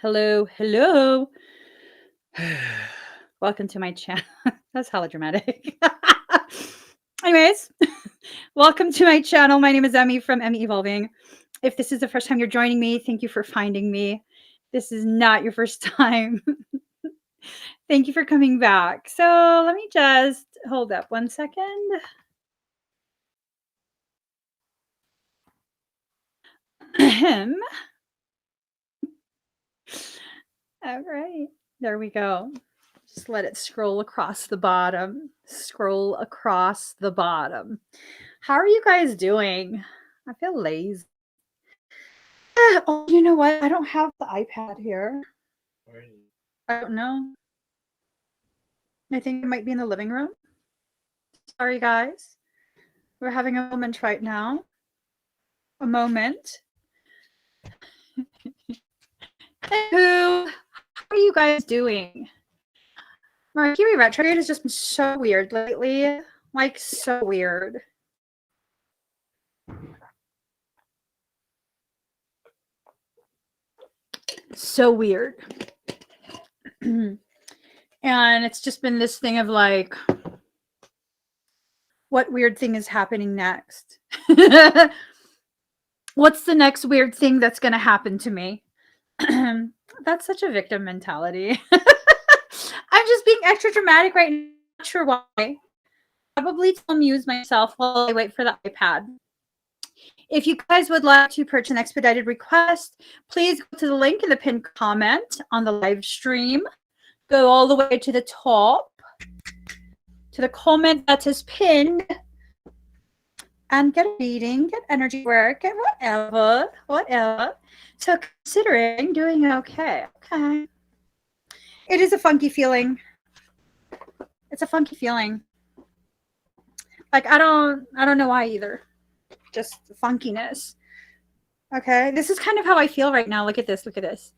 Hello, hello. Welcome to my channel. That's hella dramatic. Anyways, welcome to my channel. My name is Emmie from Emmie Evolving. If this is the first time you're joining me, thank you for finding me. This is not your first time. Thank you for coming back. So let me just hold up one second. All right, there we go. Just let it scroll across the bottom. Scroll across the bottom. How are you guys doing? I feel lazy. Oh, you know what? I don't have the iPad here. I don't know. I think it might be in the living room. Sorry, guys. We're having a moment right now. A moment. How are you guys doing? Mercury retrograde has just been so weird lately. Like, so weird. So weird. And it's just been this thing of like, what weird thing is happening next? What's the next weird thing that's going to happen to me? That's such a victim mentality. I'm just being extra dramatic right now. Not sure why. Probably to amuse myself while I wait for the iPad. If you guys would like to purchase an expedited request, please go to the link in the pinned comment on the live stream. Go all the way to the top, to the comment that is pinned, and get a reading, get energy work, get whatever. So considering doing okay. It is a funky feeling. It's a funky feeling. Like I don't know why either. Just funkiness. Okay, this is kind of how I feel right now. Look at this. Look at this.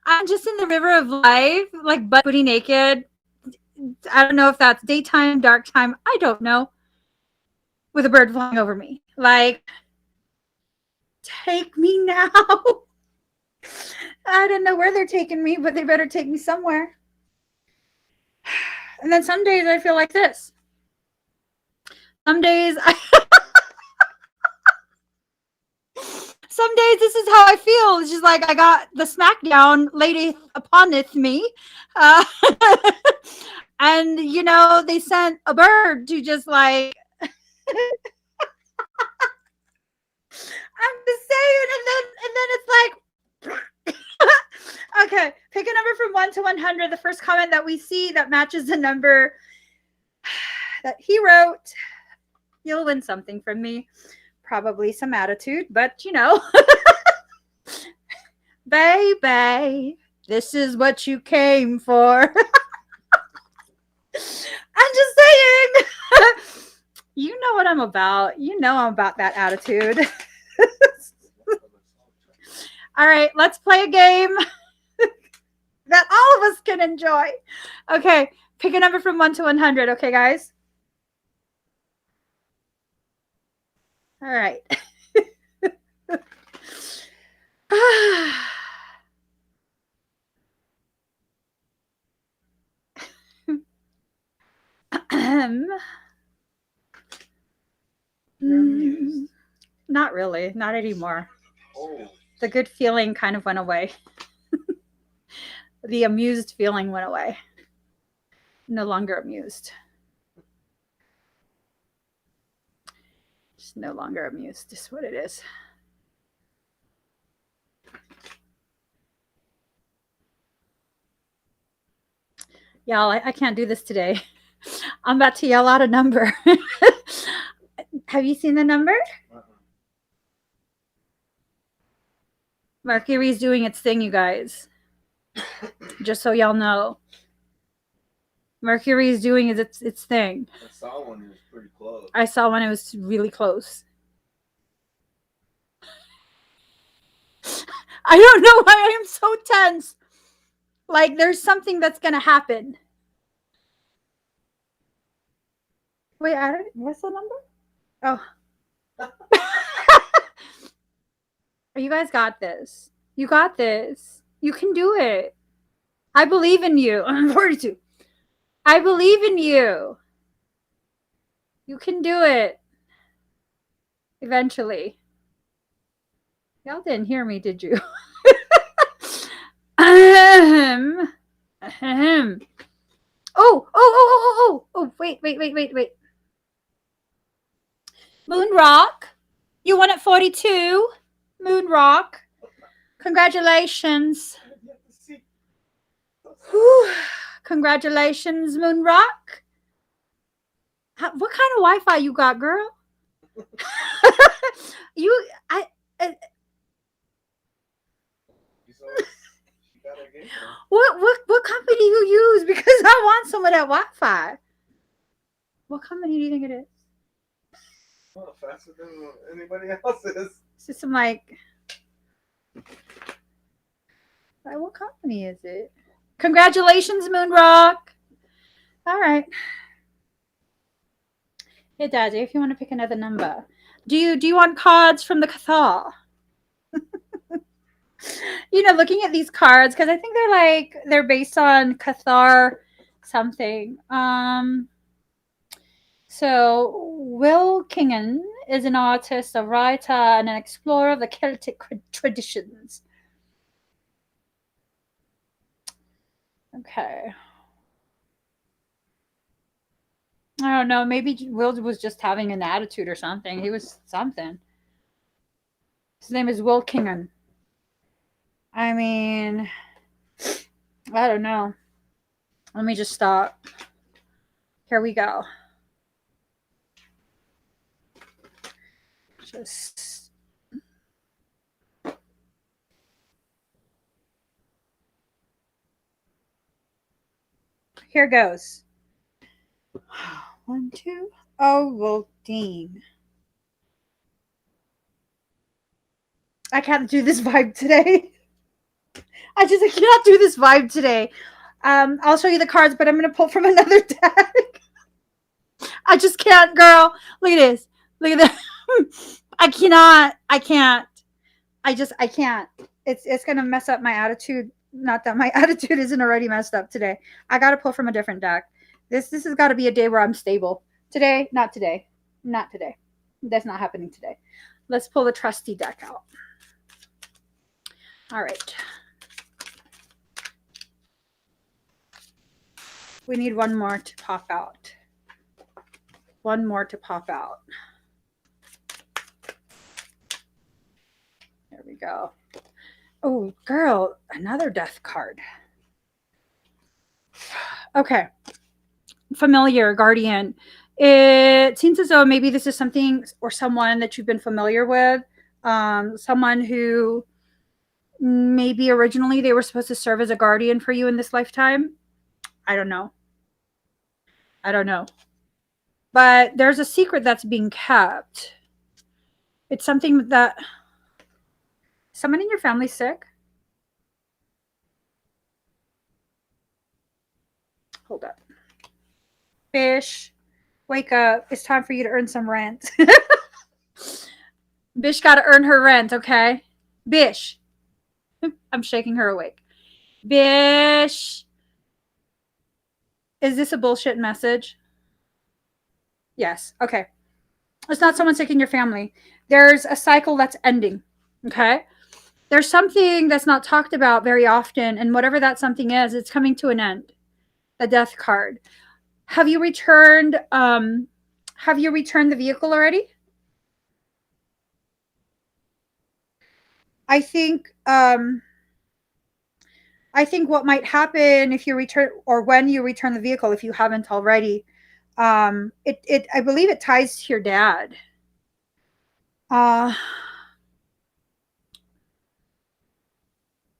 I'm just in the river of life, like butt booty naked. I don't know if that's daytime, dark time. I don't know. With a bird flying over me. Like, take me now. I don't know where they're taking me, but they better take me somewhere. And then some days I feel like this. Some days this is how I feel. It's just like I got the smackdown lady uponeth me. And, you know, they sent a bird to just like, I'm just saying. And then it's like, okay, pick a number from 1 to 100. The first comment that we see that matches the number that he wrote, you'll win something from me. Probably some attitude, but you know. Baby, this is what you came for. I'm just saying. You know what I'm about. You know I'm about that attitude. All right, let's play a game that all of us can enjoy. Okay, pick a number from 1 to 100. Okay, guys? All right. Not really. Not anymore. Oh. The good feeling kind of went away. The amused feeling went away. No longer amused. Just no longer amused is what it is. Y'all, I can't do this today. I'm about to yell out a number. Have you seen the number? Mercury's doing its thing, you guys. Just so y'all know. Mercury is doing its thing. I saw one. It was pretty close. I saw one. It was really close. I don't know why I am so tense. Like there's something that's gonna happen. Wait, what's the number? Oh. You guys got this. You got this. You can do it. I believe in you. I'm 42. I believe in you. You can do it. Eventually. Y'all didn't hear me, did you? Ahem. Ahem. Oh, wait. Moon Rock. You won at 42. Moon Rock. Congratulations. Whew. Congratulations, Moon Rock. What kind of Wi-Fi you got, girl? You, I. What company do you use? Because I want some of that Wi-Fi. What company do you think it is? Well, faster than anybody else's. It's just some like what company is it? Congratulations, Moon Rock. All right. Hey, Daddy, if you want to pick another number, do you want cards from the Cathar? Looking at these cards because I think they're based on Cathar something. So Will Kingan is an artist, a writer, and an explorer of the Celtic traditions. Okay. I don't know. Maybe Will was just having an attitude or something. He was something. His name is Will Kingan. I mean, I don't know. Let me just stop. Here we go. Just. Here goes. 1, 2. Oh, well, Dean. I can't do this vibe today. I cannot do this vibe today. I'll show you the cards, but I'm going to pull from another deck. I just can't, girl. Look at this. Look at that. I can't. I can't. I can't. It's going to mess up my attitude. Not that my attitude isn't already messed up today. I got to pull from a different deck. This has got to be a day where I'm stable. Today, not today. Not today. That's not happening today. Let's pull the trusty deck out. All right. We need one more to pop out. One more to pop out. There we go. Oh, girl, another death card. Okay. Familiar, guardian. It seems as though maybe this is something or someone that you've been familiar with. Someone who maybe originally they were supposed to serve as a guardian for you in this lifetime. I don't know. But there's a secret that's being kept. It's something that someone in your family's sick. Hold up. Fish, wake up. It's time for you to earn some rent. Bish got to earn her rent, okay? Bish. I'm shaking her awake. Bish. Is this a bullshit message? Yes. Okay. It's not someone sick in your family. There's a cycle that's ending. Okay. There's something that's not talked about very often, and whatever that something is, it's coming to an end. The death card. Have you returned the vehicle already? I think what might happen if you return or when you return the vehicle, if you haven't already, I believe it ties to your dad.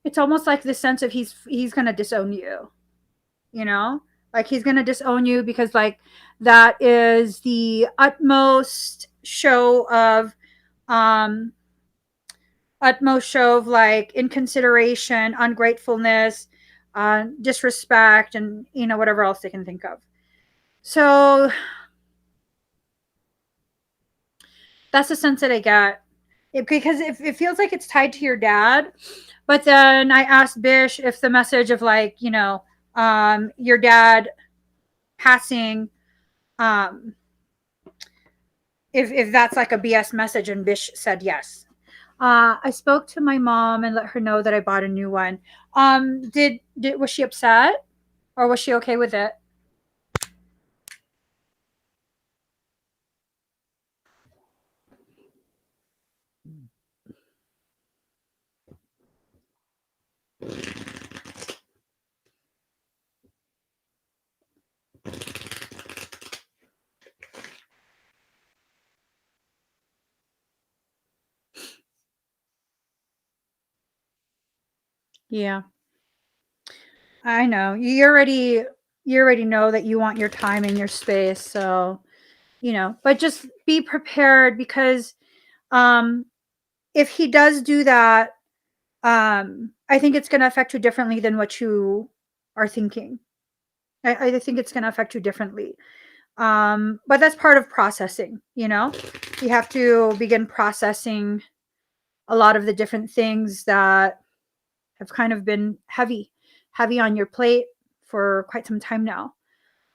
It's almost like the sense of he's going to disown you, like he's going to disown you because like that is the utmost show of like inconsideration, ungratefulness, disrespect, and whatever else they can think of. So that's the sense that I get. because it feels like it's tied to your dad. But then I asked Bish if the message of like, your dad passing, um, if that's like a BS message, and Bish said yes. I spoke to my mom and let her know that I bought a new one. Did was she upset or was she okay with it? Yeah, I know. You already know that you want your time and your space, so but just be prepared because um if he does do that, I think it's going to affect you differently than what you are thinking. I think it's going to affect you differently. But that's part of processing. You have to begin processing a lot of the different things that have kind of been heavy on your plate for quite some time now.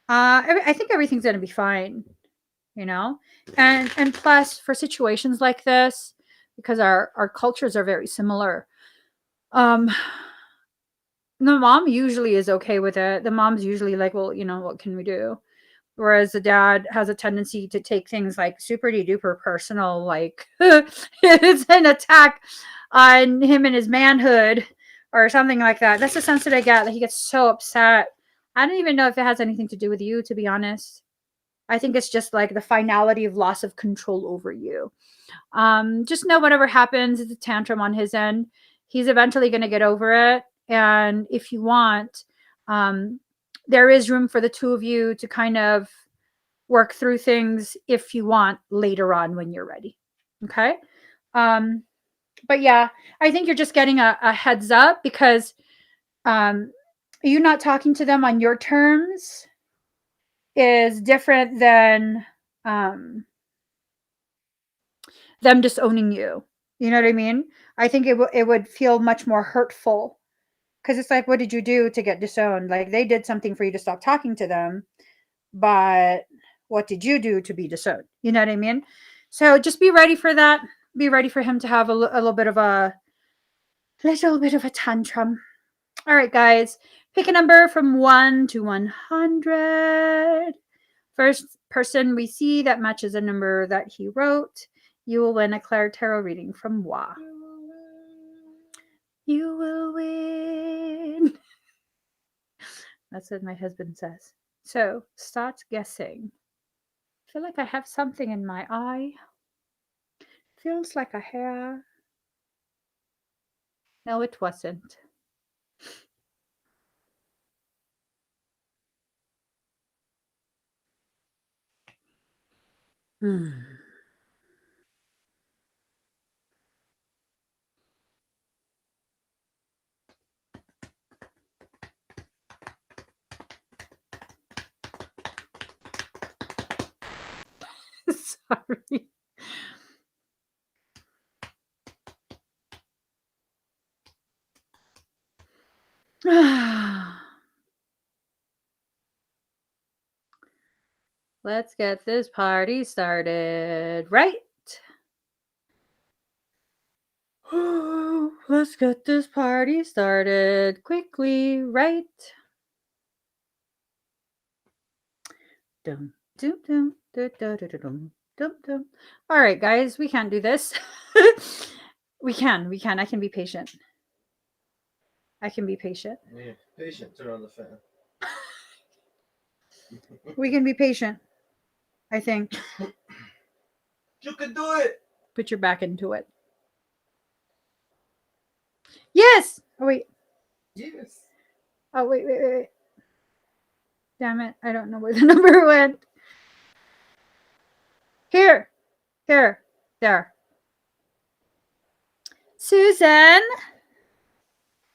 I think everything's going to be fine, you know and plus for situations like this, because our cultures are very similar. um the mom usually is okay with it. The mom's usually like, well, what can we do? Whereas the dad has a tendency to take things like super duper personal, like it's an attack on him and his manhood or something like that. That's the sense that I get, that he gets so upset. I don't even know if it has anything to do with you, to be honest. I think it's just like the finality of loss of control over you. Just know whatever happens, it's a tantrum on his end. He's eventually going to get over it. And if you want, um, there is room for the two of you to kind of work through things if you want later on when you're ready. Okay. Um, but yeah, I think you're just getting a heads up because um, you not talking to them on your terms is different than um, them disowning you. You know what I mean? I think it would feel much more hurtful because it's like, what did you do to get disowned? Like they did something for you to stop talking to them, but what did you do to be disowned? You know what I mean? So just be ready for that. Be ready for him to have a little bit of a tantrum. All right, guys, pick a number from 1 to 100. First person we see that matches a number that he wrote, you will win a Claire Tarot reading from Wa. You will win. That's what my husband says. So start guessing. I feel like I have something in my eye. Feels like a hair. No, it wasn't. Sorry. Let's get this party started. Right? Let's get this party started quickly, right? Dum, dum, dum, dum, dum, dum, dum, dum, dum. All right, guys, we can do this. We can. I can be patient. I can be patient. Yeah, patient. Turn on the fan. We can be patient. I think. You can do it. Put your back into it. Yes. Oh wait. Yes. Oh wait. Damn it! I don't know where the number went. Here. There. Susan,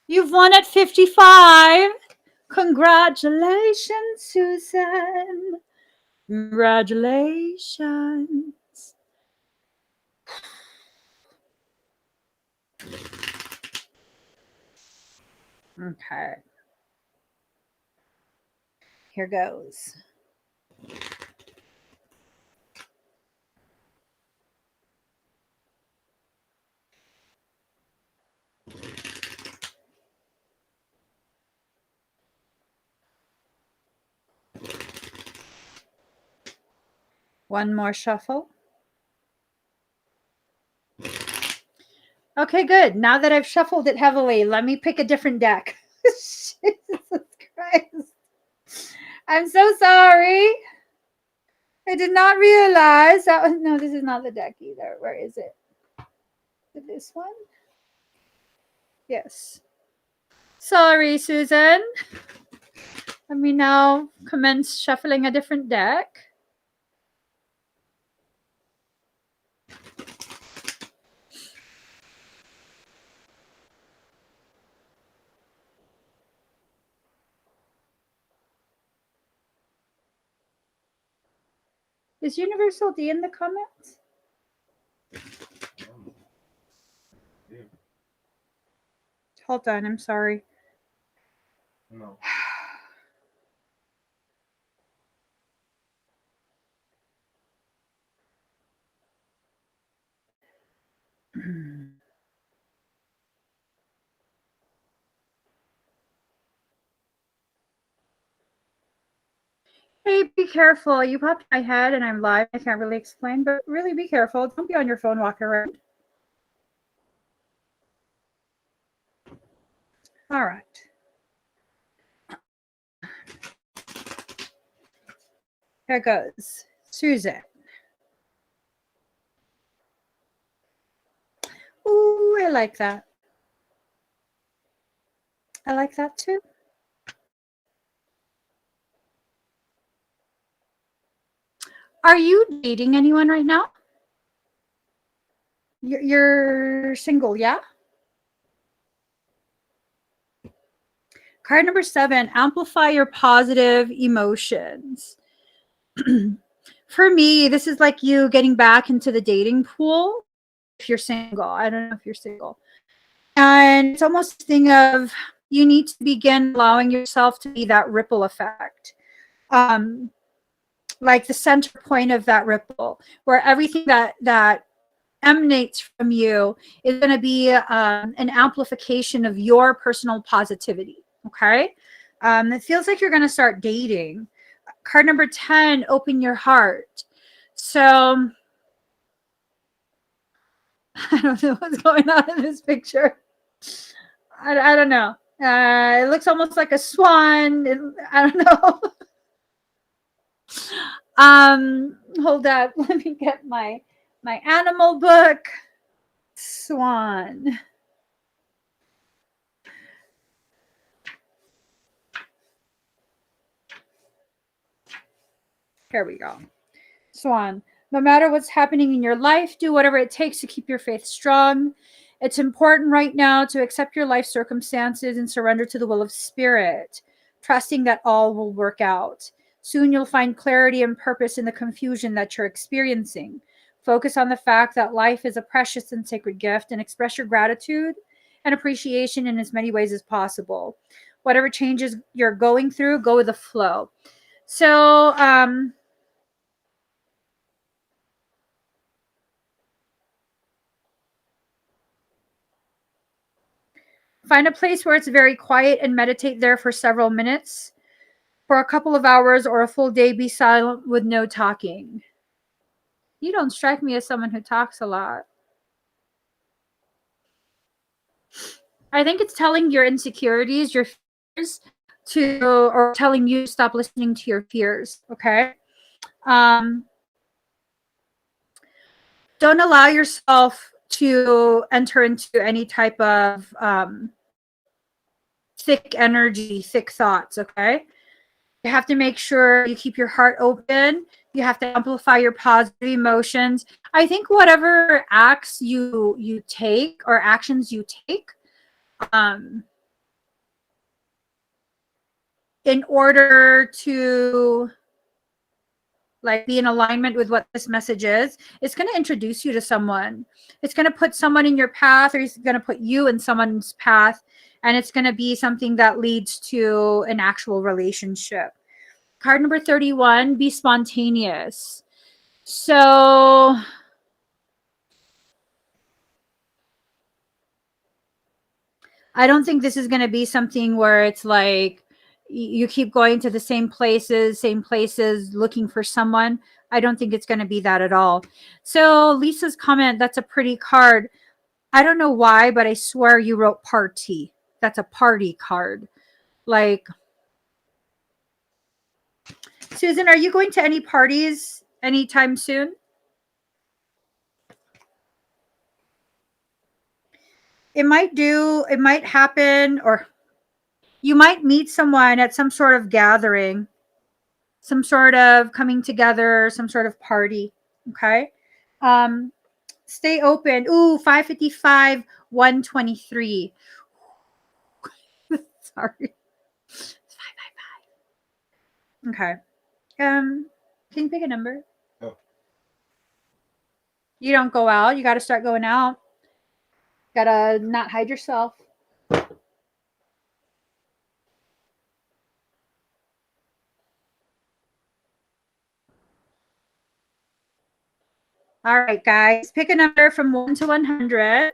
you've won at 55. Congratulations, Susan. Congratulations. Okay. Here goes. One more shuffle. Okay, good. Now that I've shuffled it heavily, let me pick a different deck. Jesus Christ. I'm so sorry. I did not realize that was, no, this is not the deck either. Where is it? Is it this one? Yes. Sorry, Susan. Let me now commence shuffling a different deck. Is Universal D in the comments? Hold on, I'm sorry. No. Hey, be careful. You popped my head and I'm live. I can't really explain, but really be careful. Don't be on your phone walking around. All right. Here goes. Susan. Ooh, I like that. I like that too. Are you dating anyone right now? You're single, yeah? Card number 7, amplify your positive emotions. For me, this is like you getting back into the dating pool if you're single. I don't know if you're single. And it's almost a thing of you need to begin allowing yourself to be that ripple effect. Like the center point of that ripple, where everything that emanates from you is going to be an amplification of your personal positivity. Okay. It feels like you're going to start dating. Card number 10, open your heart. So I don't know what's going on in this picture. I don't know. It looks almost like a swan. I don't know. Hold up. Let me get my animal book. Swan. Here we go. Swan. No matter what's happening in your life, do whatever it takes to keep your faith strong. It's important right now to accept your life circumstances and surrender to the will of spirit, trusting that all will work out. Soon you'll find clarity and purpose in the confusion that you're experiencing. Focus on the fact that life is a precious and sacred gift and express your gratitude and appreciation in as many ways as possible. Whatever changes you're going through, go with the flow. So, find a place where it's very quiet and meditate there for several minutes. For a couple of hours or a full day, be silent with no talking. You don't strike me as someone who talks a lot. I think it's telling your insecurities, your fears or telling you to stop listening to your fears. Okay. Um, don't allow yourself to enter into any type of thick energy, thick thoughts. Okay. You have to make sure you keep your heart open. You have to amplify your positive emotions. I think whatever acts you take or actions you take, in order to like be in alignment with what this message is, it's going to introduce you to someone. It's going to put someone in your path, or it's going to put you in someone's path, and it's going to be something that leads to an actual relationship. Card number 31, be spontaneous. So I don't think this is going to be something where it's like you keep going to the same places, looking for someone. I don't think it's going to be that at all. So Lisa's comment, that's a pretty card. I don't know why, but I swear you wrote party. That's a party card. Like, Susan, are you going to any parties anytime soon? It might happen, or you might meet someone at some sort of gathering, some sort of coming together, some sort of party. Okay. Um, Stay open. Ooh, 555, 123. Sorry. It's 555. Okay. Can you pick a number? Oh. You don't go out. You got to start going out. Got to not hide yourself. All right, guys. Pick a number from 1 to 100.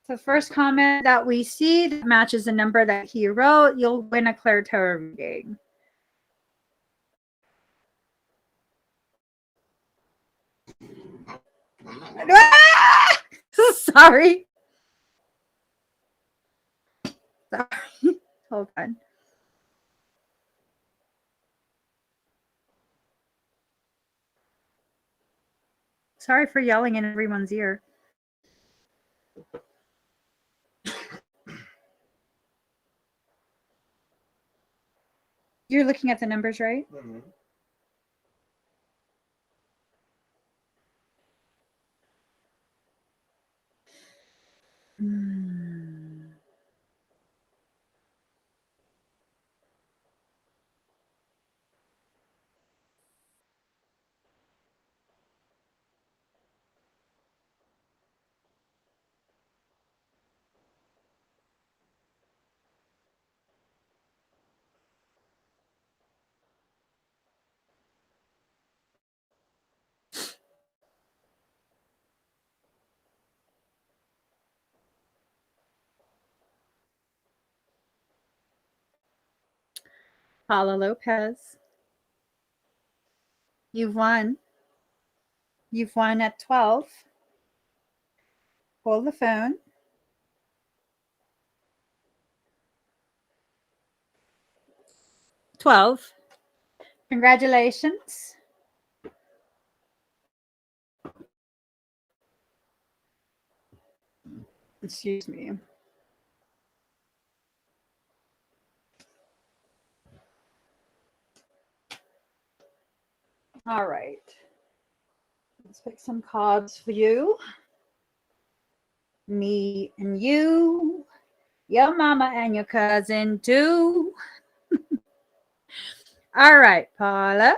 The first comment that we see that matches the number that he wrote, you'll win a Claire Tarot reading. Sorry. Sorry. Hold on. Sorry for yelling in everyone's ear. You're looking at the numbers, right? Mm-hmm. Paula Lopez. You've won. You've won at 12. Hold the phone. 12. Congratulations. Excuse me. All right. Let's pick some cards for you. Me and you. Your mama and your cousin too. All right, Paula.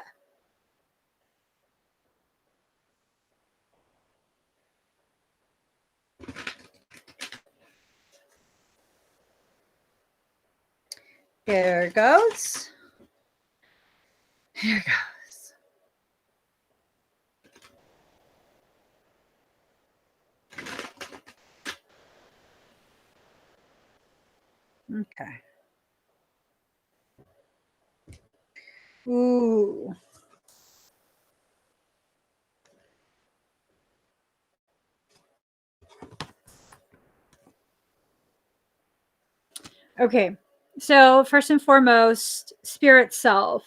Here it goes. Here it goes. Okay. Ooh. Okay. So, first and foremost, spirit self.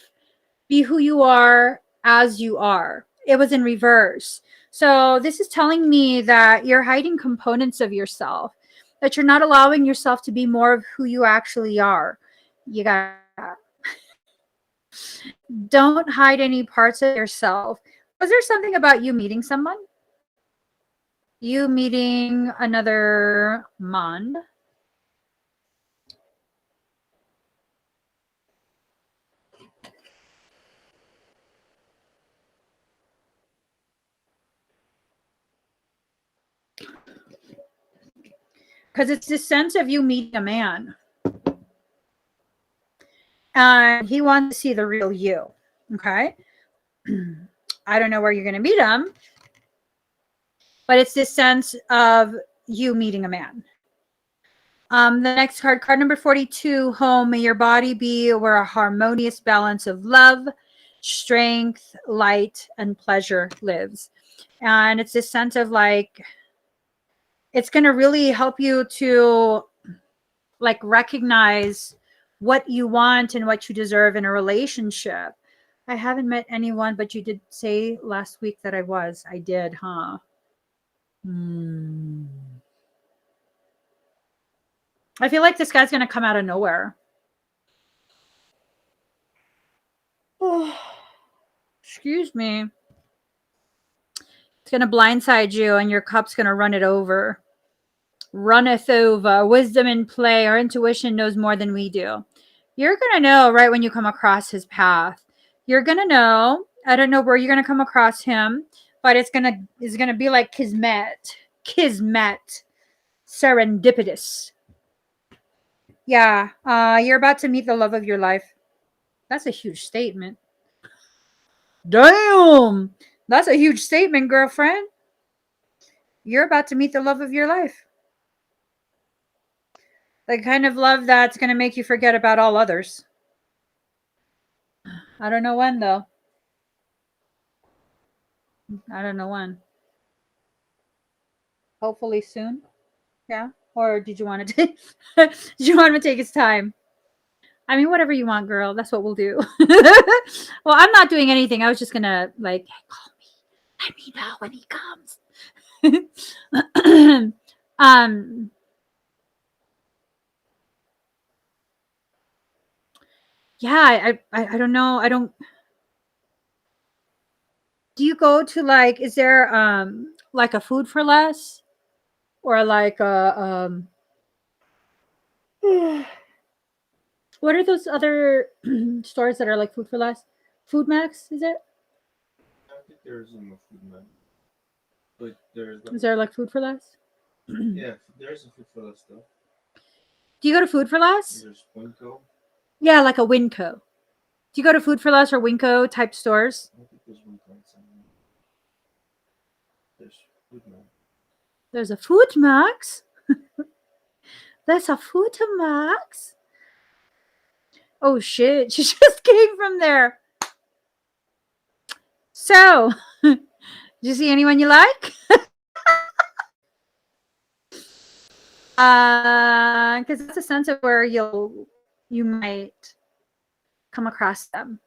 Be who you are as you are. It was in reverse. So, this is telling me that you're hiding components of yourself, that you're not allowing yourself to be more of who you actually are. You got don't hide any parts of yourself. Was there something about you meeting someone? You meeting another Mond? because it's this sense of you meeting a man. And he wants to see the real you. Okay. I don't know where you're going to meet him, but it's this sense of you meeting a man. The next card number 42, home. May your body be where a harmonious balance of love, strength, light, and pleasure lives. And it's this sense of like, it's going to really help you to like recognize what you want and what you deserve in a relationship. I haven't met anyone, but you did say last week that I was. I did, huh? I feel like this guy's going to come out of nowhere. Oh, excuse me. It's going to blindside you and your cup's going to run it over. Runneth over. Wisdom in play. Our intuition knows more than we do. You're going to know right when you come across his path. You're going to know. I don't know where you're going to come across him, but it's going to be like kismet. Kismet. Serendipitous. Yeah. You're about to meet the love of your life. That's a huge statement. Damn. That's a huge statement, girlfriend. You're about to meet the love of your life. The kind of love that's going to make you forget about all others. I don't know when, though. I don't know when. Hopefully soon. Yeah. Or did you want to did you want him to take his time? I mean, whatever you want, girl. That's what we'll do. Well, I'm not doing anything. I was just gonna like call me. Let me know when he comes. Yeah, I don't know. I don't. Do you go to like? Is there like a food for less, or like a what are those other stores that are like food for less? Food Max, is it? I think there's no food man. But there's Is there like food for less? yeah, there's a food for that stuff. Do you go to Food for Less? There's Winco. Yeah, like a Winco. Do you go to Food for Less or Winco type stores? I think there's Winco inside. There's food man. There's a Food Max. There's a Food Max. Oh shit, she just came from there. So, did you see anyone you like? Because that's a sense of where you might come across them.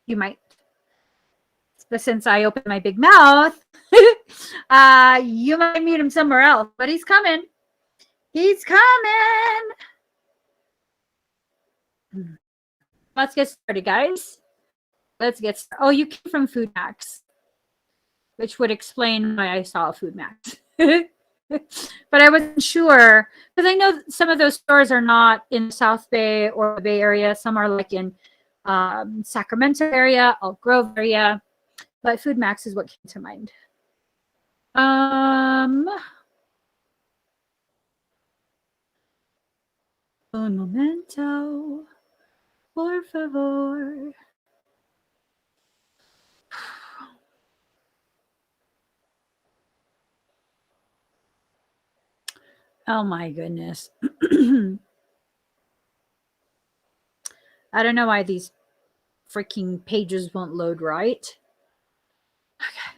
You might. But since I opened my big mouth, you might meet him somewhere else. But he's coming. He's coming. Let's get started, guys. Let's get started. Oh, you came from Food Max, which would explain why I saw Food Max. But I wasn't sure because I know some of those stores are not in South Bay or the Bay Area. Some are like in Sacramento area, Elk Grove area. But Food Max is what came to mind. Un momento, por favor. Oh my goodness. I don't know why these freaking pages won't load right. Okay.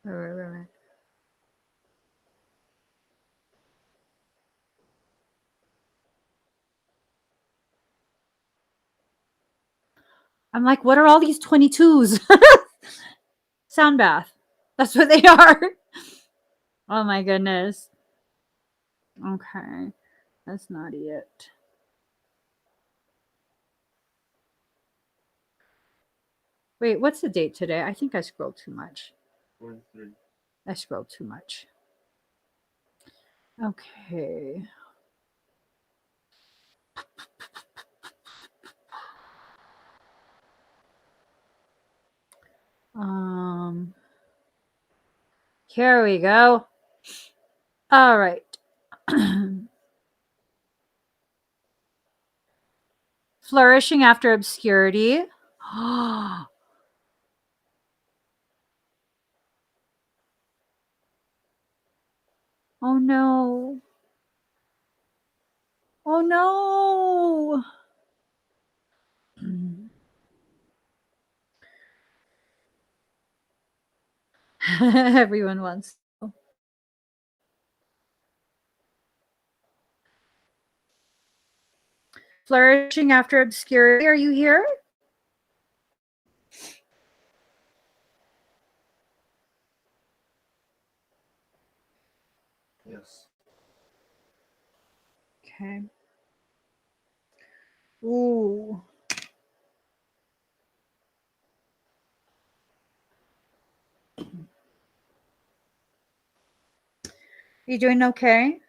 Right. I'm like, what are all these 22s? Sound bath. That's what they are. Oh my goodness. Okay. That's not it. Wait, what's the date today? I think I scrolled too much. 43. I scrolled too much. Okay. Um, Here we go. All right. Flourishing after obscurity. Oh no. Oh no. Everyone wants to. Flourishing after obscurity. Are you here? Yes. Okay. Ooh. You doing okay?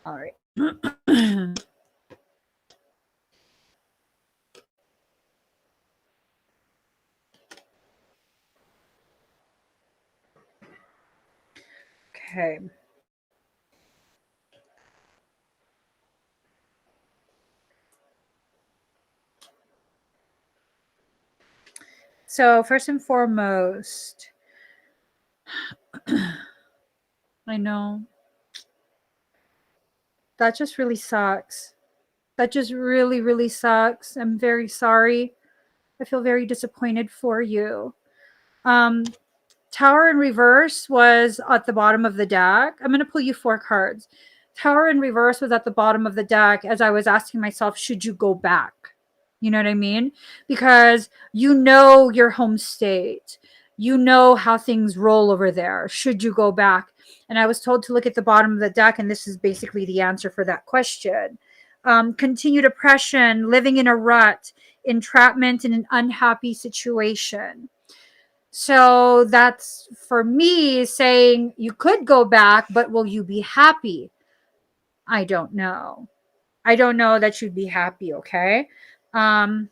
All right. Okay. So, first and foremost, I know that just really sucks. That just really, really sucks. I'm very sorry. I feel very disappointed for you. Um, Tower in reverse was at the bottom of the deck. I'm going to pull you 4 cards. Tower in reverse was at the bottom of the deck as I was asking myself, should you go back? You know what I mean? Because you know your home state. You know how things roll over there. Should you go back? And I was told to look at the bottom of the deck, and this is basically the answer for that question. Continued oppression, living in a rut, entrapment in an unhappy situation. So that's for me saying you could go back, but will you be happy? I don't know. I don't know that you'd be happy, okay? Um,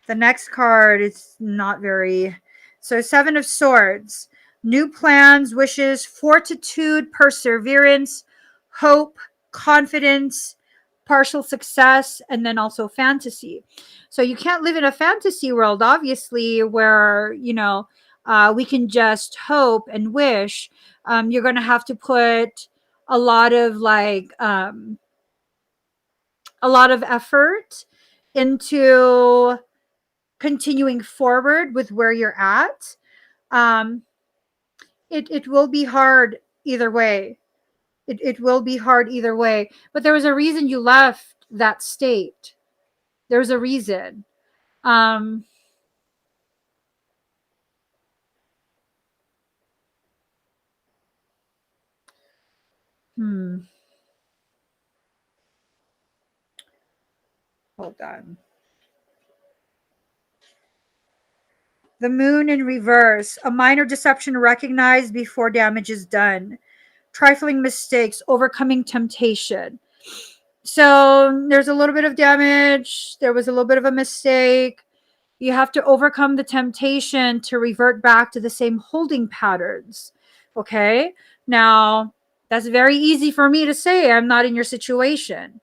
The next card is not very. So, Seven of Swords. New plans, wishes, fortitude, perseverance, hope, confidence, partial success, and then also fantasy. So, you can't live in a fantasy world, obviously, where, we can just hope and wish. You're going to have to put a lot of a lot of effort into continuing forward with where you're at. um it will be hard either way. It will be hard either way, but there was a reason you left that state. There's a reason. um hmm Hold on. The moon in reverse. A minor deception recognized before damage is done. Trifling mistakes, overcoming temptation. So there's a little bit of damage. There was a little bit of a mistake. You have to overcome the temptation to revert back to the same holding patterns. Okay. Now, that's very easy for me to say. I'm not in your situation.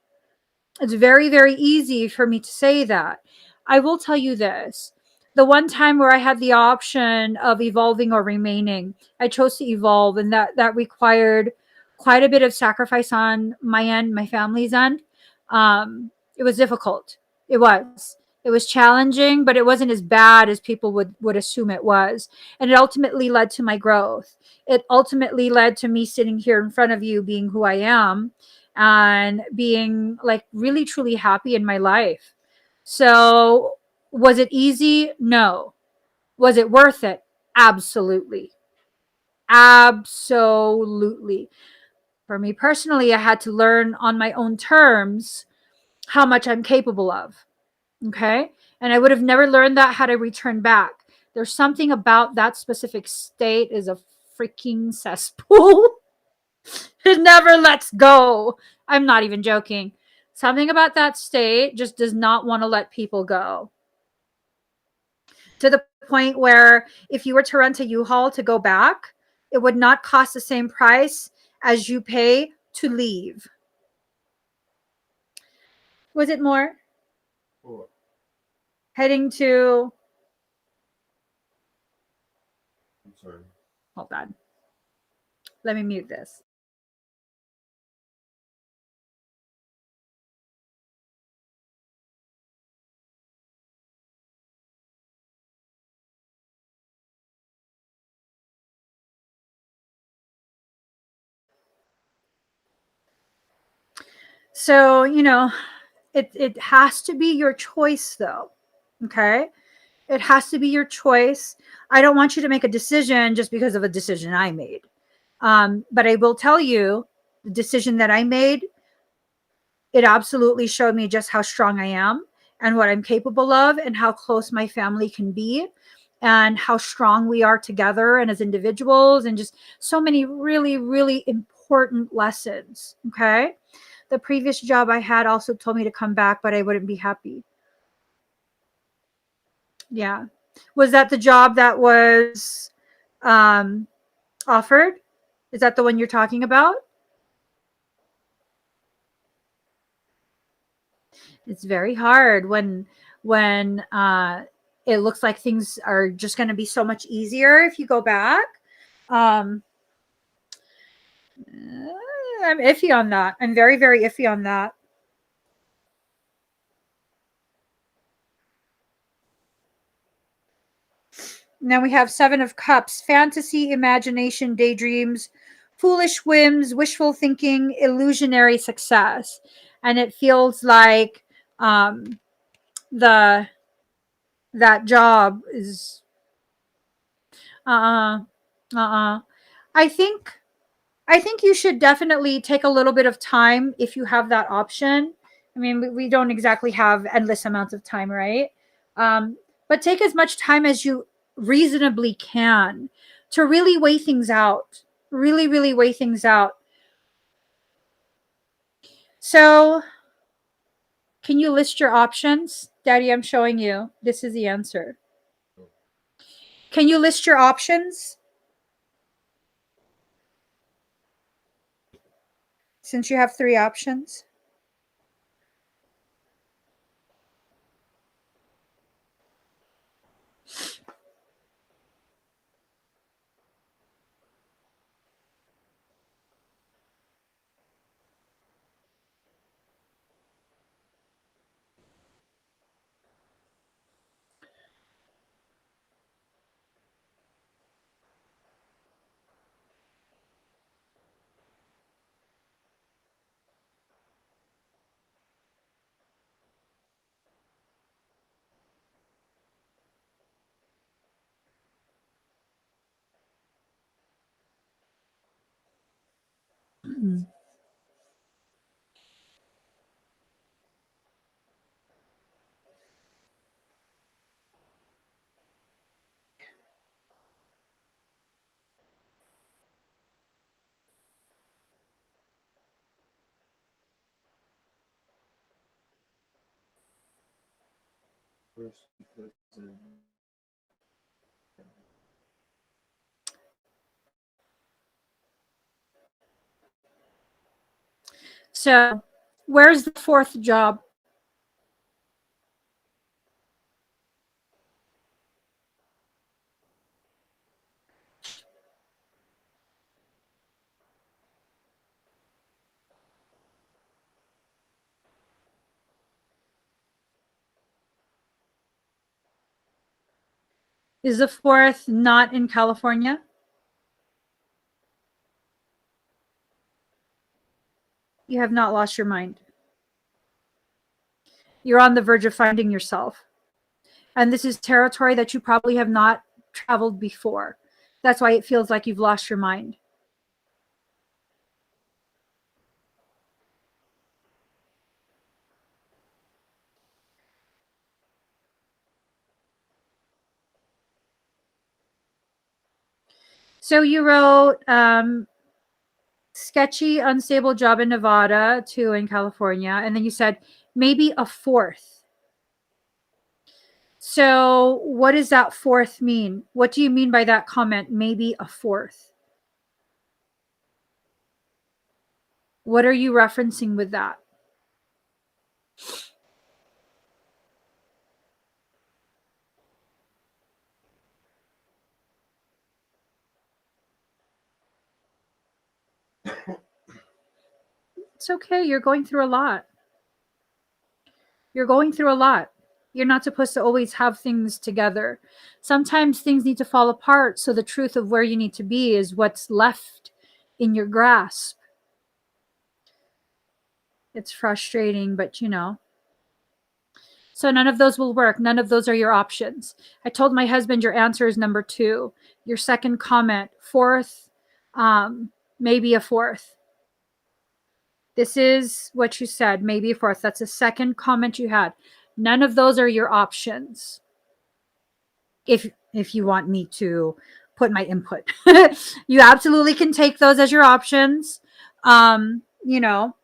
It's very, very easy for me to say that. I will tell you this. The one time where I had the option of evolving or remaining, I chose to evolve, and that required quite a bit of sacrifice on my end, my family's end. It was difficult. It was. It was challenging, but it wasn't as bad as people would assume it was. And it ultimately led to my growth. It ultimately led to me sitting here in front of you being who I am and being like really truly happy in my life. So, was it easy? No. Was it worth it? Absolutely. Absolutely. For me personally, I had to learn on my own terms how much I'm capable of. Okay. And I would have never learned that had I returned back. There's something about that specific state is a freaking cesspool. It never lets go. I'm not even joking. Something about that state just does not want to let people go. To the point where if you were to rent a U-Haul to go back, it would not cost the same price as you pay to leave. Was it more? Oh, Heading to, I'm sorry. hold on. Let me mute this. So, it has to be your choice though. Okay? It has to be your choice. I don't want you to make a decision just because of a decision I made. But I will tell you the decision that I made, it absolutely showed me just how strong I am and what I'm capable of and how close my family can be and how strong we are together and as individuals and just so many really, really important lessons. Okay. The previous job I had also told me to come back, but I wouldn't be happy. Yeah. Was that the job that was um, offered? Is that the one you're talking about? It's very hard when it looks like things are just going to be so much easier if you go back. Um, I'm iffy on that. I'm very, very iffy on that. Now we have Seven of Cups, fantasy, imagination, daydreams, foolish whims, wishful thinking, illusionary success. And it feels like um, the that job is uh I think I think you should definitely take a little bit of time if you have that option. I mean, we don't exactly have endless amounts of time, right? Um, but take as much time as you reasonably can to really weigh things out. Really, really weigh things out. So, can you list your options? Daddy, I'm showing you. This is the answer. Oh, Can you list your options since you have three options? first because So, where's the fourth job? Is the fourth not in California? You have not lost your mind. You're on the verge of finding yourself. And this is territory that you probably have not traveled before. That's why it feels like you've lost your mind. So you wrote sketchy, unstable job in Nevada, 2 in California, and then you said maybe a fourth. So what does that fourth mean? What do you mean by that comment, maybe a fourth? What are you referencing with that? It's okay. You're going through a lot. You're going through a lot. You're not supposed to always have things together. Sometimes things need to fall apart so the truth of where you need to be is what's left in your grasp. It's frustrating, but you know. So none of those will work. None of those are your options. I told my husband your answer is number 2. Your second comment, fourth, maybe a fourth. This is what you said, maybe a fourth. That's the second comment you had. None of those are your options. If you want me to put my input, you absolutely can take those as your options. You know,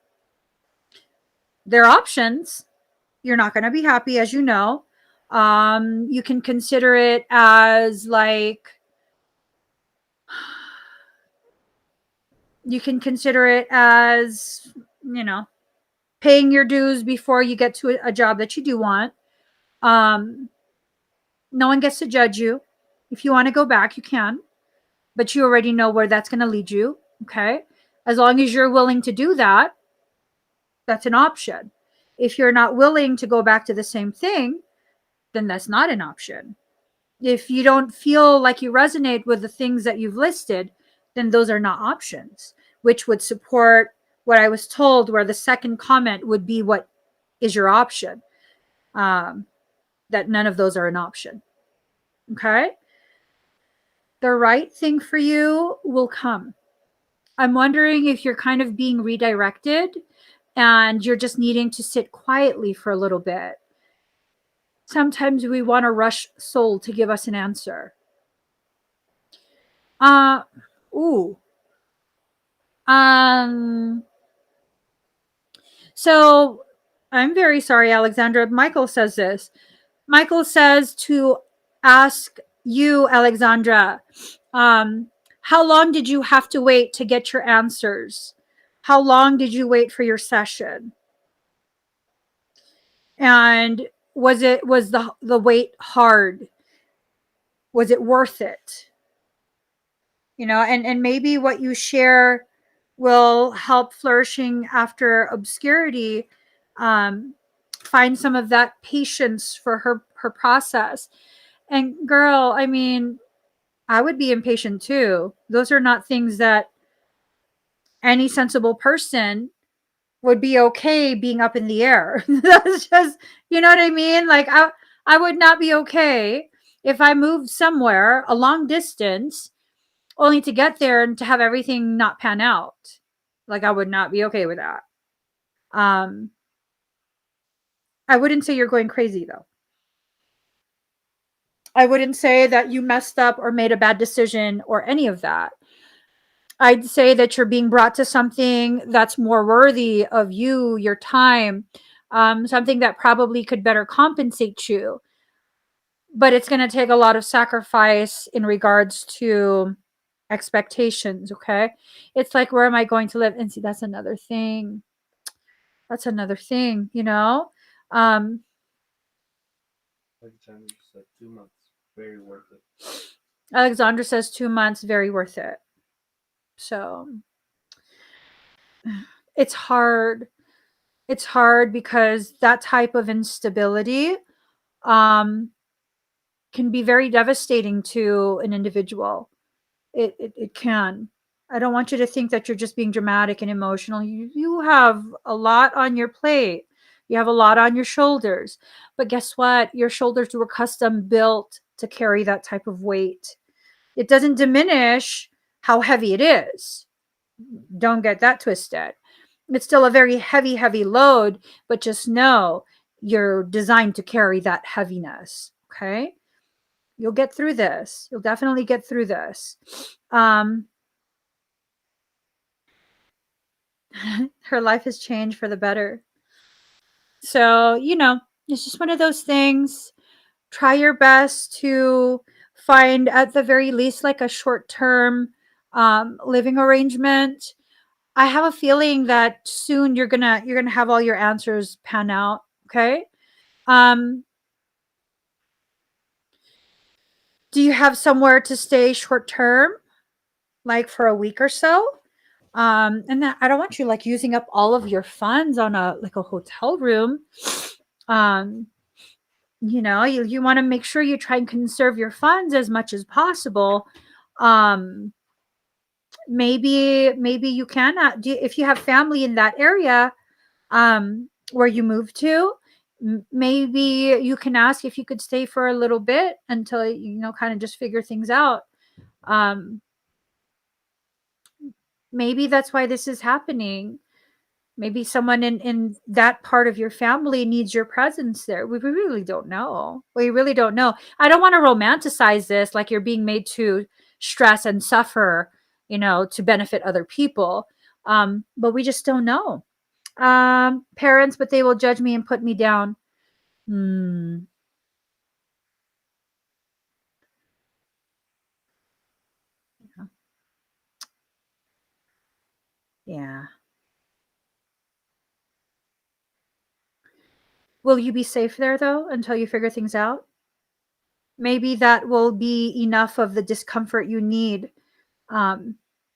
they're options. You're not going to be happy, as you know. You can consider it as like, you can consider it as, you know, paying your dues before you get to a job that you do want. No one gets to judge you. If you want to go back, you can, but you already know where that's going to lead you. Okay. As long as you're willing to do that, that's an option. If you're not willing to go back to the same thing, then that's not an option. If you don't feel like you resonate with the things that you've listed, then those are not options, which would support what I was told, where the second comment would be what is your option. That none of those are an option. Okay. The right thing for you will come. I'm wondering if you're kind of being redirected and you're just needing to sit quietly for a little bit. Sometimes we want to rush soul to give us an answer. Uh, ooh. Um, so I'm very sorry, Alexandra. Michael says this. Michael says to ask you, Alexandra, how long did you have to wait to get your answers? How long did you wait for your session? And was the wait hard? Was it worth it? You know, and maybe what you share will help flourishing after obscurity find some of that patience for her process. And girl, I mean, I would be impatient too. Those are not things that any sensible person would be okay being up in the air. That's just, you know what I mean? Like I would not be okay if I moved somewhere a long distance only to get there and to have everything not pan out. Like I would not be okay with that. Um I wouldn't say you're going crazy though. I wouldn't say that you messed up or made a bad decision or any of that. I'd say that you're being brought to something that's more worthy of you, your time, something that probably could better compensate you. But it's going to take a lot of sacrifice in regards to expectations. Okay. It's like, where am I going to live? And see, that's another thing. That's another thing, you know? Um, Like Chandler said, 2 months, very worth it. Alexandra says 2 months, very worth it. So it's hard. It's hard because that type of instability um, can be very devastating to an individual. It can. I don't want you to think that you're just being dramatic and emotional. You have a lot on your plate. You have a lot on your shoulders. But guess what? Your shoulders were custom built to carry that type of weight. It doesn't diminish how heavy it is. Don't get that twisted. It's still a very heavy, heavy load, but just know you're designed to carry that heaviness. Okay. You'll get through this. You'll definitely get through this. Her life has changed for the better. So, it's just one of those things. Try your best to find, at the very least, like a short term living arrangement. I have a feeling that soon you're gonna have all your answers pan out. Okay. Um, do you have somewhere to stay short term, like for a week or so? And that, I don't want you like using up all of your funds on a hotel room. Um, you want to make sure you try and conserve your funds as much as possible. Um, maybe you can if you have family in that area where you move to, maybe you can ask if you could stay for a little bit until kind of just figure things out. Um, maybe that's why this is happening. Maybe someone in that part of your family needs your presence there. We really don't know. We really don't know. I don't want to romanticize this like you're being made to stress and suffer, to benefit other people. But we just don't know. Parents, but they will judge me and put me down. Hmm. Yeah. Will you be safe there though until you figure things out? Maybe that will be enough of the discomfort you need um,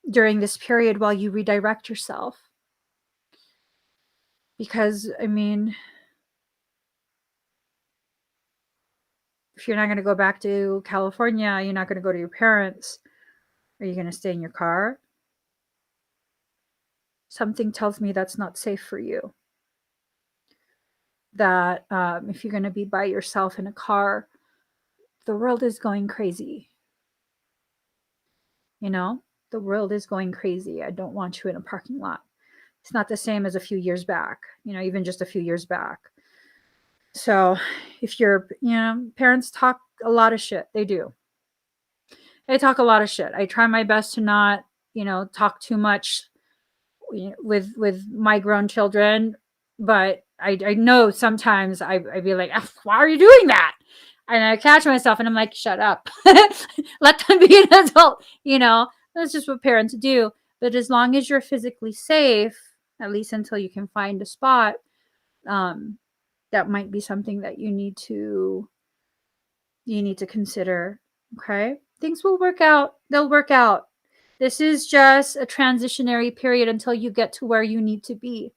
during this period while you redirect yourself. Because, I mean, if you're not going to go back to California, you're not going to go to your parents. Are you going to stay in your car? Something tells me that's not safe for you. That if you're going to be by yourself in a car, the world is going crazy. You know, the world is going crazy. I don't want you in a parking lot. It's not the same as a few years back, even just a few years back. So if parents talk a lot of shit, they do. They talk a lot of shit. I try my best to not, talk too much with my grown children, but I know sometimes I'd be like, why are you doing that? And I catch myself and I'm like, shut up. Let them be an adult. That's just what parents do. But as long as you're physically safe, at least until you can find a spot, um, that might be something that you need to consider. Okay, things will work out. They'll work out. This is just a transitionary period until you get to where you need to be.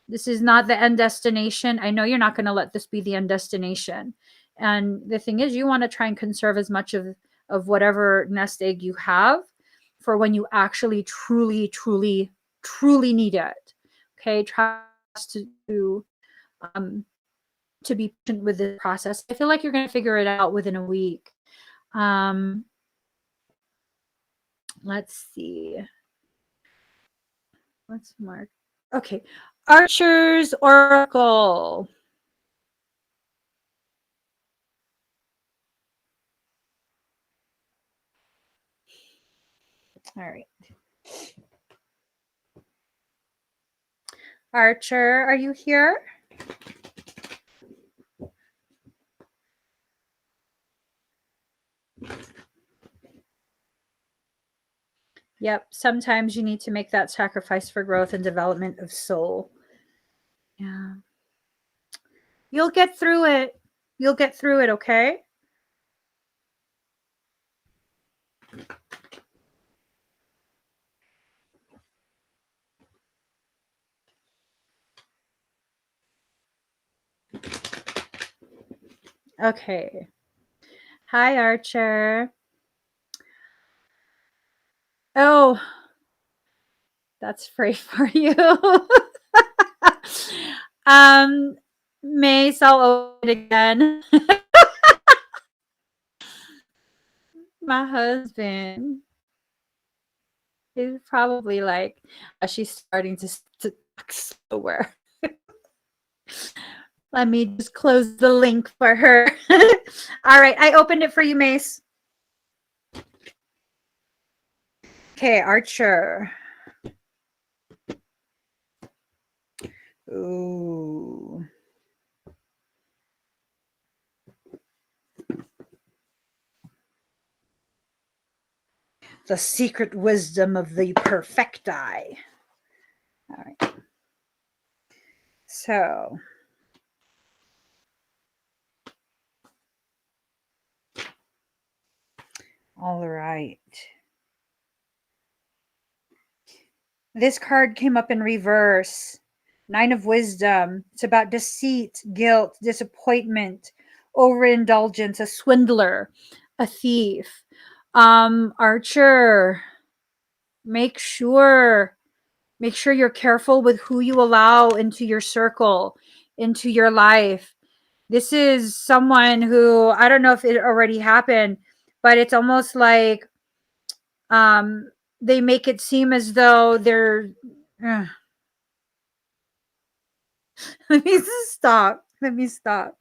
This is not the end destination. I know you're not going to let this be the end destination. And the thing is, you want to try and conserve as much of whatever nest egg you have for when you actually truly, truly, truly need it. Okay, try to um, to be patient with this process. I feel like you're going to figure it out within a week. Um, let's see. Let's mark. Okay. Archer's Oracle. All right. Archer, are you here? Yep. Sometimes you need to make that sacrifice for growth and development of soul. Yeah. You'll get through it. You'll get through it, okay? Okay. Hi, Archer. Oh, that's free for you. um, Mace, I'll open it again. My husband is probably like, she's starting to talk slower. Let me just close the link for her. All right, I opened it for you, Mace. Okay, Archer. Ooh. The secret wisdom of the perfecti. All right. So, all right. This card came up in reverse. Nine of Wisdom. It's about deceit, guilt, disappointment, overindulgence, a swindler, a thief. Archer, make sure you're careful with who you allow into your circle, into your life. This is someone who, I don't know if it already happened, but it's almost like um they make it seem as though they're let me stop. Let me stop.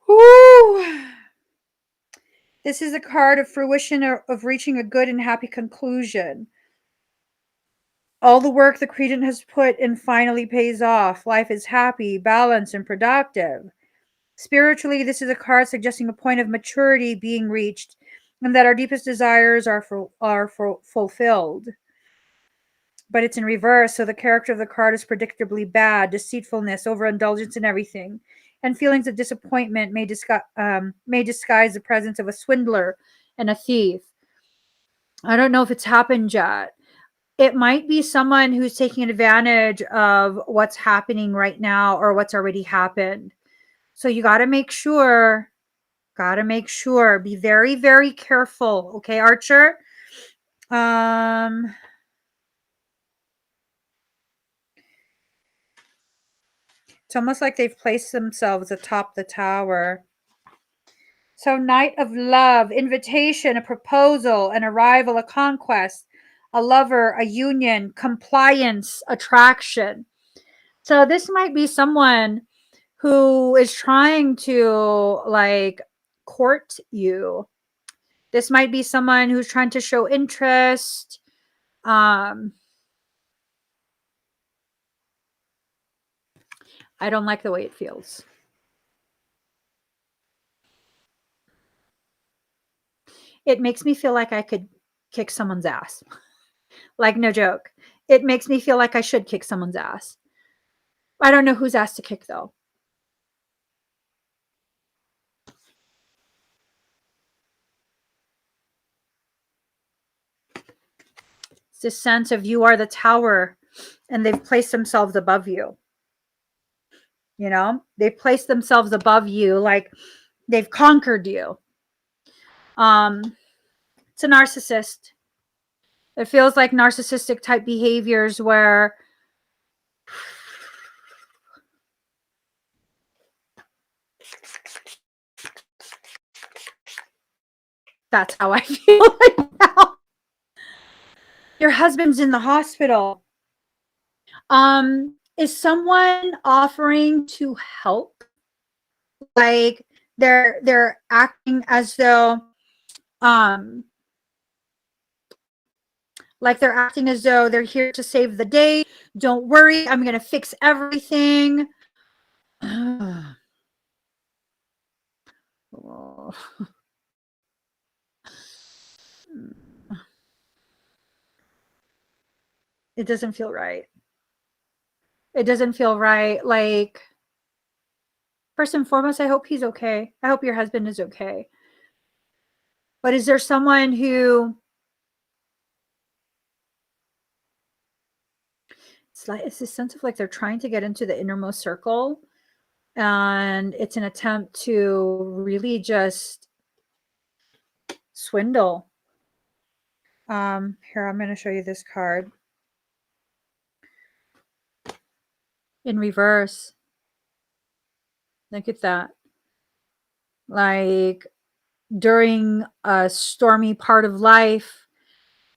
Whew. This is a card of fruition, of reaching a good and happy conclusion. All the work the credent has put in finally pays off. Life is happy, balanced, and productive. Spiritually, this is a card suggesting a point of maturity being reached and that our deepest desires are fulfilled. But it's in reverse, so the character of the card is predictably bad, deceitfulness, overindulgence in everything, and feelings of disappointment may disguise the presence of a swindler and a thief. I don't know if it's happened yet. It might be someone who's taking advantage of what's happening right now or what's already happened. So you got to make sure, be very, very careful. Okay, Archer? Um, it's almost like they've placed themselves atop the tower. So, Knight of Love, invitation, a proposal, an arrival, a conquest, a lover, a union, compliance, attraction. So, this might be someone who is trying to like court you. This might be someone who's trying to show interest. Um, I don't like the way it feels. It makes me feel like I could kick someone's ass. Like, no joke. It makes me feel like I should kick someone's ass. I don't know whose ass to kick, though. It's this sense of you are the tower and they've placed themselves above you. You know, they've placed themselves above you, like they've conquered you. It's a narcissist. It feels like narcissistic type behaviors where that's how I feel right now. Your husband's in the hospital. Is someone offering to help? Like they're acting as though um they're acting as though they're here to save the day. Don't worry, I'm going to fix everything. Oh. It doesn't feel right. It doesn't feel right. Like, first and foremost, I hope he's okay. I hope your husband is okay. But is there someone who it's this sense of like they're trying to get into the innermost circle and it's an attempt to really just swindle. Here, I'm going to show you this card in reverse. Look at that. Like during a stormy part of life,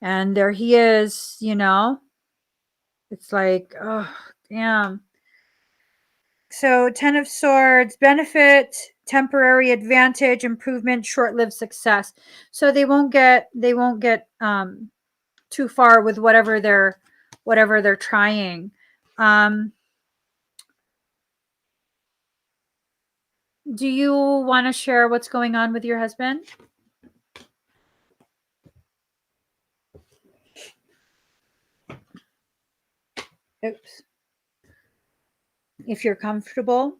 and there he is, you know. It's like, oh, damn. So 10 of Swords, benefit, temporary advantage, improvement, short-lived success. So they won't get too far with whatever they're trying. Do you want to share what's going on with your husband? Oops. If you're comfortable.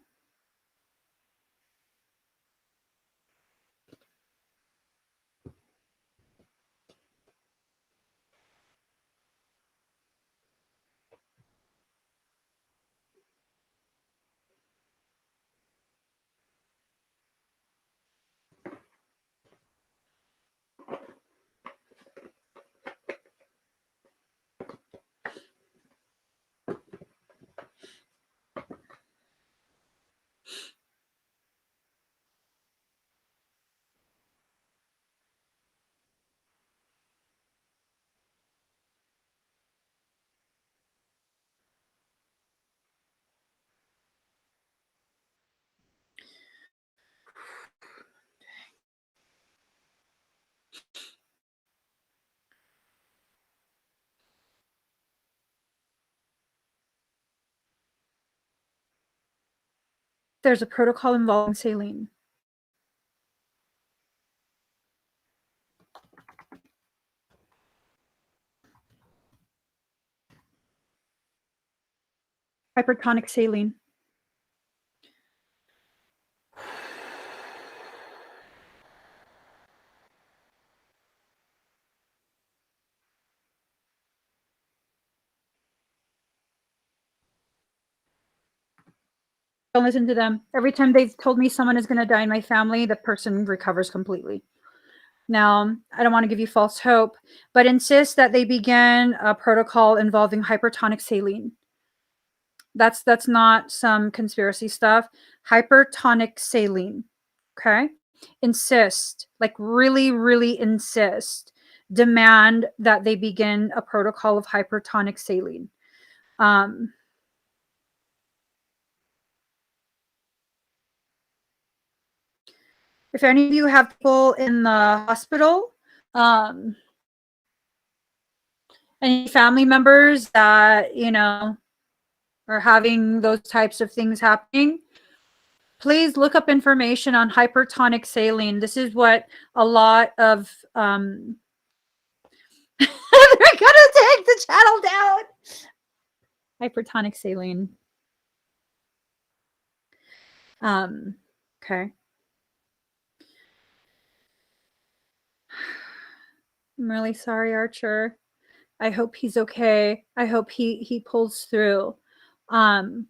There's a protocol involving saline. Hypertonic saline. Don't listen to them. Every time they've told me someone is going to die in my family, the person recovers completely. Now, I don't want to give you false hope, but insist that they begin a protocol involving hypertonic saline. That's not some conspiracy stuff. Hypertonic saline. Okay? Insist, like really, really insist. Demand that they begin a protocol of hypertonic saline. If any of you have people in the hospital, any family members that, you know, are having those types of things happening, please look up information on hypertonic saline. This is what a lot of they're gonna take the channel down. Hypertonic saline. Okay. I'm really sorry, Archer. I hope he's okay. I hope he pulls through. And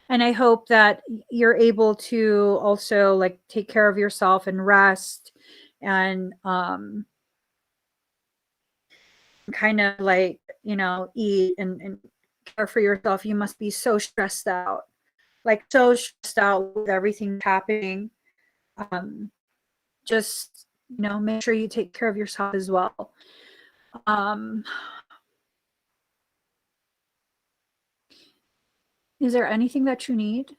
I hope that you're able to also like take care of yourself and rest and kind of like, you know, eat and care for yourself. You must be so stressed out, like so stressed out with everything happening. Just, you know, make sure you take care of yourself as well. Is there anything that you need?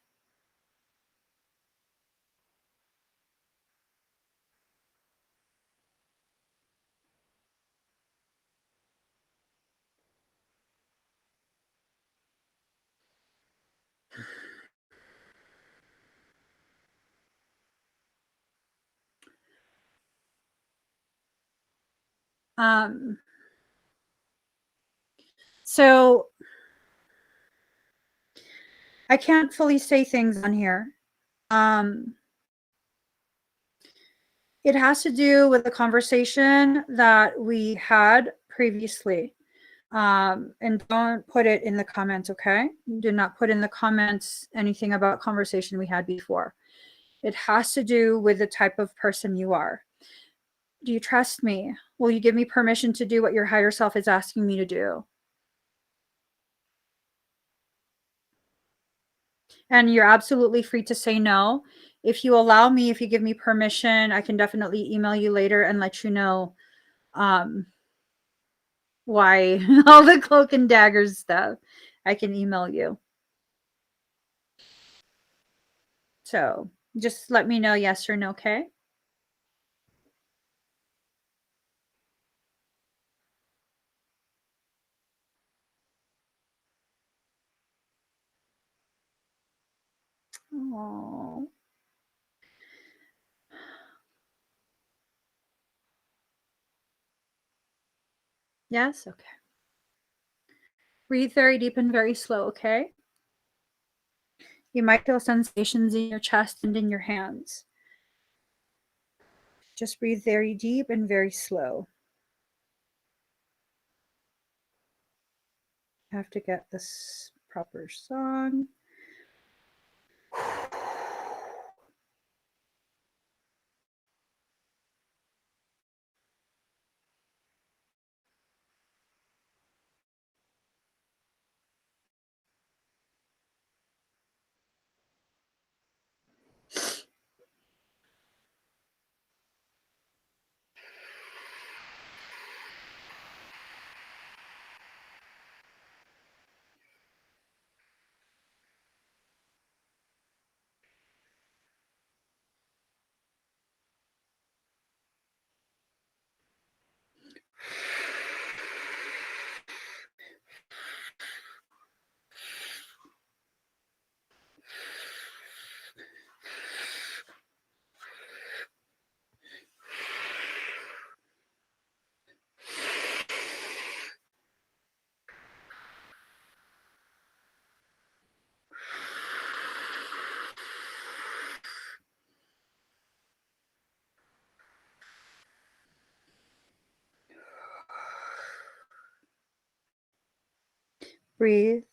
So I can't fully say things on here. It has to do with the conversation that we had previously. And don't put it in the comments, okay? Do not put in the comments anything about conversation we had before. It has to do with the type of person you are. Do you trust me? Will you give me permission to do what your higher self is asking me to do? And you're absolutely free to say no. If you allow me, if you give me permission, I can definitely email you later and let you know um, why all the cloak and daggers stuff. I can email you. So just let me know yes or no, okay? Oh, yes, okay. Breathe very deep and very slow, okay? You might feel sensations in your chest and in your hands. Just breathe very deep and very slow. I have to get this proper song. Breathe.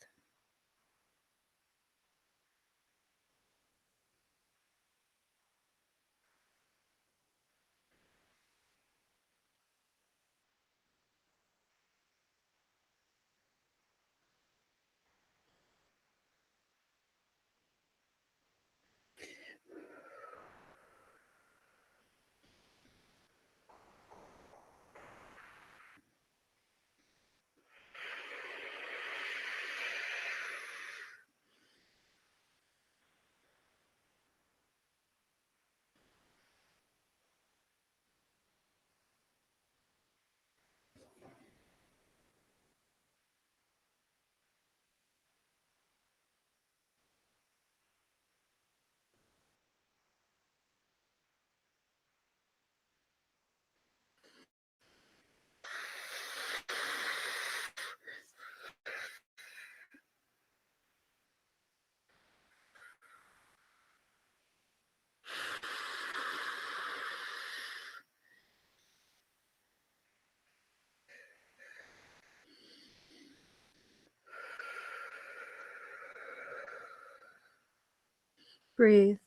Breathe.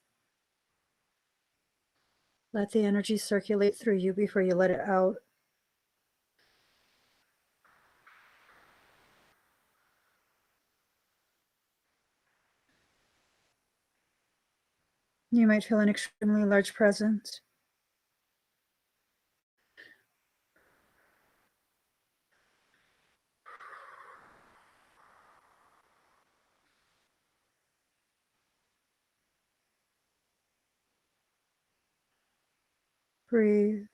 Let the energy circulate through you before you let it out. You might feel an extremely large presence. Breathe.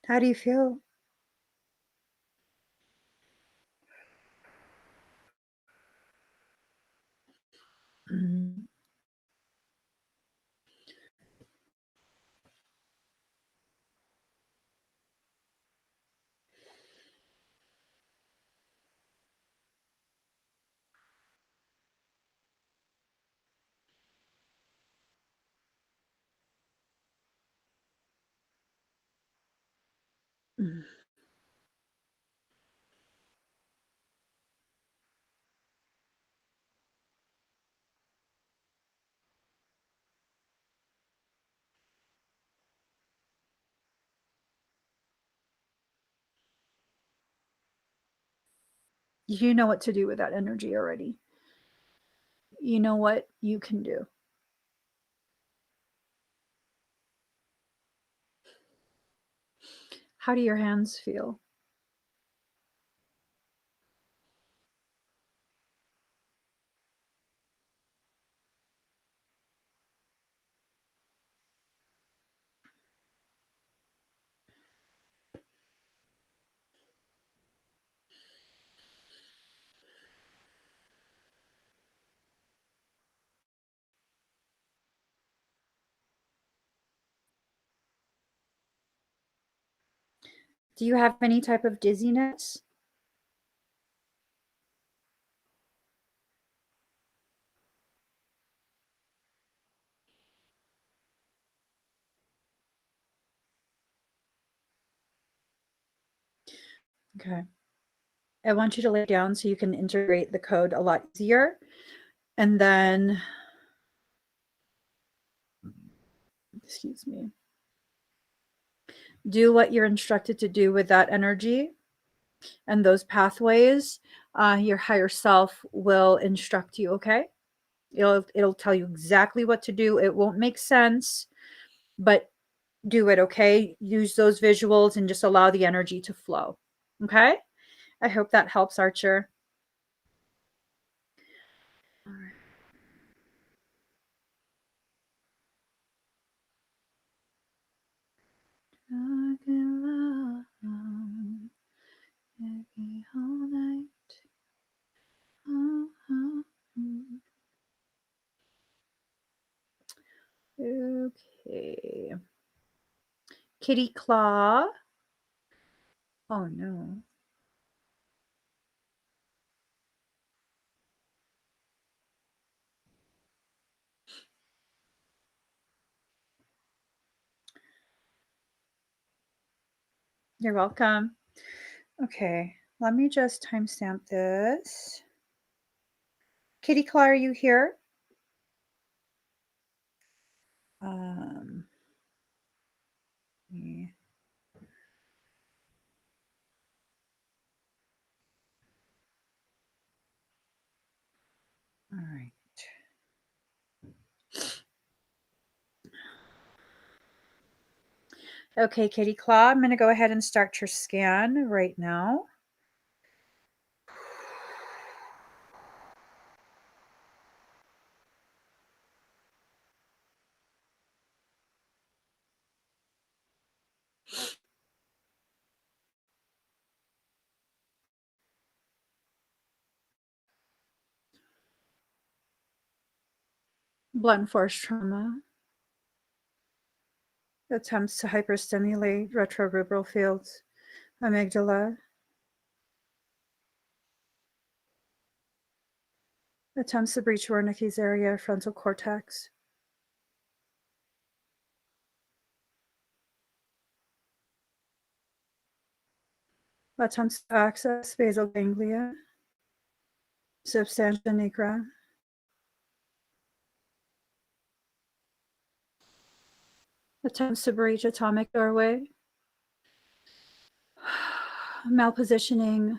How do you feel? Mm. Mm. You know what to do with that energy already. You know what you can do. How do your hands feel? Do you have any type of dizziness? Okay. I want you to lay down so you can integrate the code a lot easier. And then, excuse me, do what you're instructed to do with that energy and those pathways. Your higher self will instruct you, okay? It'll tell you exactly what to do. It won't make sense, but do it, okay? Use those visuals and just allow the energy to flow. Okay? I hope that helps, Archer. All right. I can love you all night. Okay. Kitty Claw. Oh no. You're welcome. Okay, let me just timestamp this. Kitty Claw, are you here? Um, yeah. All right. Okay, Kitty Claw, I'm going to go ahead and start your scan right now. Blunt force trauma. Attempts to hyperstimulate retroruberal fields, amygdala. Attempts to breach Wernicke's area, frontal cortex. Attempts to access basal ganglia, substantia nigra. Attempts to breach atomic doorway. Malpositioning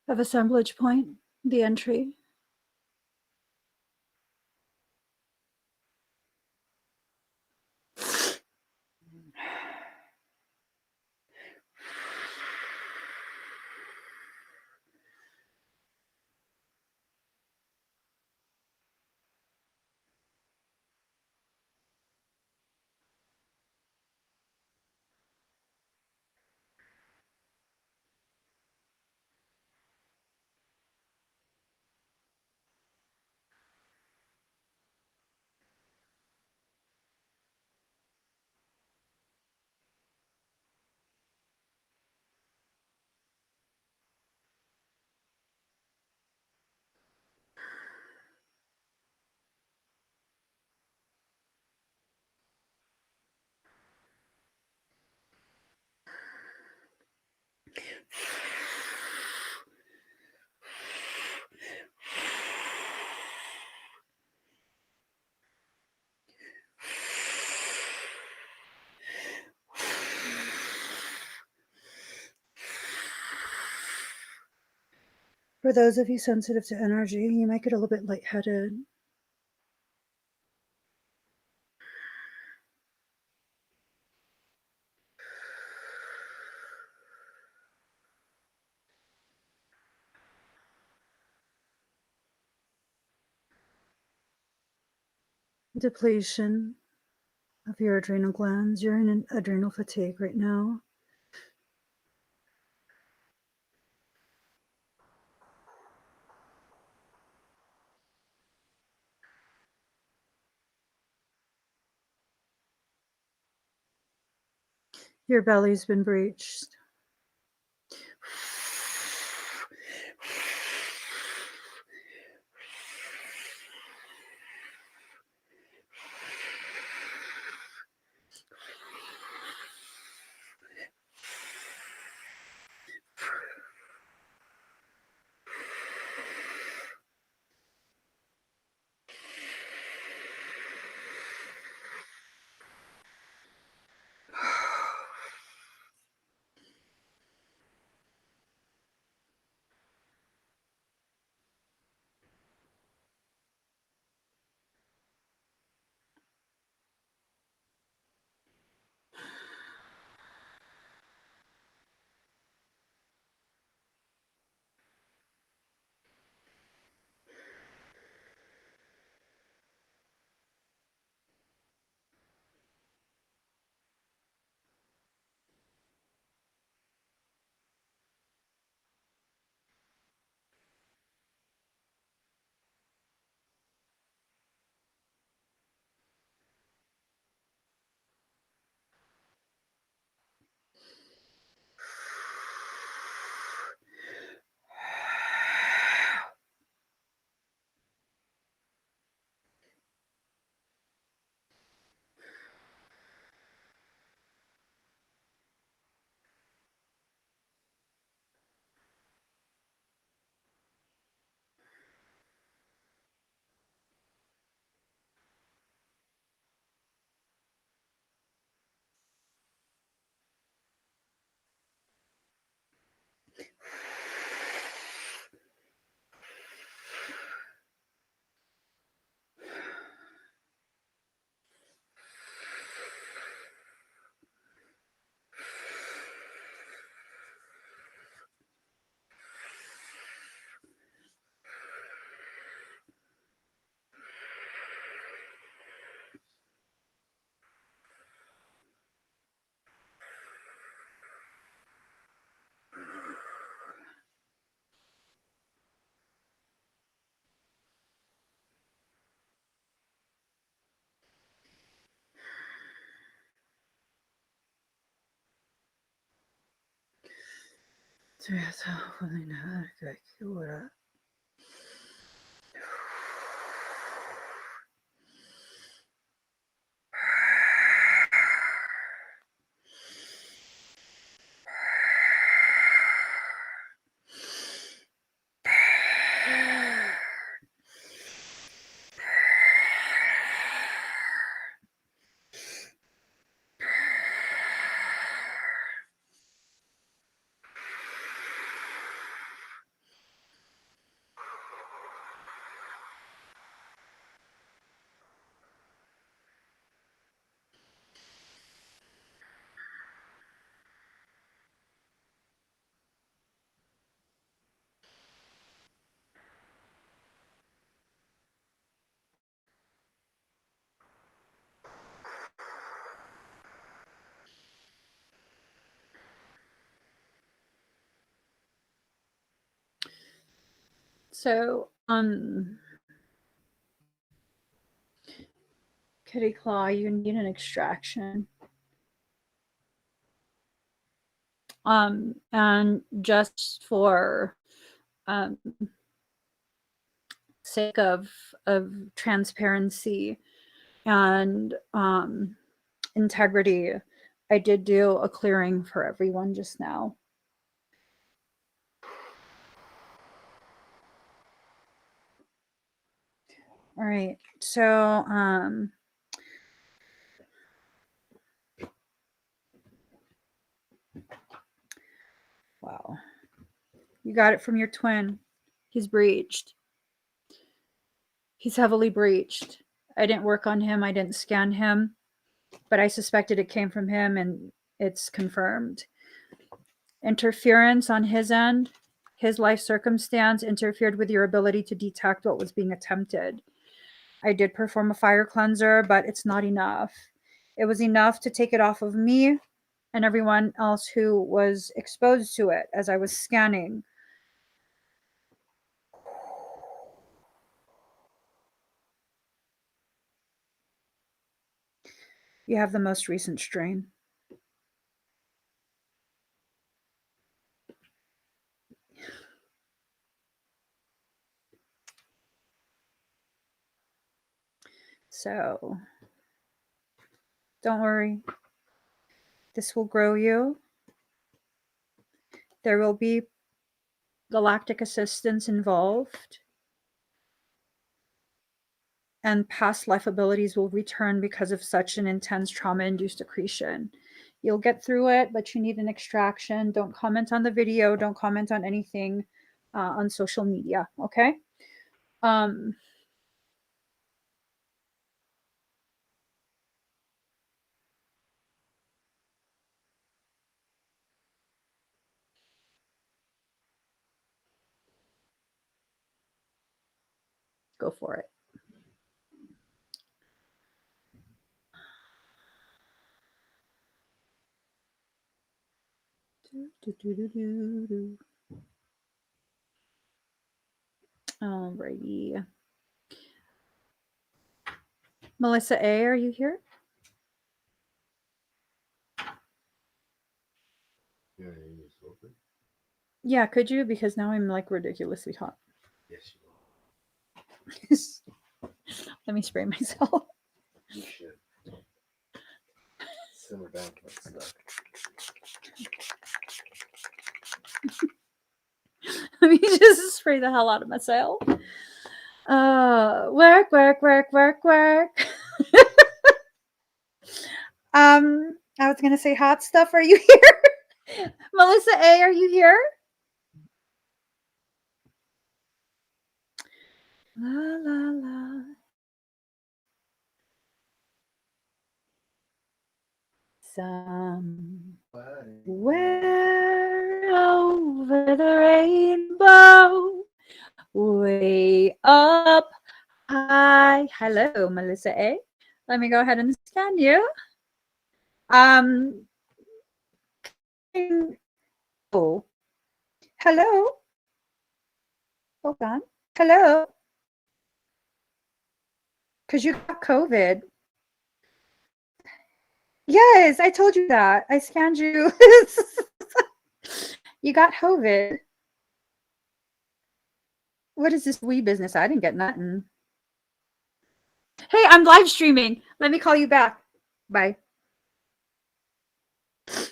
of assemblage point, the entry. For those of you sensitive to energy, you might get a little bit lightheaded. Depletion of your adrenal glands. You're in an adrenal fatigue right now. Your belly's been breached. So, Kitty Claw, you need an extraction. And just for sake of transparency and integrity, I did do a clearing for everyone just now. All right, so wow, you got it from your twin. He's breached. He's heavily breached. I didn't work on him. I didn't scan him, but I suspected it came from him, and it's confirmed. Interference on his end. His life circumstance interfered with your ability to detect what was being attempted. I did perform a fire cleanser, but it's not enough. It was enough to take it off of me and everyone else who was exposed to it as I was scanning. You have the most recent strain. So, don't worry. This will grow you. There will be galactic assistance involved. And past life abilities will return because of such an intense trauma-induced accretion. You'll get through it, but you need an extraction. Don't comment on the video. Don't comment on anything on social media, okay? Go for it. Alrighty. Melissa A., are you here? Yeah, could you? Because now I'm like ridiculously hot. Yes, you are. Let me spray myself. You should. Simmer down that stuff. Let me just spray the hell out of myself. Work. I was gonna say hot stuff. Are you here? Melissa A., are you here? La la la. Somewhere over the rainbow, way up high. Hello, Melissa A. Let me go ahead and scan you. Oh, hello. Hold on. Hello. Because you got COVID. Yes, I told you that. I scanned you. You got COVID. What is this wee business? I didn't get nothing. Hey, I'm live streaming. Let me call you back. Bye. Okay.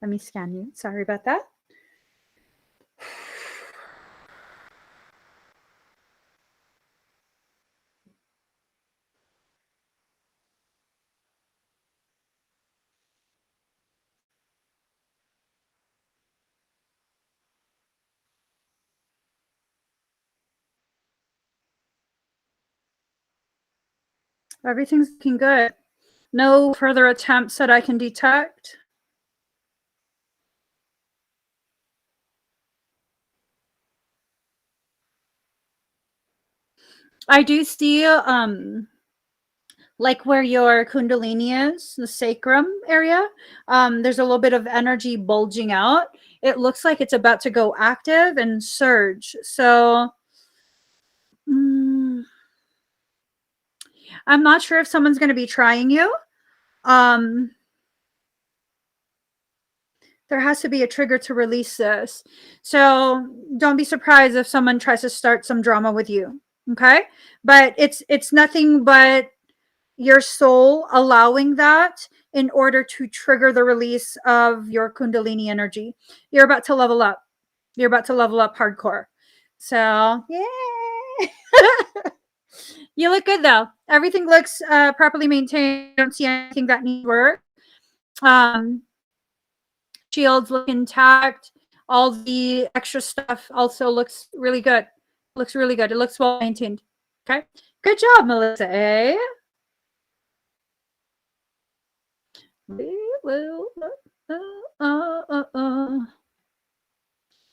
Let me scan you. Sorry about that. Everything's looking good. No further attempts that I can detect. I do see like where your kundalini is, the sacrum area, there's a little bit of energy bulging out. It looks like it's about to go active and surge. So I'm not sure if someone's going to be trying you. There has to be a trigger to release this. So don't be surprised if someone tries to start some drama with you. Okay? But it's nothing but your soul allowing that in order to trigger the release of your kundalini energy. You're about to level up. You're about to level up hardcore. So, yeah. You look good though. Everything looks properly maintained. I don't see anything that needs work. Shields look intact. All the extra stuff also looks really good. Looks really good. It looks well maintained. Okay. Good job, Melissa. Eh? We will.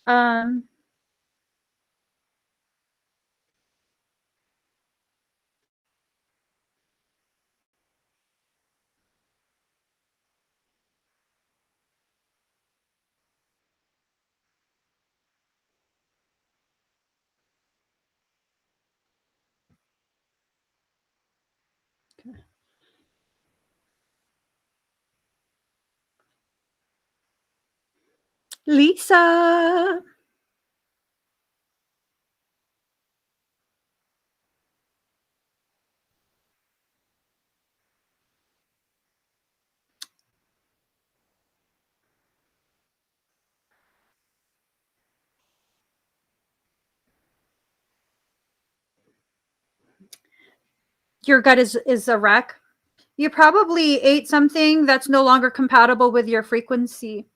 Um. Lisa. Your gut is a wreck. You probably ate something that's no longer compatible with your frequency.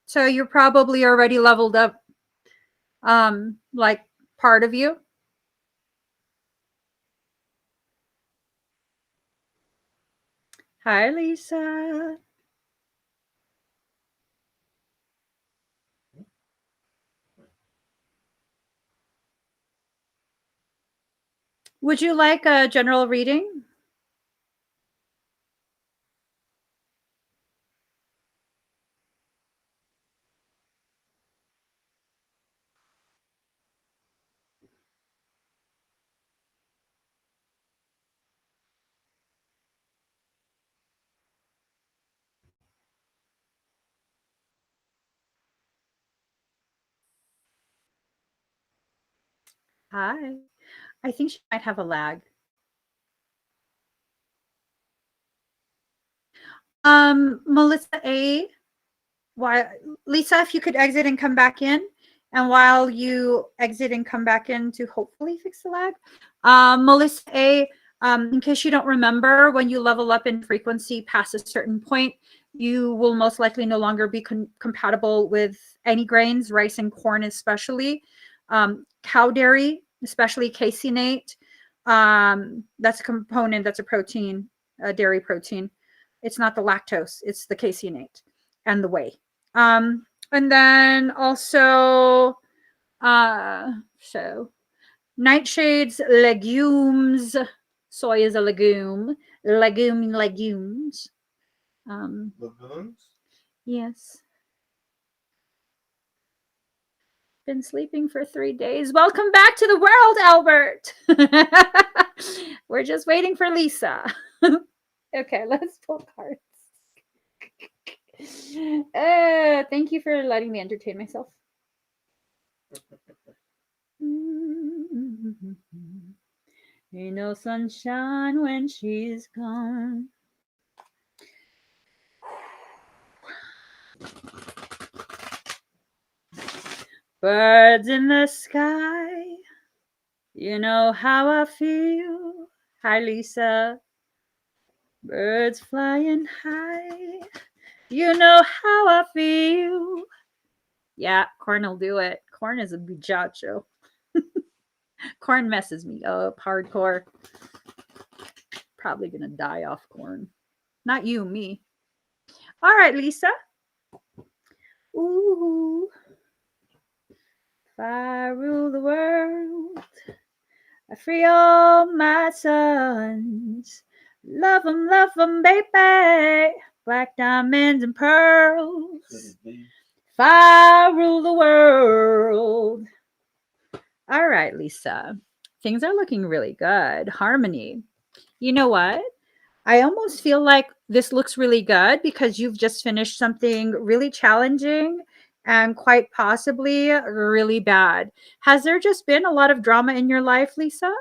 So you're probably already leveled up, like part of you. Hi, Lisa. Would you like a general reading? Hi. I think she might have a lag. Melissa A. Why, Lisa, if you could exit and come back in, and while you exit and come back in to hopefully fix the lag, Melissa A. In case you don't remember, when you level up in frequency past a certain point, you will most likely no longer be compatible with any grains, rice and corn, especially cow dairy, especially caseinate. That's a component. That's a protein, a dairy protein. It's not the lactose. It's the caseinate and the whey. And then also, so nightshades, legumes. Soy is a legume. Legumes. Lagoons? Yes. Been sleeping for 3 days. Welcome back to the world, Albert. We're just waiting for Lisa. Okay, let's pull cards. Thank you for letting me entertain myself. Ain't no sunshine when she's gone. Birds in the sky. You know how I feel. Hi, Lisa. Birds flying high. You know how I feel. Yeah, corn will do it. Corn is a muchacho. Corn messes me up hardcore. Probably gonna die off corn. Not you, me. All right, Lisa. Ooh. If I rule the world, I free all my sons. Love 'em, baby. Black diamonds and pearls. If I rule the world. All right, Lisa. Things are looking really good. Harmony. You know what? I almost feel like this looks really good because you've just finished something really challenging and quite possibly really bad. Has there just been a lot of drama in your life, Lisa?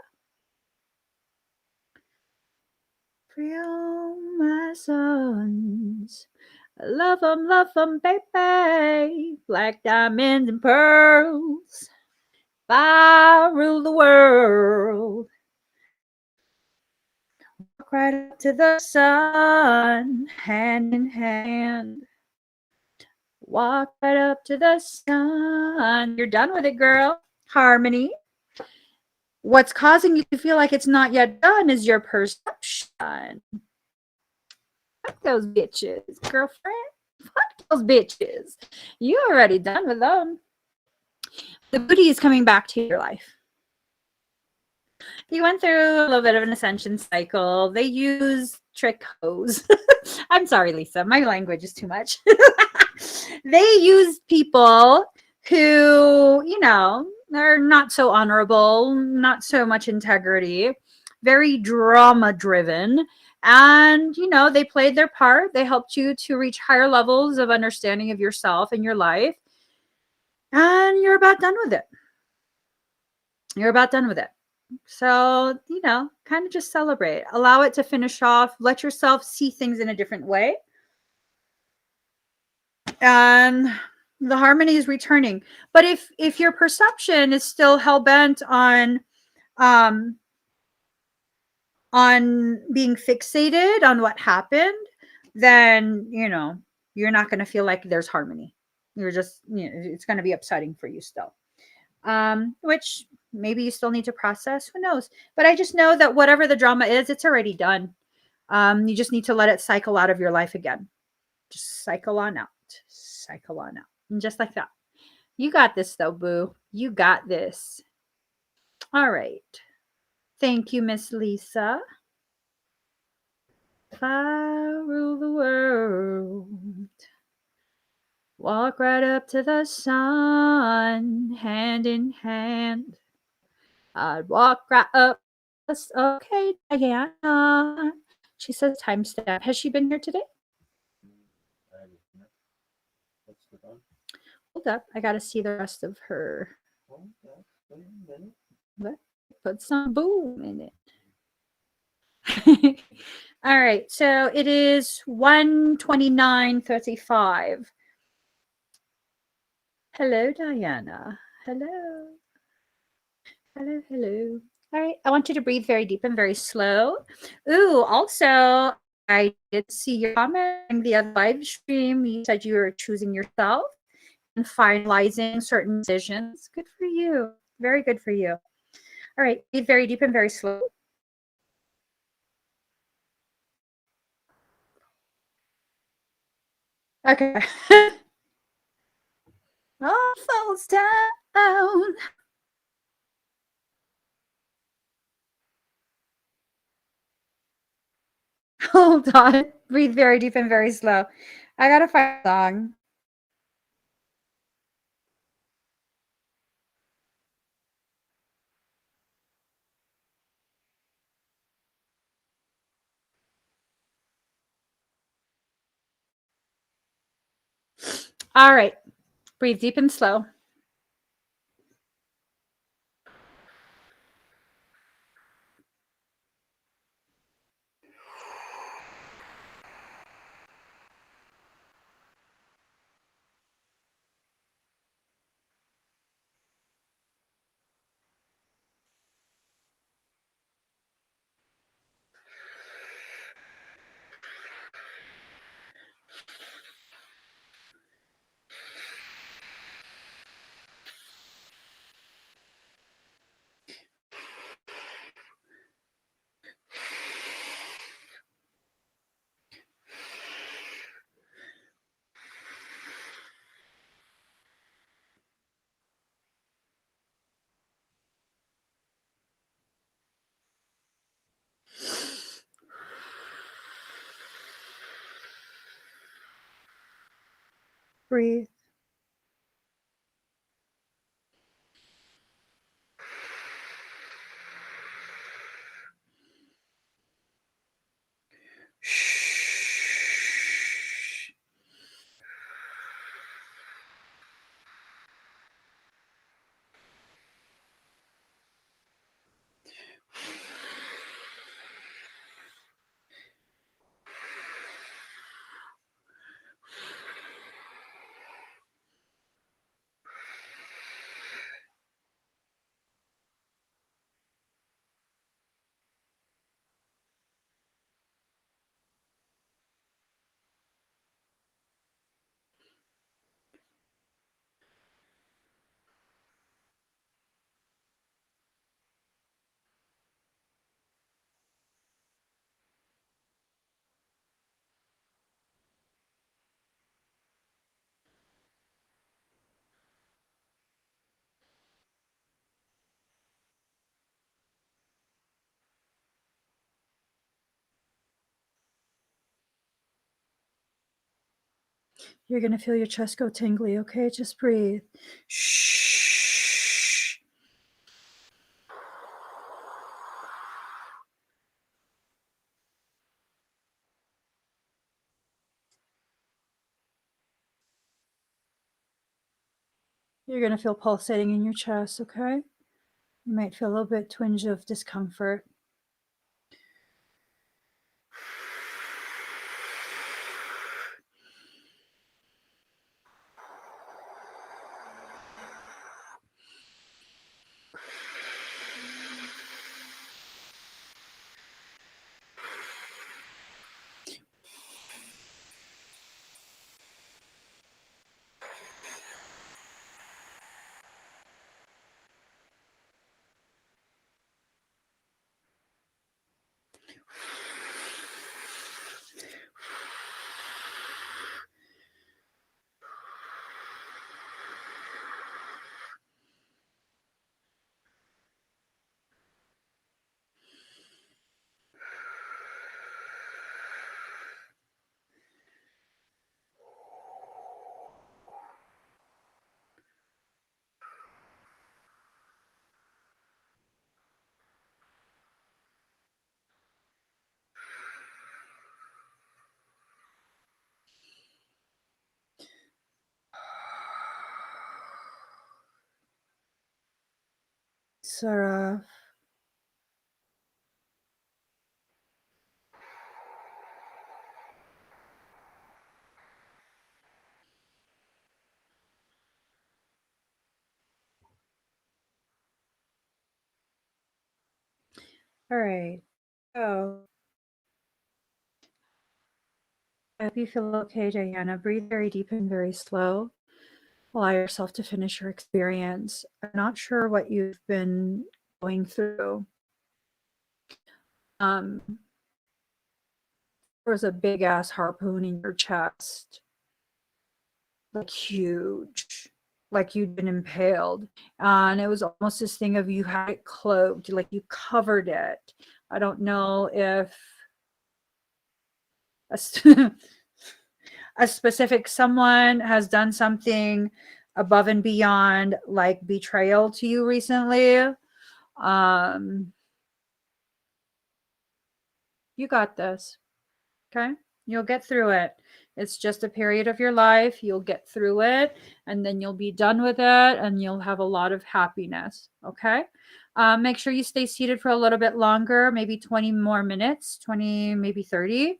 Free all my sons. Love 'em, baby. Black diamonds and pearls. If I rule the world. Walk right up to the sun, hand in hand. Walk right up to the sun. You're done with it, girl. Harmony. What's causing you to feel like it's not yet done is your perception. Fuck those bitches, girlfriend. Fuck those bitches. You already done with them. The booty is coming back to your life. You went through a little bit of an ascension cycle. They use trick hoes. I'm sorry, Lisa. My language is too much. They use people who, you know, are not so honorable, not so much integrity, very drama driven. And, you know, they played their part. They helped you to reach higher levels of understanding of yourself and your life. And you're about done with it. You're about done with it. So, you know, kind of just celebrate. Allow it to finish off. Let yourself see things in a different way. And the harmony is returning. But if your perception is still hell-bent um on being fixated on what happened, then, you know, you're not going to feel like there's harmony. You're just, you know, it's going to be upsetting for you still. Which maybe you still need to process. Who knows? But I just know that whatever the drama is, it's already done. You just need to let it cycle out of your life again. Just cycle on out. Cycle on out. And just like that. You got this, though, boo. You got this. All right. Thank you, Miss Lisa. If I rule the world, walk right up to the sun, hand in hand. I'd walk right up. Okay, Diana. She says time stamp. Has she been here today? What's the done? Hold up. I got to see the rest of her. What? Put some boom in it. All right. So it is 1:29:35. Hello, Diana. Hello. Hello, hello. All right. I want you to breathe very deep and very slow. Ooh, also, I did see your comment in the other live stream. You said you were choosing yourself and finalizing certain decisions. Good for you. Very good for you. All right. Breathe very deep and very slow. Okay. All falls down. Hold on. Breathe very deep and very slow. I gotta find a song. All right. Breathe deep and slow. Breathe. Shh. You're going to feel your chest go tingly, okay? Just breathe. Shh. You're going to feel pulsating in your chest, okay? You might feel a little bit twinge of discomfort. Sarah. All right. So I hope you feel okay, Diana. Breathe very deep and very slow. Allow yourself to finish your experience. I'm not sure what you've been going through. There was a big ass harpoon in your chest, like huge, like you'd been impaled. And it was almost this thing of you had it cloaked, like you covered it. I don't know if a, a specific someone has done something above and beyond like betrayal to you recently. Um, you got this. Okay. You'll get through it. It's just a period of your life. You'll get through it and then you'll be done with it and you'll have a lot of happiness. Okay. Make sure you stay seated for a little bit longer, maybe 20 more minutes, 20, maybe 30.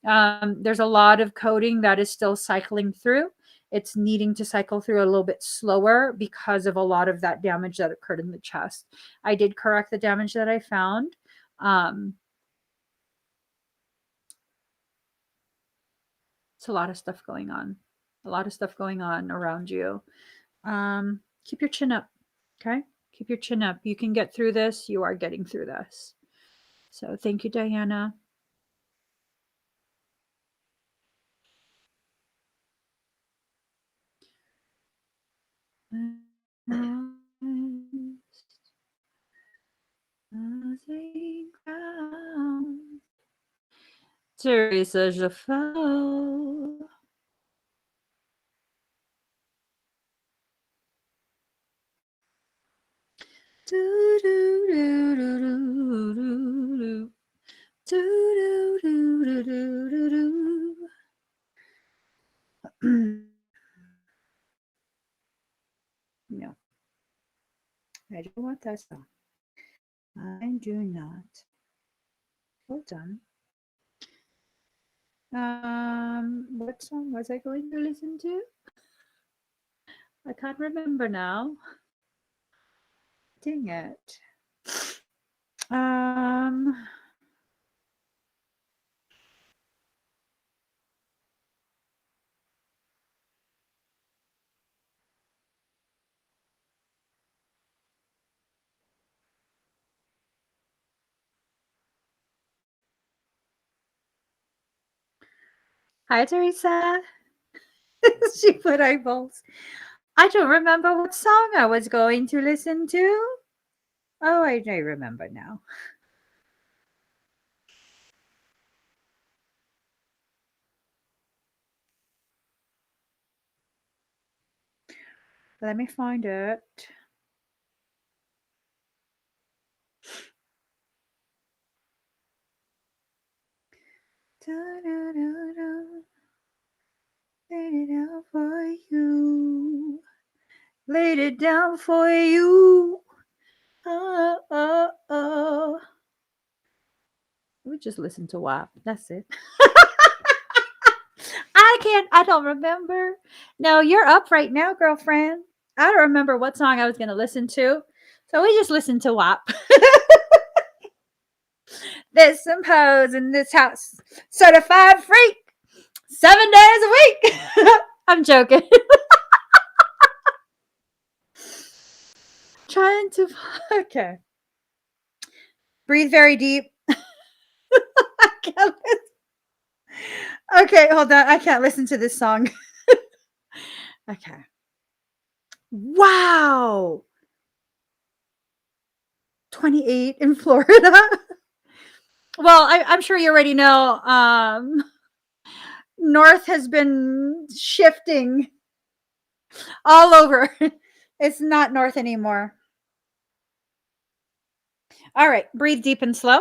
There's a lot of coding that is still cycling through. It's needing to cycle through a little bit slower because of a lot of that damage that occurred in the chest. I did correct the damage that I found. It's a lot of stuff going on. A lot of stuff going on around you. Keep your chin up. Okay? Keep your chin up. You can get through this. You are getting through this. So thank you, Diana. Teresa Jaffe. Do do do do do do do do do do do do. No, I don't want that song. I do not. Hold on. What song was I going to listen to? I can't remember now. Dang it. Um, Hi, Teresa. She put eyeballs. I don't remember what song I was going to listen to. Oh, I do remember now. Let me find it. Da-da-da-da. Laid it out for you. Laid it down for you. Oh, oh, oh. We just listen to WAP. That's it. I don't remember. No, you're up right now, girlfriend. I don't remember what song I was going to listen to. So we just listened to WAP. There's some hoes in this house. Certified freak. 7 days a week. I'm joking. Trying to. Okay. Breathe very deep. I can't listen. Okay, hold on. I can't listen to this song. Okay. Wow. 28 in Florida. Well, I'm sure you already know. North has been shifting all over. It's not north anymore. All right. Breathe deep and slow.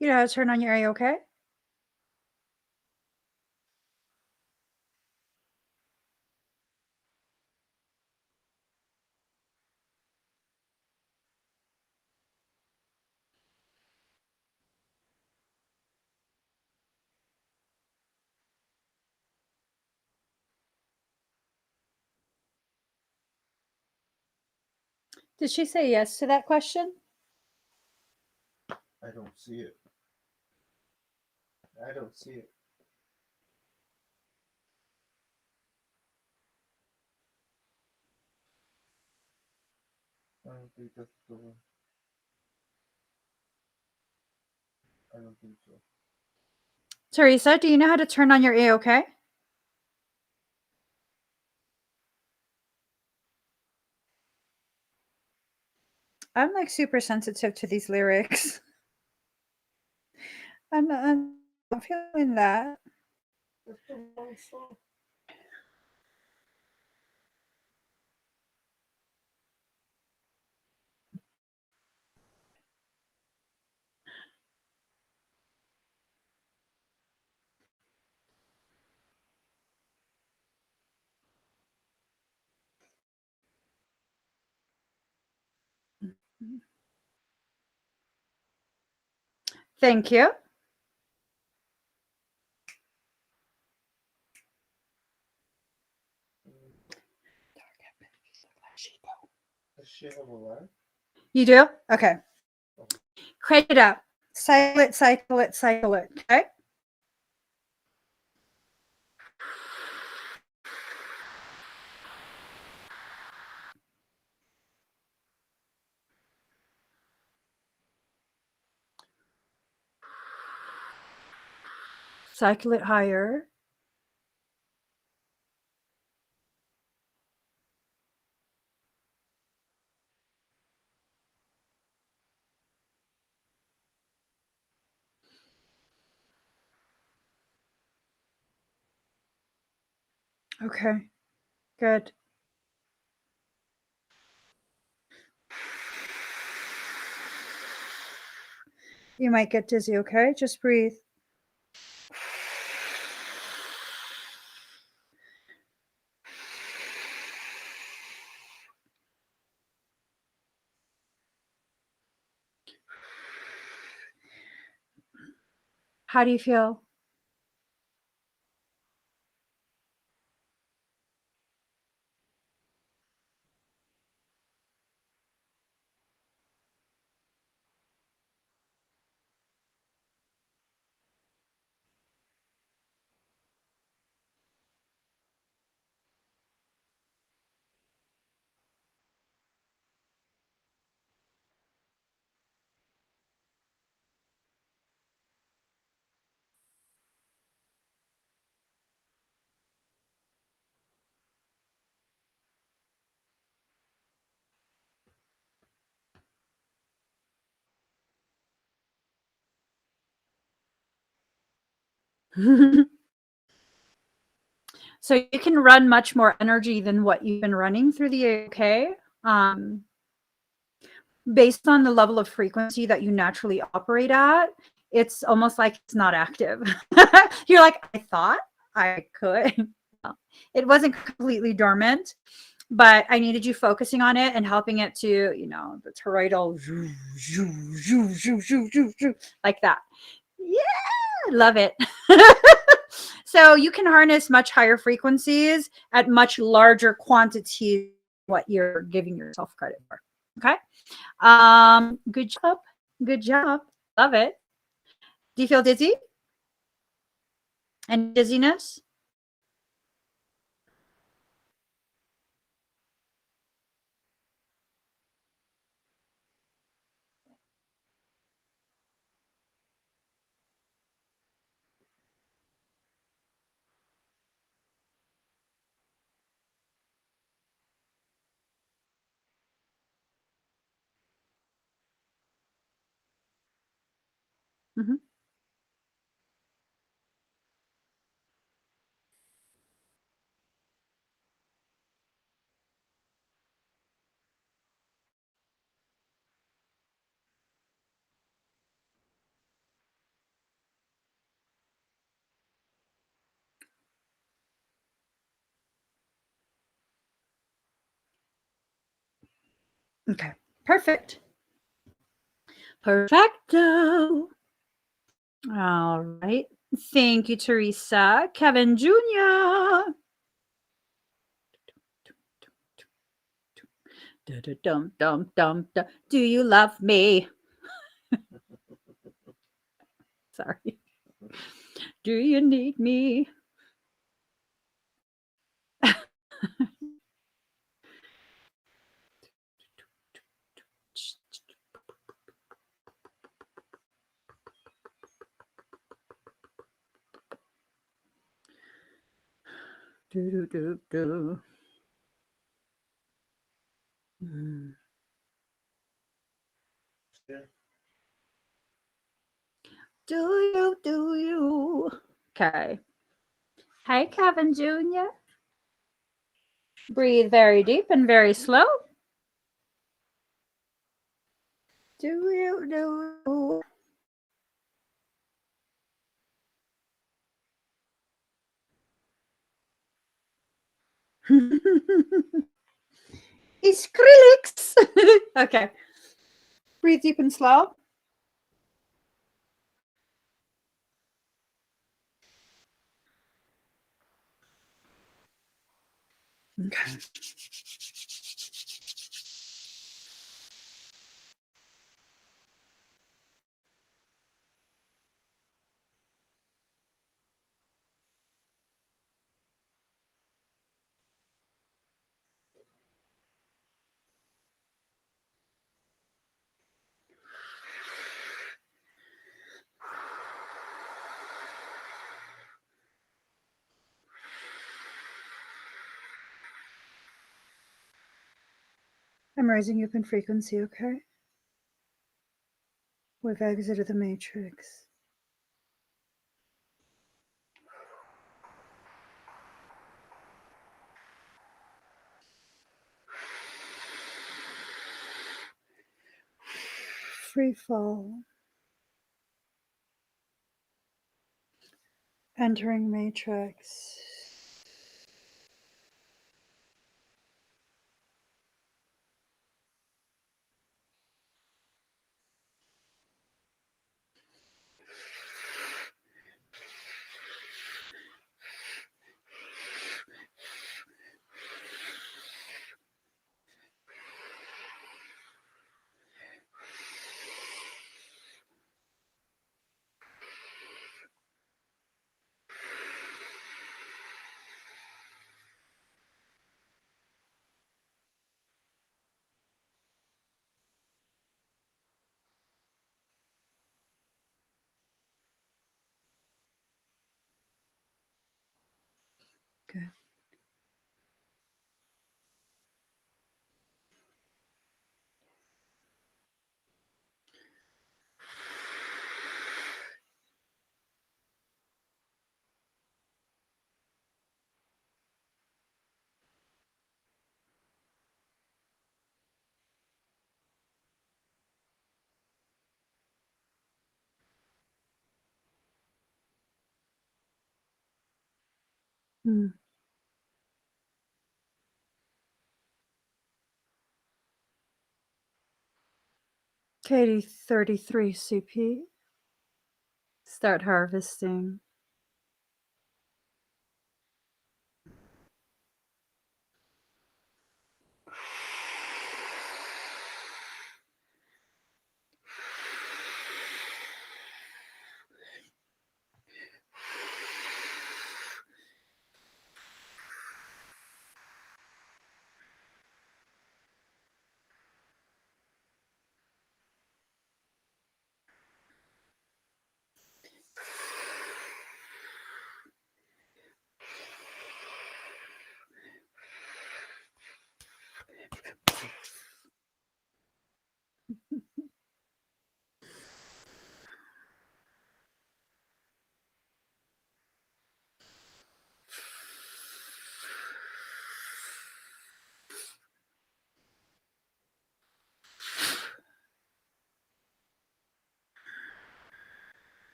You know how to turn on your A, okay? Did she say yes to that question? I don't see it. I don't see it. I don't think that's the one. I don't think so. Teresa, do you know how to turn on your A, okay? I'm like super sensitive to these lyrics. I'm feeling that. That's the wrong song. Thank you. Does she have a line? You do? Okay. Crank it up. Cycle it, cycle it, cycle it. Okay. Cycle it higher. Okay. Good. You might get dizzy, okay? Just breathe. How do you feel? So you can run much more energy than what you've been running through the okay. Um, Based on the level of frequency that you naturally operate at, it's almost like it's not active. You're like, I thought I could. It wasn't completely dormant, but I needed you focusing on it and helping it to, the toroidal like that. Yeah, love it. So you can harness much higher frequencies at much larger quantities what you're giving yourself credit for. Okay. Good job. Good job. Love it. Do you feel dizzy? And dizziness? Hmm. Okay. Perfect. Perfecto. All right. Thank you, Teresa. Kevin Jr. Dum, dum, dum, dum. Do you love me? Sorry. Do you need me? Do, do, do, do. Mm. Yeah. Do you? Do you? Okay. Hi, Kevin Jr. Breathe very deep and very slow. Do you? Do you? Skrillex. Okay. Breathe deep and slow. Okay. I'm raising you up in frequency, okay? We've exited the matrix. Free fall. Entering matrix. Good. Hmm. Katie 33 CP. Start harvesting.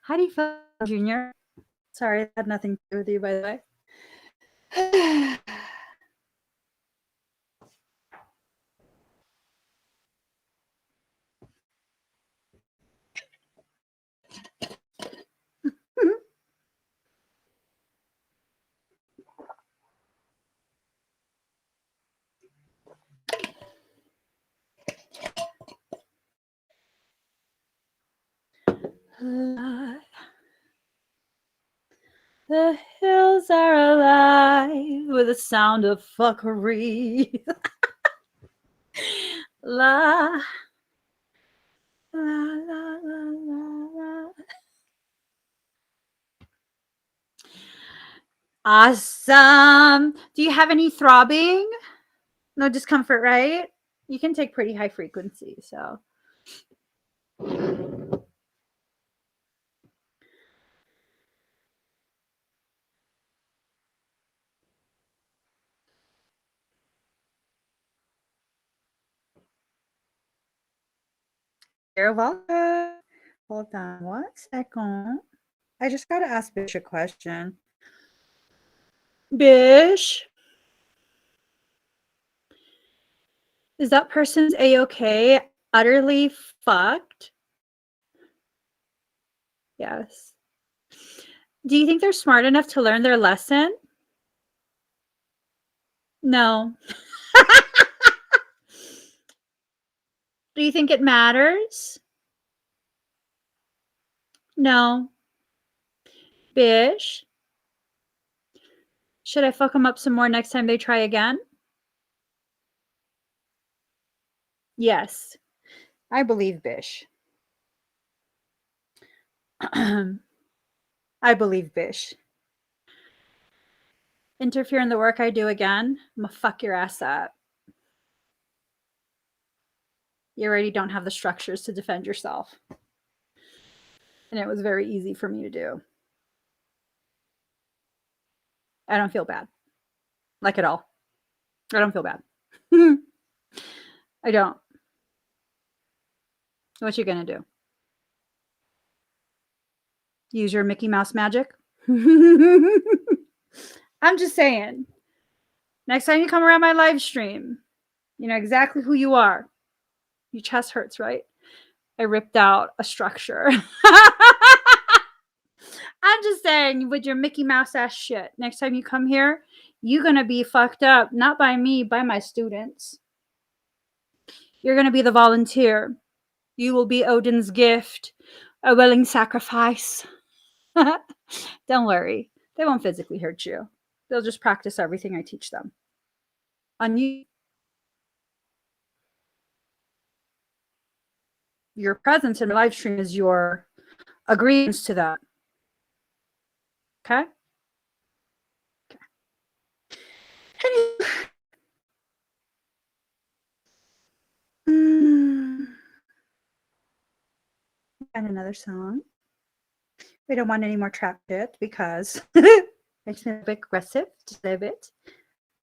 How do you feel, Junior? Sorry, it had nothing to do with you, by the way. The hills are alive with the sound of fuckery. La, la, la, la, la, la. Awesome. Do you have any throbbing? No discomfort, right? You can take pretty high frequency, so. You're welcome. Hold on 1 second. I just gotta ask Bish a question. Bish, is that person's A-okay? Utterly fucked? Yes. Do you think they're smart enough to learn their lesson? No. Do you think it matters? No. Bish, should I fuck them up some more next time they try again? Yes. I believe Bish. I believe Bish. Interfere in the work I do again, I'm gonna fuck your ass up. You already don't have the structures to defend yourself. And it was very easy for me to do. I don't feel bad. Like at all. I don't feel bad. I don't. What you gonna do? Use your Mickey Mouse magic? I'm just saying. Next time you come around my live stream, you know exactly who you are. Your chest hurts, right? I ripped out a structure. I'm just saying, with your Mickey Mouse ass shit, next time you come here, you're gonna be fucked up, not by me, by my students. You're gonna be the volunteer. You will be Odin's gift, a willing sacrifice. Don't worry, they won't physically hurt you. They'll just practice everything I teach them. On you, your presence in the live stream is your agreement to that. Okay? And another song. We don't want any more trap shit because makes me a bit aggressive. Just a little bit.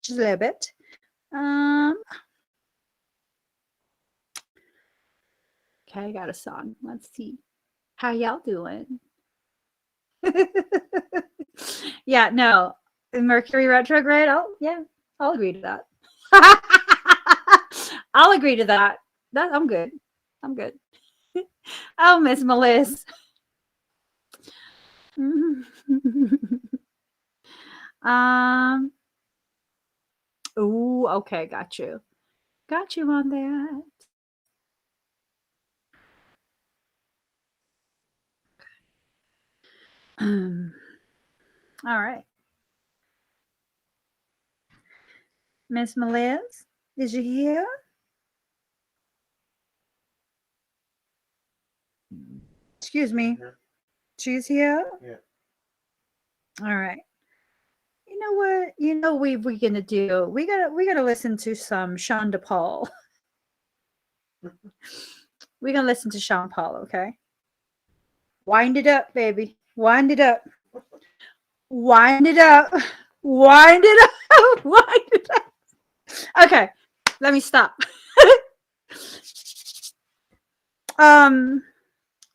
Just a little bit. Okay, I got a song. Let's see. How y'all doing? Yeah, no. Mercury retrograde. I'll agree to that. I'll agree to that. I'm good. I'm good. Oh, Miss Melissa. Ooh, okay, got you. Got you on that. All right. Miss Melissa, is you here? Excuse me. Yeah. She's here? Yeah. All right. You know what? You know we're gonna do. We gotta listen to some Sean DePaul. We're gonna listen to Sean Paul, okay? Wind it up, baby. Wind it up. Wind it up. Wind it up. Wind it up. Okay, let me stop.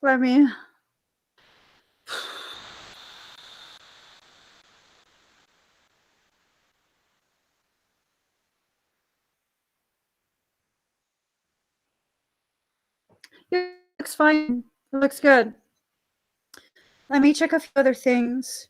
Let me. It looks fine. It looks good. Let me check a few other things.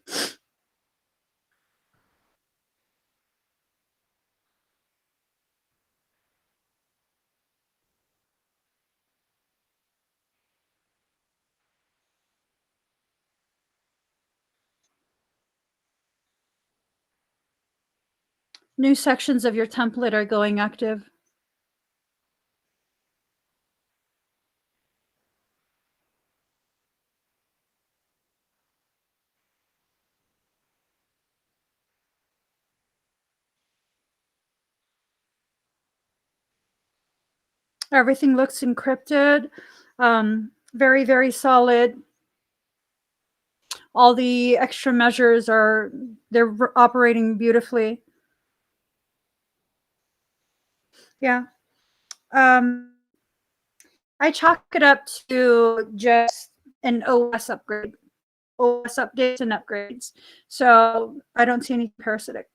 New sections of your template are going active. Everything looks encrypted. Very, very solid. All the extra measures they're operating beautifully. Yeah. I chalk it up to just an OS upgrade, OS updates and upgrades. So I don't see any parasitic.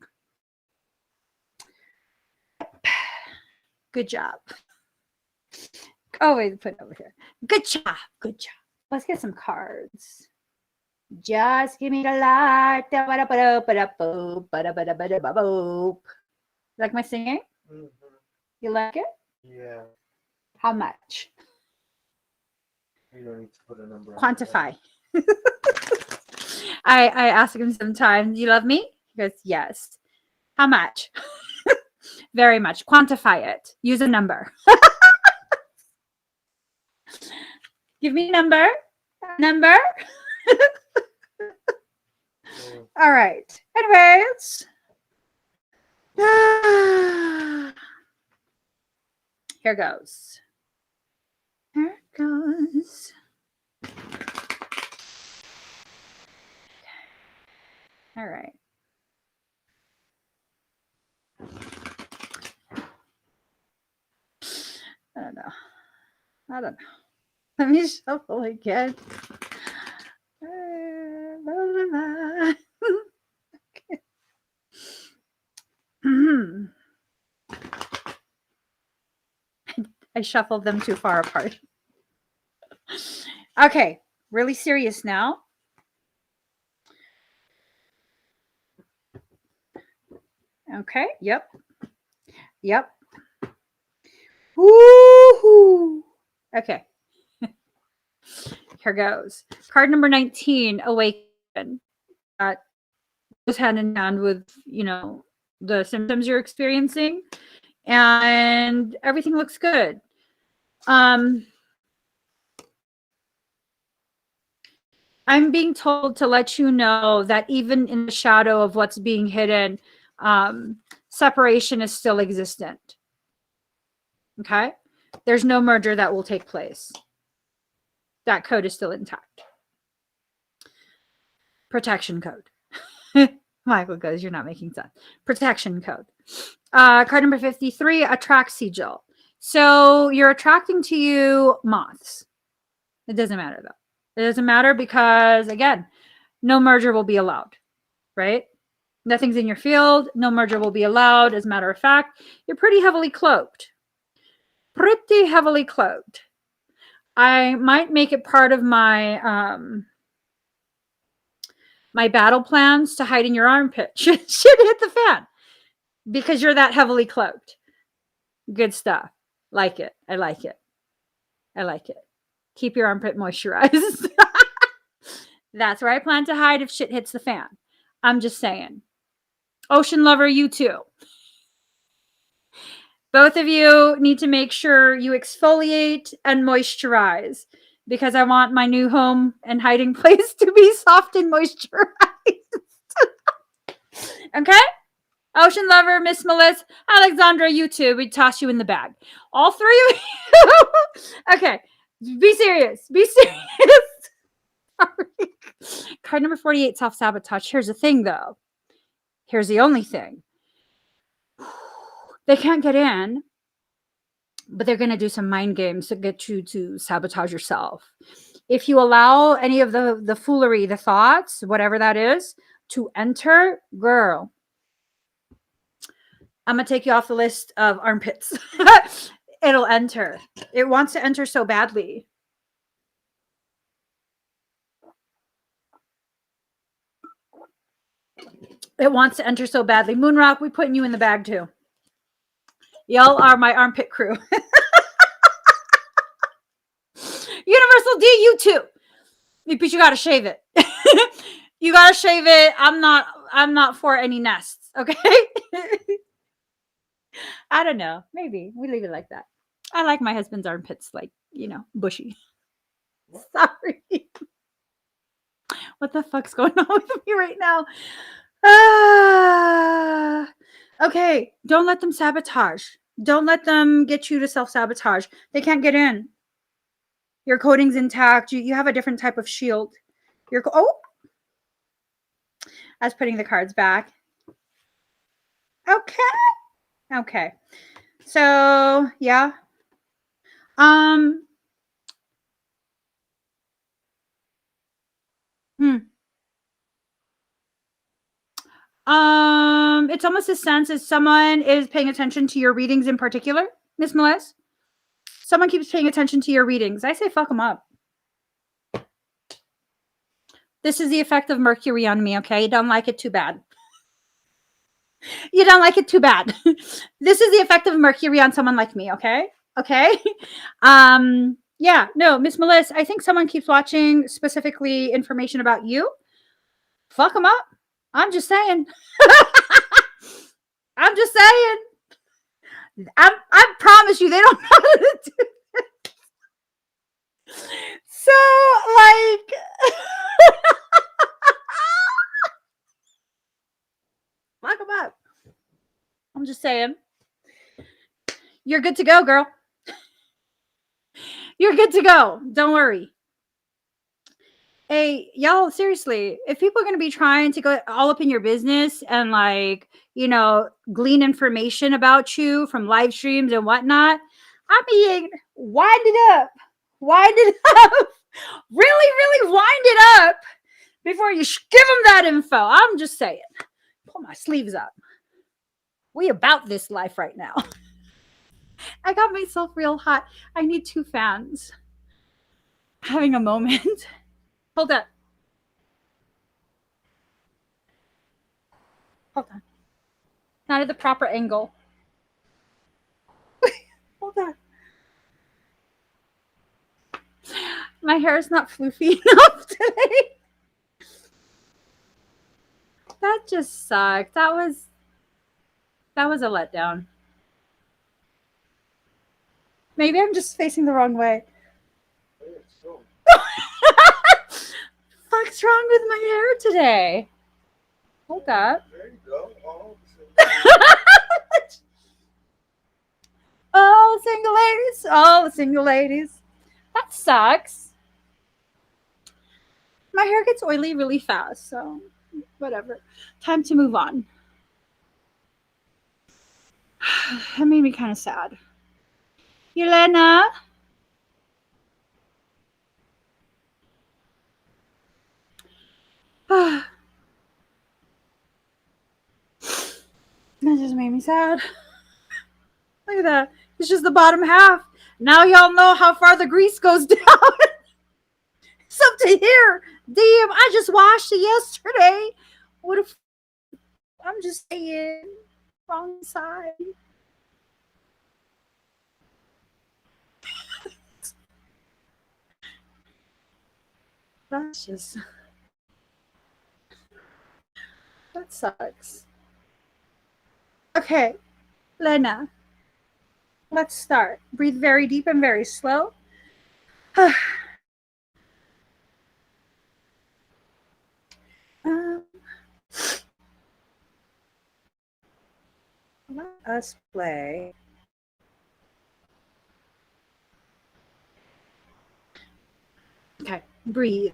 Good job. Oh, wait, put it over here. Good job. Good job. Let's get some cards. Just give me the light. Like my singing? Mm-hmm. You like it? Yeah. How much? You don't need to put a number on Quantify. I asked him sometimes, you love me? He goes, yes. How much? Very much. Quantify it. Use a number. Give me a number. Number. All right. Anyways. Here goes. Here it goes. All right. I don't know. Let me shuffle again. I shuffled them too far apart. Okay, really serious now. Okay. Yep. Yep. Woohoo. Okay. Here goes. Card number 19, Awaken. That goes hand in hand with, the symptoms you're experiencing. And everything looks good. I'm being told to let you know that even in the shadow of what's being hidden, separation is still existent. Okay? There's no merger that will take place. That code is still intact. Protection code. Michael goes, you're not making sense. Protection code. Card number 53, attract sigil. So you're attracting to you moths. It doesn't matter though. It doesn't matter because, again, no merger will be allowed, right? Nothing's in your field. No merger will be allowed. As a matter of fact, you're pretty heavily cloaked. Pretty heavily cloaked. I might make it part of my my battle plans to hide in your armpit. Should hit the fan because you're that heavily cloaked. Good stuff. Like it. I like it. I like it. Keep your armpit moisturized. That's where I plan to hide if shit hits the fan. I'm just saying. Ocean lover, you too. Both of you need to make sure you exfoliate and moisturize because I want my new home and hiding place to be soft and moisturized. Okay? Ocean lover, Miss Melissa, Alexandra, you too. We toss you in the bag. All three of you. Okay. Be serious. Be serious. Sorry. Card number 48, self-sabotage. Here's the thing, though. Here's the only thing. They can't get in, but they're going to do some mind games to get you to sabotage yourself. If you allow any of the foolery, the thoughts, whatever that is, to enter, girl, I'm going to take you off the list of armpits. It'll enter. It wants to enter so badly. It wants to enter so badly. Moonrock, we putting you in the bag too. Y'all are my armpit crew. Universal D, you too. But you gotta shave it. You gotta shave it. I'm not for any nests, okay? I don't know. Maybe we leave it like that. I like my husband's armpits, like, bushy. Sorry. What the fuck's going on with me right now? Okay. Don't let them sabotage. Don't let them get you to self-sabotage. They can't get in. Your coating's intact. You have a different type of shield. I was putting the cards back. Okay. So, yeah. It's almost a sense as someone is paying attention to your readings in particular, Miss Melissa. Someone keeps paying attention to your readings. I say fuck them up. This is the effect of Mercury on me, okay? You don't like it too bad. You don't like it too bad. This is the effect of Mercury on someone like me, okay? Okay? Yeah, no, Miss Melissa, I think someone keeps watching specifically information about you. Fuck them up. I'm just saying. I'm just saying. I promise you, they don't know how to do it. So, fuck them up. I'm just saying. You're good to go, girl. You're good to go. Don't worry. Hey, y'all, seriously, if people are going to be trying to go all up in your business and glean information about you from live streams and whatnot, I mean, wind it up. Wind it up. Really, really wind it up before you give them that info. I'm just saying. Pull my sleeves up. We about this life right now. I got myself real hot. I need 2 fans. Having a moment. Hold on. Hold on. Not at the proper angle. Hold on. My hair is not floofy enough today. That just sucked. That was a letdown. Maybe I'm just facing the wrong way. Fuck's wrong with my hair today? Hold up. There you go. All the single ladies. All the single ladies. That sucks. My hair gets oily really fast, so whatever. Time to move on. That made me kind of sad. Yelena? That just made me sad. Look at that. It's just the bottom half. Now y'all know how far the grease goes down. It's up to here. Damn, I just washed it yesterday. What if I'm just saying wrong side? That's just that sucks. Okay, Lena, let's start. Breathe very deep and very slow. um, let us play. Okay, breathe.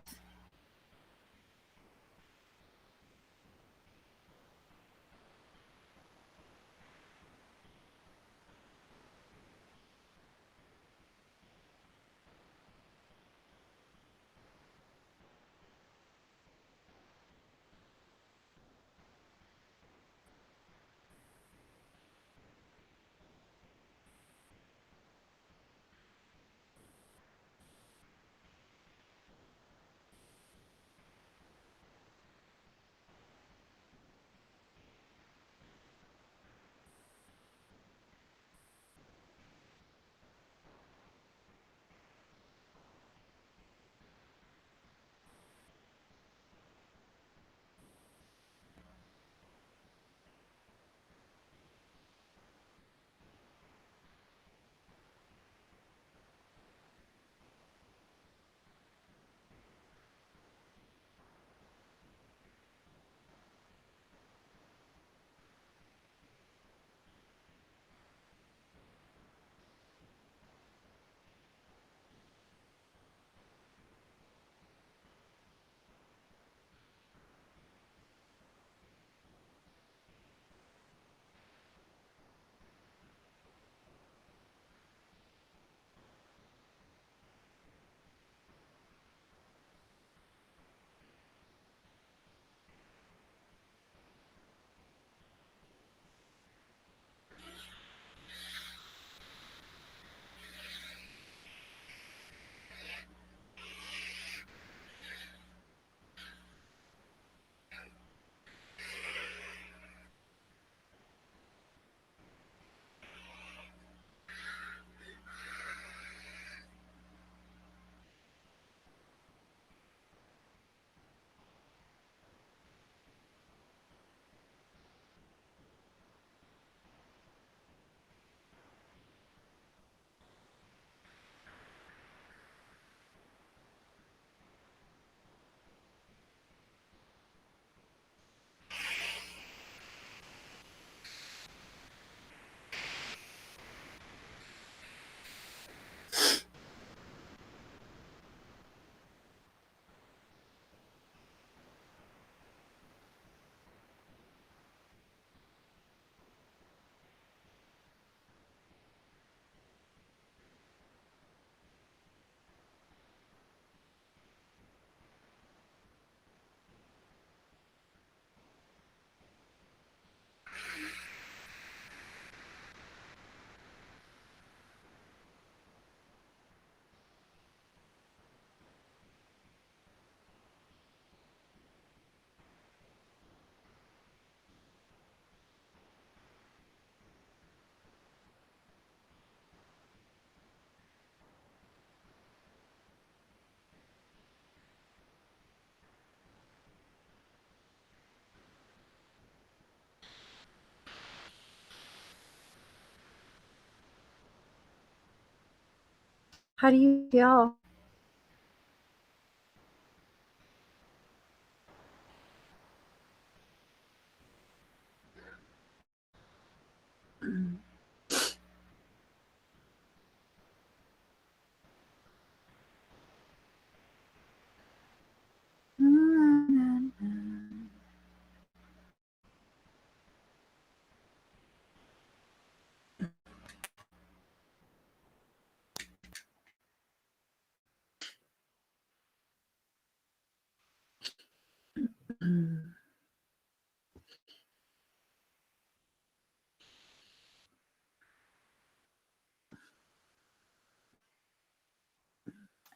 How do you feel?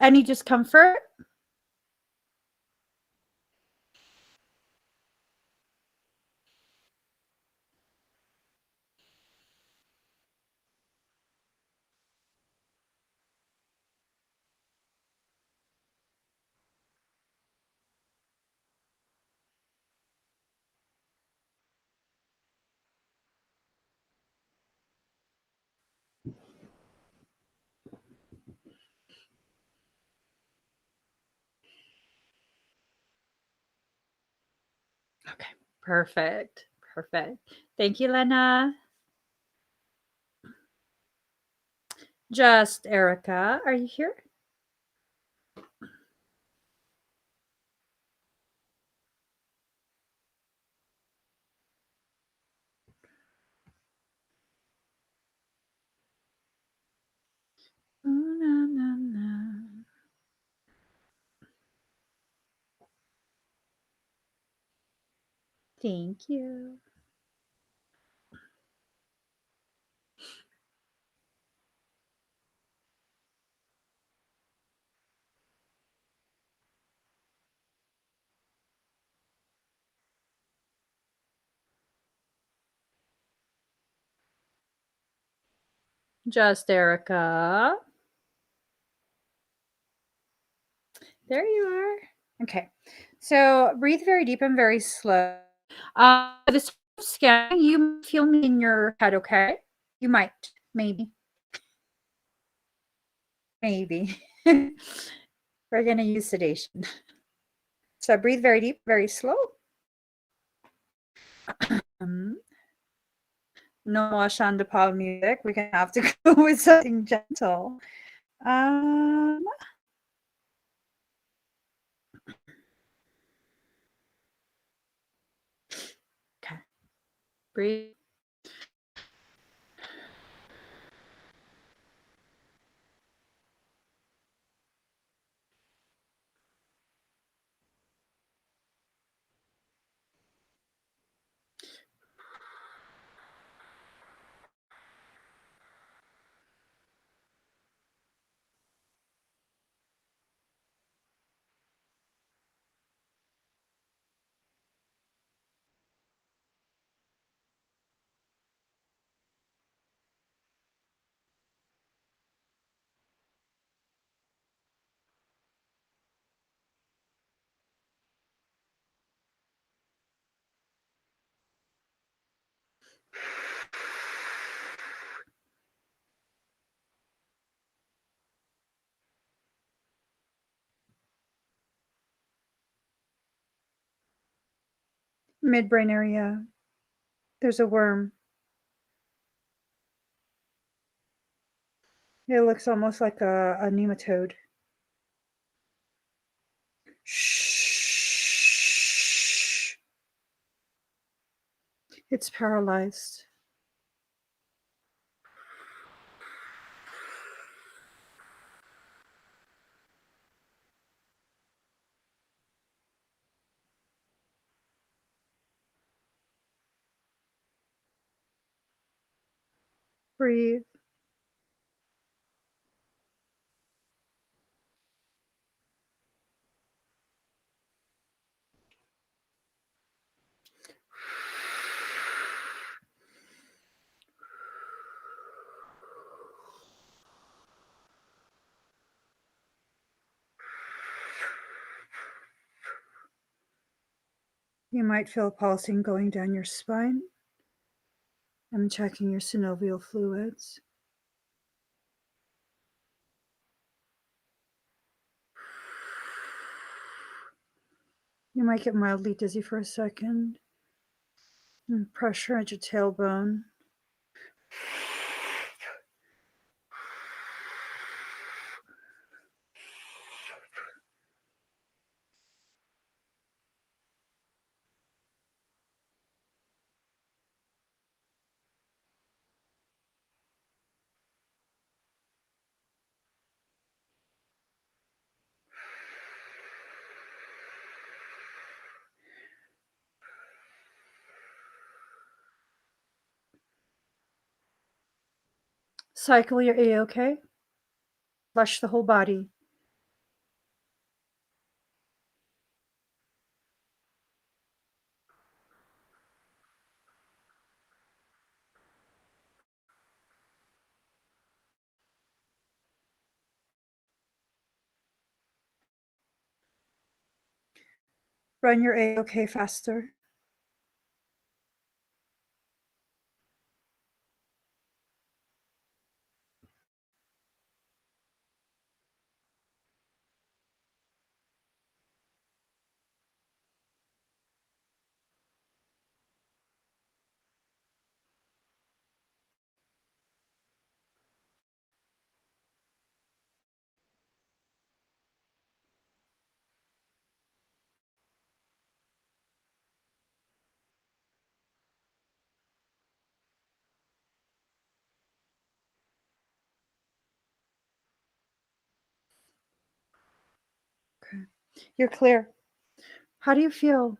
Any discomfort? Okay, perfect. Perfect. Thank you, Lena. Just Erica, are you here? Ooh, na, na, na. Thank you. Just Erica. There you are. Okay. So breathe very deep and very slow. This scan, you feel me in your head, okay? You might, maybe, maybe. We're gonna use sedation. So breathe very deep, very slow. No more Chandapal music. We're gonna have to go with something gentle. Okay. Breathe. Midbrain area. There's a worm. It looks almost like a nematode. Shh. It's paralyzed. Breathe. You might feel pulsing going down your spine. I'm checking your synovial fluids. You might get mildly dizzy for a second. And pressure at your tailbone. Cycle your A-OK. Flush the whole body. Run your A-OK faster. Okay. You're clear. How do you feel?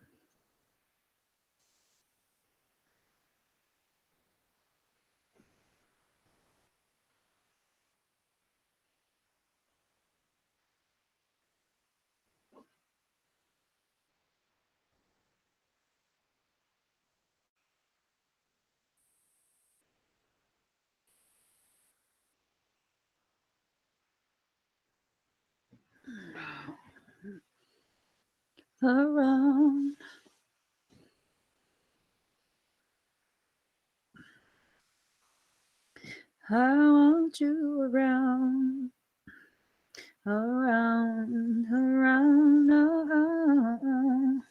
Around. I want you around. Around, around, around.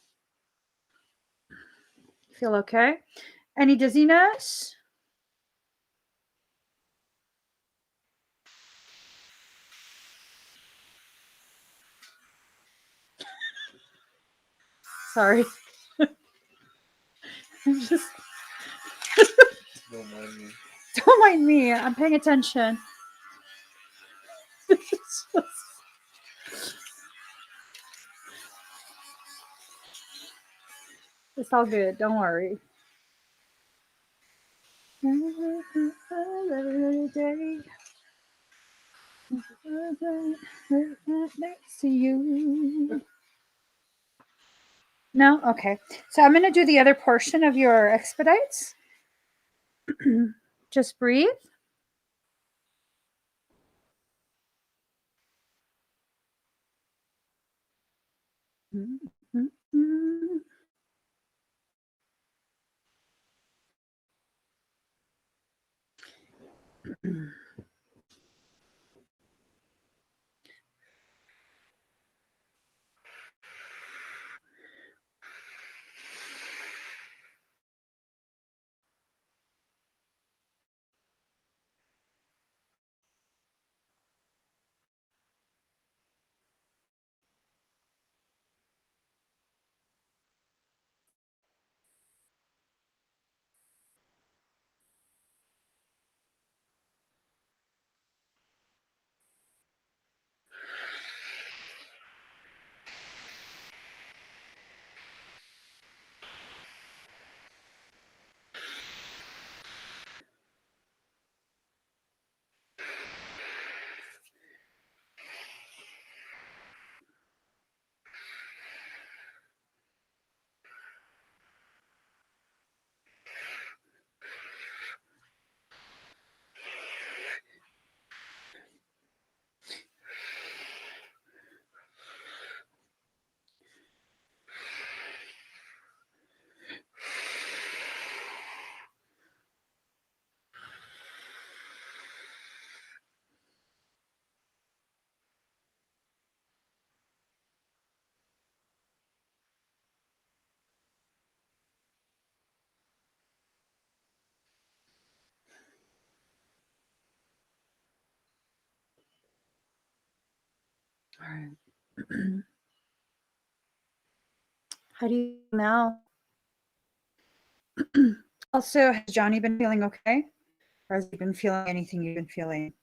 Feel okay? Any dizziness? Sorry. I'm just Don't mind me. don't mind me. I'm paying attention. It's all good. Don't worry. Next to you. No? Okay. So I'm going to do the other portion of your expedites. Just breathe. All right. How do you feel now? Also, has Johnny been feeling okay? Or has he been feeling anything you've been feeling?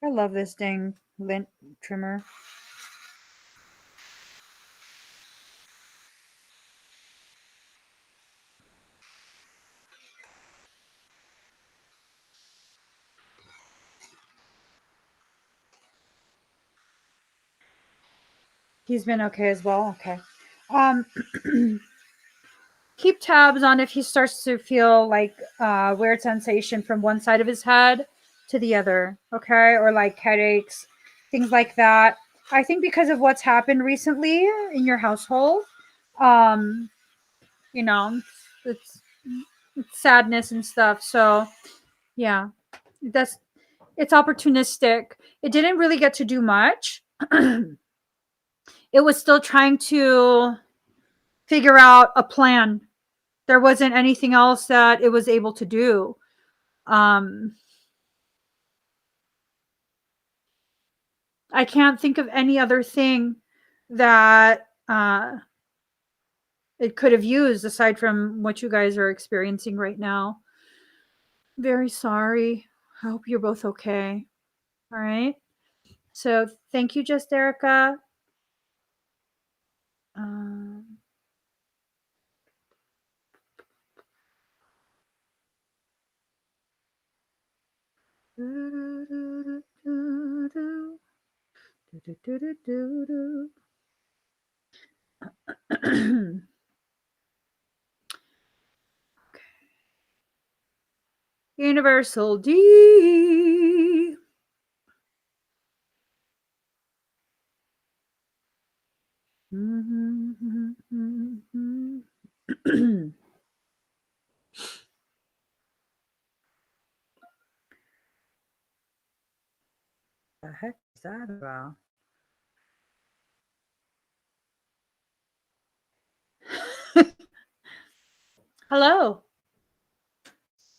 I love this dang lint trimmer. He's been okay as well. Okay. Um, keep tabs on if he starts to feel like weird sensation from one side of his head to the other. Okay, or like headaches, things like that. I think because of what's happened recently in your household, um, you know, it's, it's sadness and stuff. So yeah, that's it's opportunistic. It didn't really get to do much. It was still trying to figure out a plan. There wasn't anything else that it was able to do. Um, I can't think of any other thing that it could have used aside from what you guys are experiencing right now. Very sorry. I hope you're both okay. All right. So thank you, Just Erica. Um, Universal D. The heck is that about? Hello.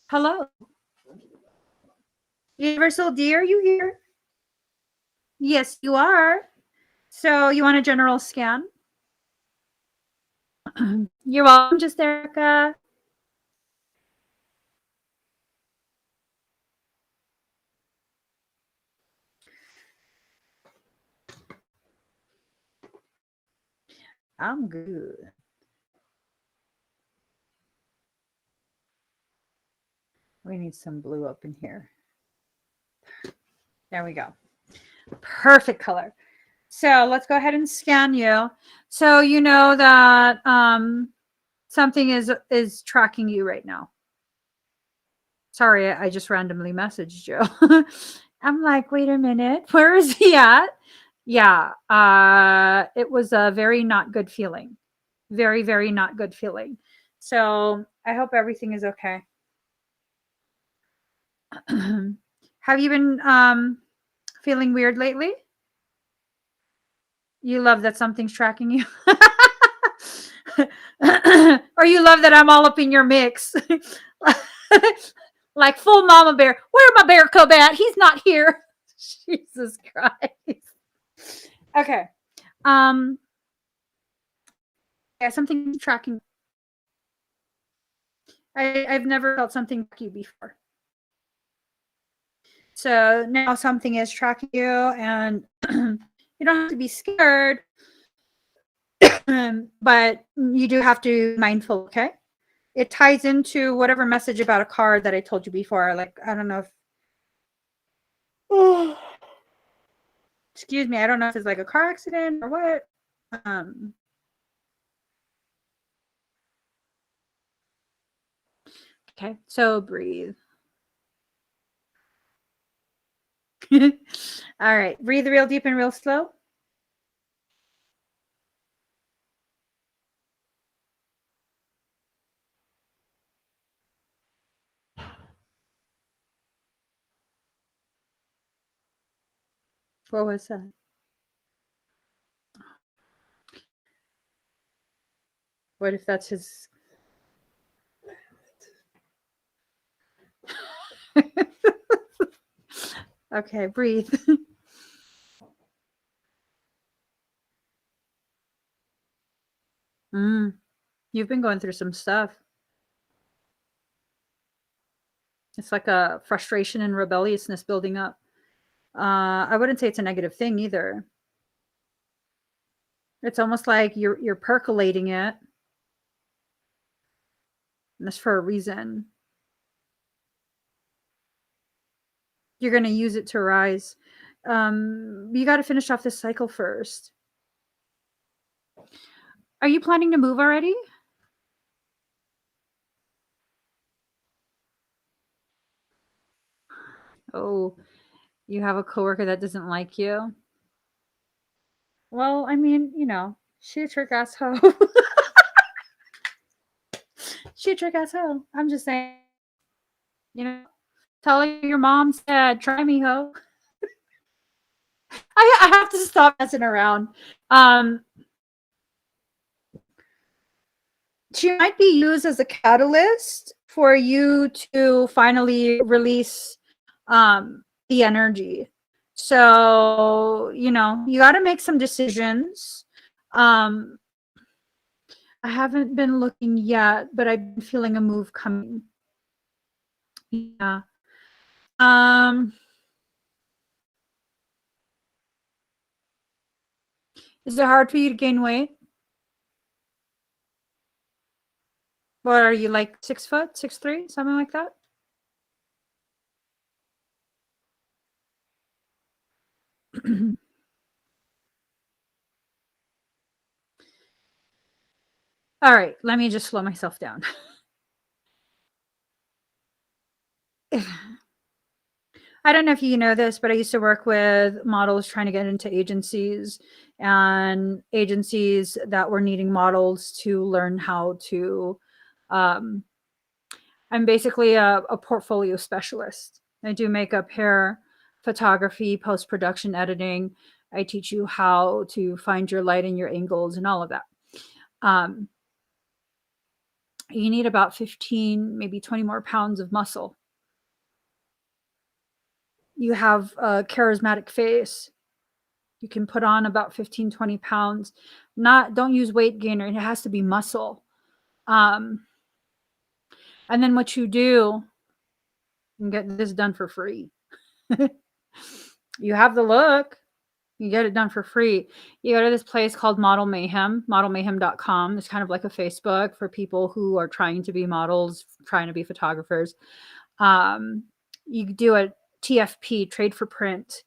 Hello. Universal D, are you here? Yes, you are. So you want a general scan? You're welcome, Just Erica. I'm good. We need some blue up in here. There we go. Perfect color. So let's go ahead and scan you. So you know that something is tracking you right now. Sorry, I just randomly messaged you. I'm like, wait a minute, where is he at? Yeah, it was a very not good feeling. Very, very not good feeling. So I hope everything is okay. Have you been feeling weird lately? You love that something's tracking you? Or you love that I'm all up in your mix? Like full mama bear. Where my bear cub at? He's not here. Jesus Christ. Okay. Um yeah, something tracking. I've never felt something like you before. So now something is tracking you and you don't have to be scared. But you do have to be mindful, okay? It ties into whatever message about a car that I told you before. Like, I don't know if oh, excuse me, I don't know if it's like a car accident or what. Um okay, so breathe. All right, breathe real deep and real slow. What was that? What if that's his? Okay, breathe. Mm, you've been going through some stuff. It's like a frustration and rebelliousness building up. I wouldn't say it's a negative thing either. It's almost like you're percolating it, and that's for a reason. You're going to use it to rise. You got to finish off this cycle first. Are you planning to move already? Oh, you have a coworker that doesn't like you. Well, I mean, she a trick asshole. She a trick asshole. I'm just saying, you know, tell her your mom said, "Try me, ho." I have to stop messing around. Um, she might be used as a catalyst for you to finally release the energy. So, you got to make some decisions. Um, I haven't been looking yet, but I've been feeling a move coming. Yeah. Um, is it hard for you to gain weight? What are you, like 6 foot, 6'3", something like that? All right, let me just slow myself down. I don't know if you know this, but I used to work with models trying to get into agencies and agencies that were needing models to learn how to. Um, I'm basically a portfolio specialist. I do makeup, hair, photography, post production, editing. I teach you how to find your light and your angles and all of that. Um, you need about 15, maybe 20 more pounds of muscle. You have a charismatic face. You can put on about 15, 20 pounds. Don't use weight gainer. It has to be muscle. Um, and then what you do, you can get this done for free. You have the look, you get it done for free. You go to this place called Model Mayhem, modelmayhem.com. It's kind of like a Facebook for people who are trying to be models, trying to be photographers. You do a TFP, trade for print.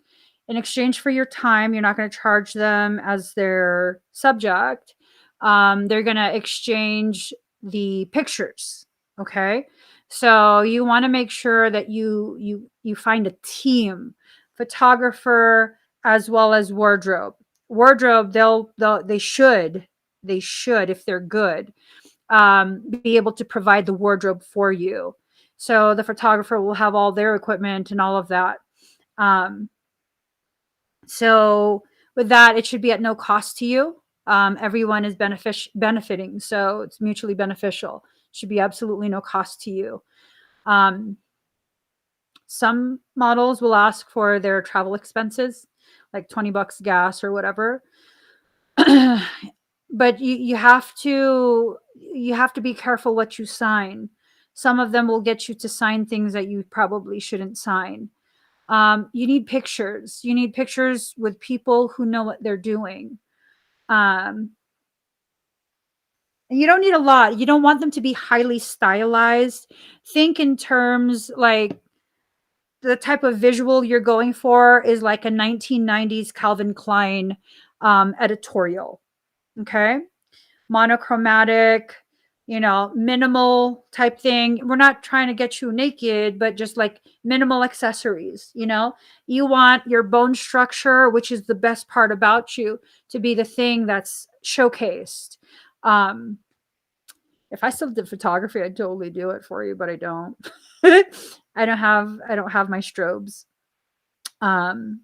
In exchange for your time, you're not going to charge them as their subject. They're going to exchange the pictures. Okay. So you want to make sure that you find a team, photographer as well as wardrobe. Wardrobe, they should, if they're good, be able to provide the wardrobe for you. So the photographer will have all their equipment and all of that. Um, so with that, it should be at no cost to you. Everyone is benefiting, so it's mutually beneficial. Should be absolutely no cost to you. Um, some models will ask for their travel expenses, like $20 gas or whatever. But you have to be careful what you sign. Some of them will get you to sign things that you probably shouldn't sign. You need pictures. You need pictures with people who know what they're doing. Um, you don't need a lot. You don't want them to be highly stylized. Think in terms like the type of visual you're going for is like a 1990s Calvin Klein editorial. Okay. Monochromatic, minimal type thing. We're not trying to get you naked, but just like minimal accessories. You want your bone structure, which is the best part about you, to be the thing that's showcased. Um, if I still did photography, I'd totally do it for you, but I don't. I don't have my strobes. Um,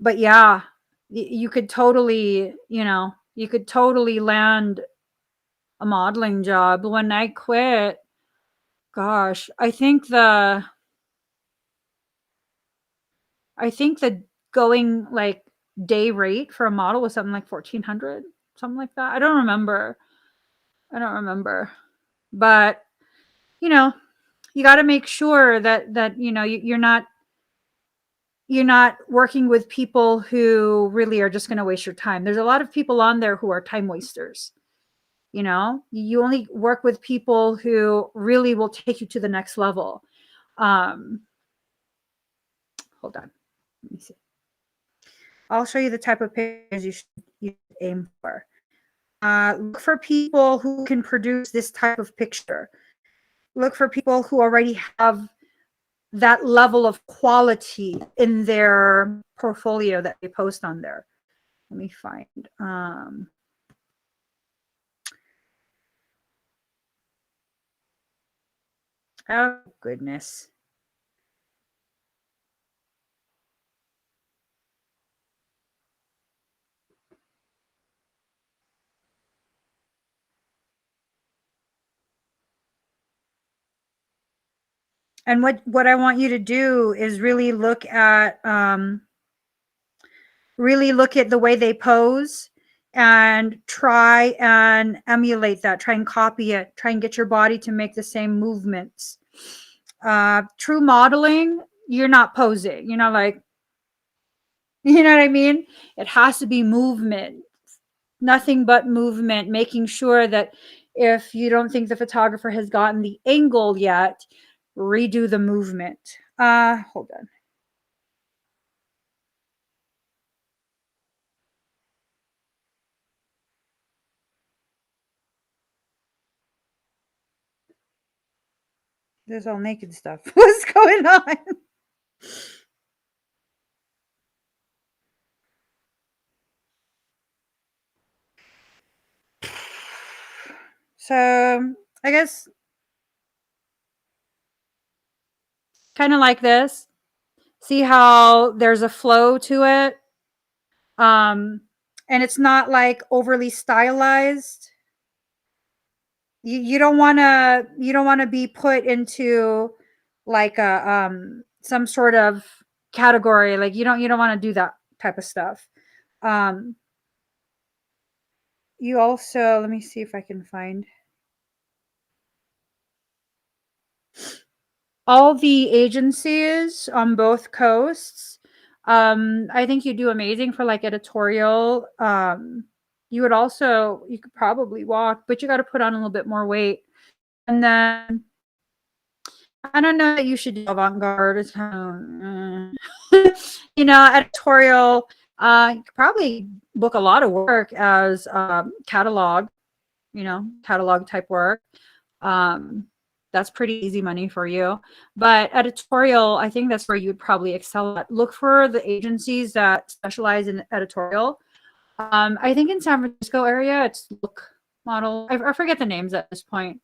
But yeah, you could totally, you could totally land a modeling job. When I quit, gosh, I think the going like day rate for a model was something like 1400, something like that. I don't remember. But, you know, you got to make sure that you're not working with people who really are just going to waste your time. There's a lot of people on there who are time wasters. You only work with people who really will take you to the next level. Um, Hold on. Let me see. I'll show you the type of pictures you should aim for. Look for people who can produce this type of picture. Look for people who already have that level of quality in their portfolio that they post on there. Let me find. Oh, goodness. And what I want you to do is really look at the way they pose and try and emulate that, try and copy it, try and get your body to make the same movements. True modeling, you're not posing, like, you know what I mean? It has to be movement, nothing but movement, making sure that if you don't think the photographer has gotten the angle yet, redo the movement. Hold on. There's all naked stuff. What's going on? So I guess kind of like this. See how there's a flow to it? And it's not like overly stylized. You don't want to be put into like a some sort of category. Like you don't want to do that type of stuff. Um you also, let me see if I can find all the agencies on both coasts. I think you do amazing for like editorial. You could probably walk, but you got to put on a little bit more weight. And then I don't know that you should do avant-garde. It's kind of, editorial. You could probably book a lot of work as catalog, catalog type work. Um, that's pretty easy money for you. But editorial, I think that's where you would probably excel at. Look for the agencies that specialize in editorial. I think in San Francisco area, it's Look Model. I forget the names at this point,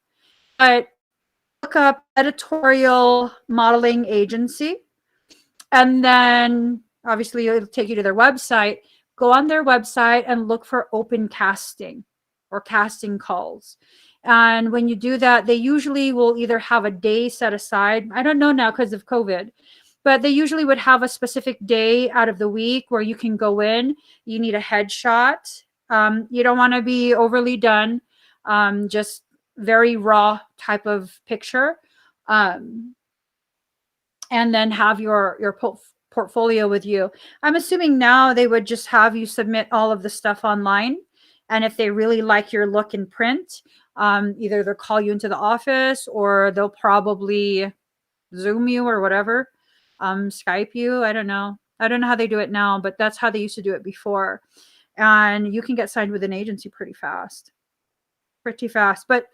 but look up editorial modeling agency, and then obviously it'll take you to their website. Go on their website and look for open casting or casting calls. And when you do that, they usually will either have a day set aside. I don't know now because of COVID, but they usually would have a specific day out of the week where you can go in. You need a headshot. You don't want to be overly done, just very raw type of picture. Um, and then have your portfolio with you. I'm assuming now they would just have you submit all of the stuff online. And if they really like your look in print, either they'll call you into the office or they'll probably Zoom you or whatever, Skype you. I don't know. I don't know how they do it now, but that's how they used to do it before. And you can get signed with an agency pretty fast. Pretty fast. But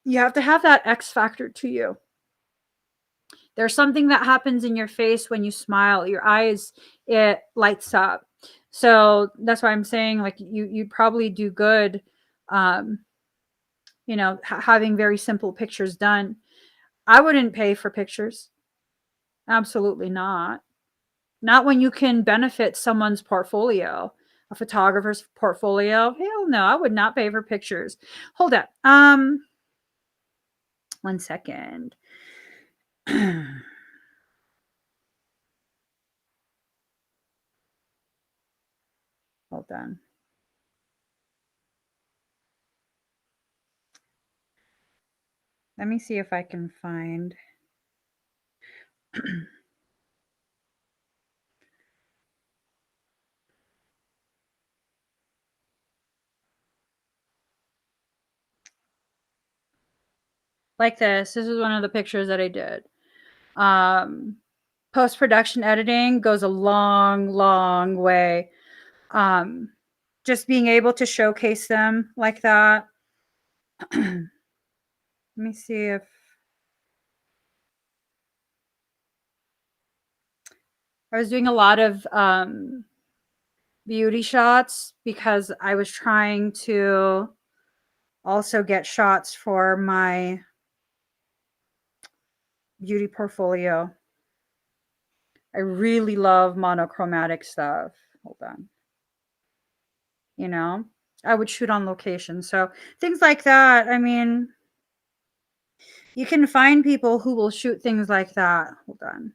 you have to have that X factor to you. There's something that happens in your face when you smile. Your eyes, it lights up. So that's why I'm saying like you'd probably do good, um, having very simple pictures done. I wouldn't pay for pictures. Absolutely not. Not when you can benefit someone's portfolio, a photographer's portfolio. Hell no, I would not pay for pictures. Hold up. 1 second. Hold on. Let me see if I can find. Like this. This is one of the pictures that I did. Post-production editing goes a long, long way. Just being able to showcase them like that. Let me see if I was doing a lot of beauty shots because I was trying to also get shots for my beauty portfolio. I really love monochromatic stuff. Hold on. You know, I would shoot on location. So things like that. I mean, you can find people who will shoot things like that. Hold on.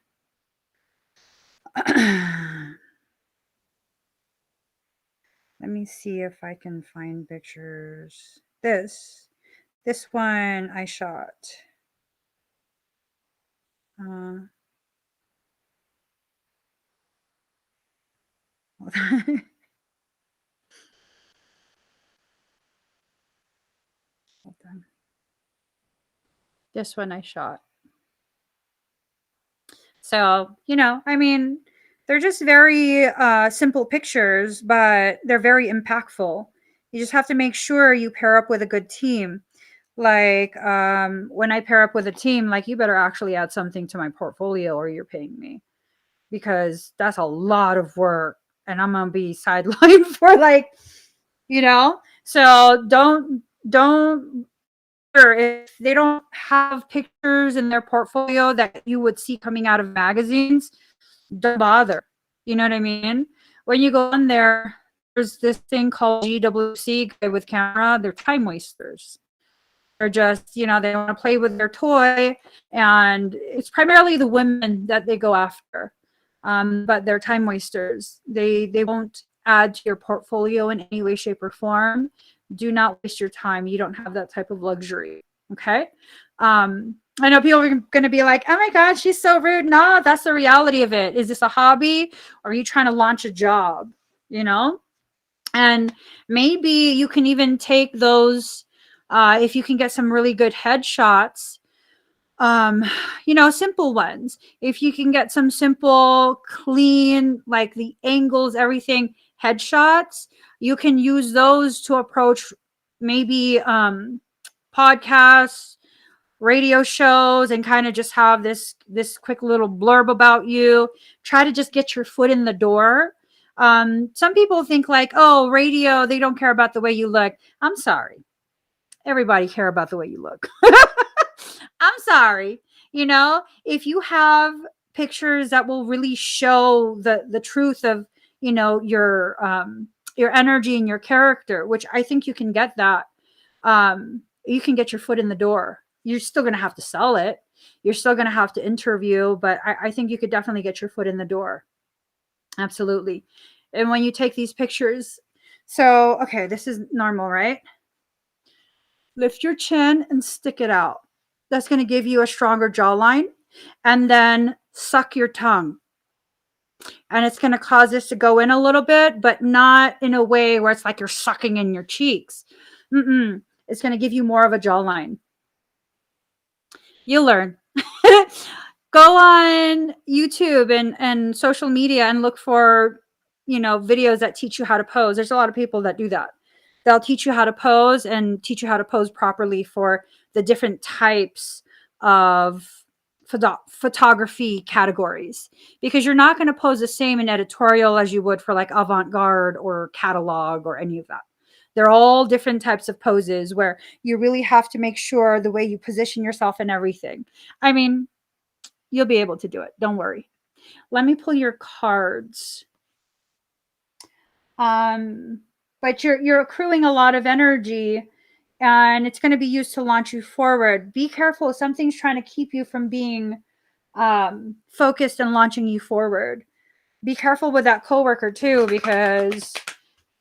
Let me see if I can find pictures. This one I shot. Uh, hold on. Hold on. This one I shot. So, I mean, they're just very simple pictures, but they're very impactful. You just have to make sure you pair up with a good team. Like when I pair up with a team, like you better actually add something to my portfolio or you're paying me because that's a lot of work and I'm gonna be sidelined for so don't if they don't have pictures in their portfolio that you would see coming out of magazines, don't bother. You know what I mean? When you go on there, there's this thing called GWC, guy with camera. They're time wasters. They're just, they want to play with their toy, and it's primarily the women that they go after. But they're time wasters. They won't add to your portfolio in any way, shape, or form. Do not waste your time. You don't have that type of luxury. Okay. I know people are going to be like, oh my God, she's so rude. No, that's the reality of it. Is this a hobby or are you trying to launch a job? And maybe you can even take those, if you can get some really good headshots, simple ones. If you can get some simple, clean, like the angles, everything, headshots, you can use those to approach maybe podcasts, radio shows, and kind of just have this quick little blurb about you. Try to just get your foot in the door. Some people think like, oh, radio, they don't care about the way you look. I'm sorry. Everybody care about the way you look. I'm sorry. If you have pictures that will really show the truth of, your energy and your character, which I think you can get that. You can get your foot in the door. You're still going to have to sell it. You're still going to have to interview, but I think you could definitely get your foot in the door. Absolutely. And when you take these pictures, so, okay, this is normal, right? Lift your chin and stick it out. That's going to give you a stronger jawline. And then suck your tongue. And it's going to cause this to go in a little bit, but not in a way where it's like you're sucking in your cheeks. It's going to give you more of a jawline. You'll learn. Go on YouTube and social media and look for, videos that teach you how to pose. There's a lot of people that do that. They'll teach you how to pose and teach you how to pose properly for the different types of photography categories, because you're not going to pose the same in editorial as you would for like avant-garde or catalog or any of that. They're all different types of poses where you really have to make sure the way you position yourself and everything. I mean, you'll be able to do it. Don't worry. Let me pull your cards. But you're accruing a lot of energy, and it's going to be used to launch you forward. Be careful. Something's trying to keep you from being focused and launching you forward. Be careful with that coworker too, because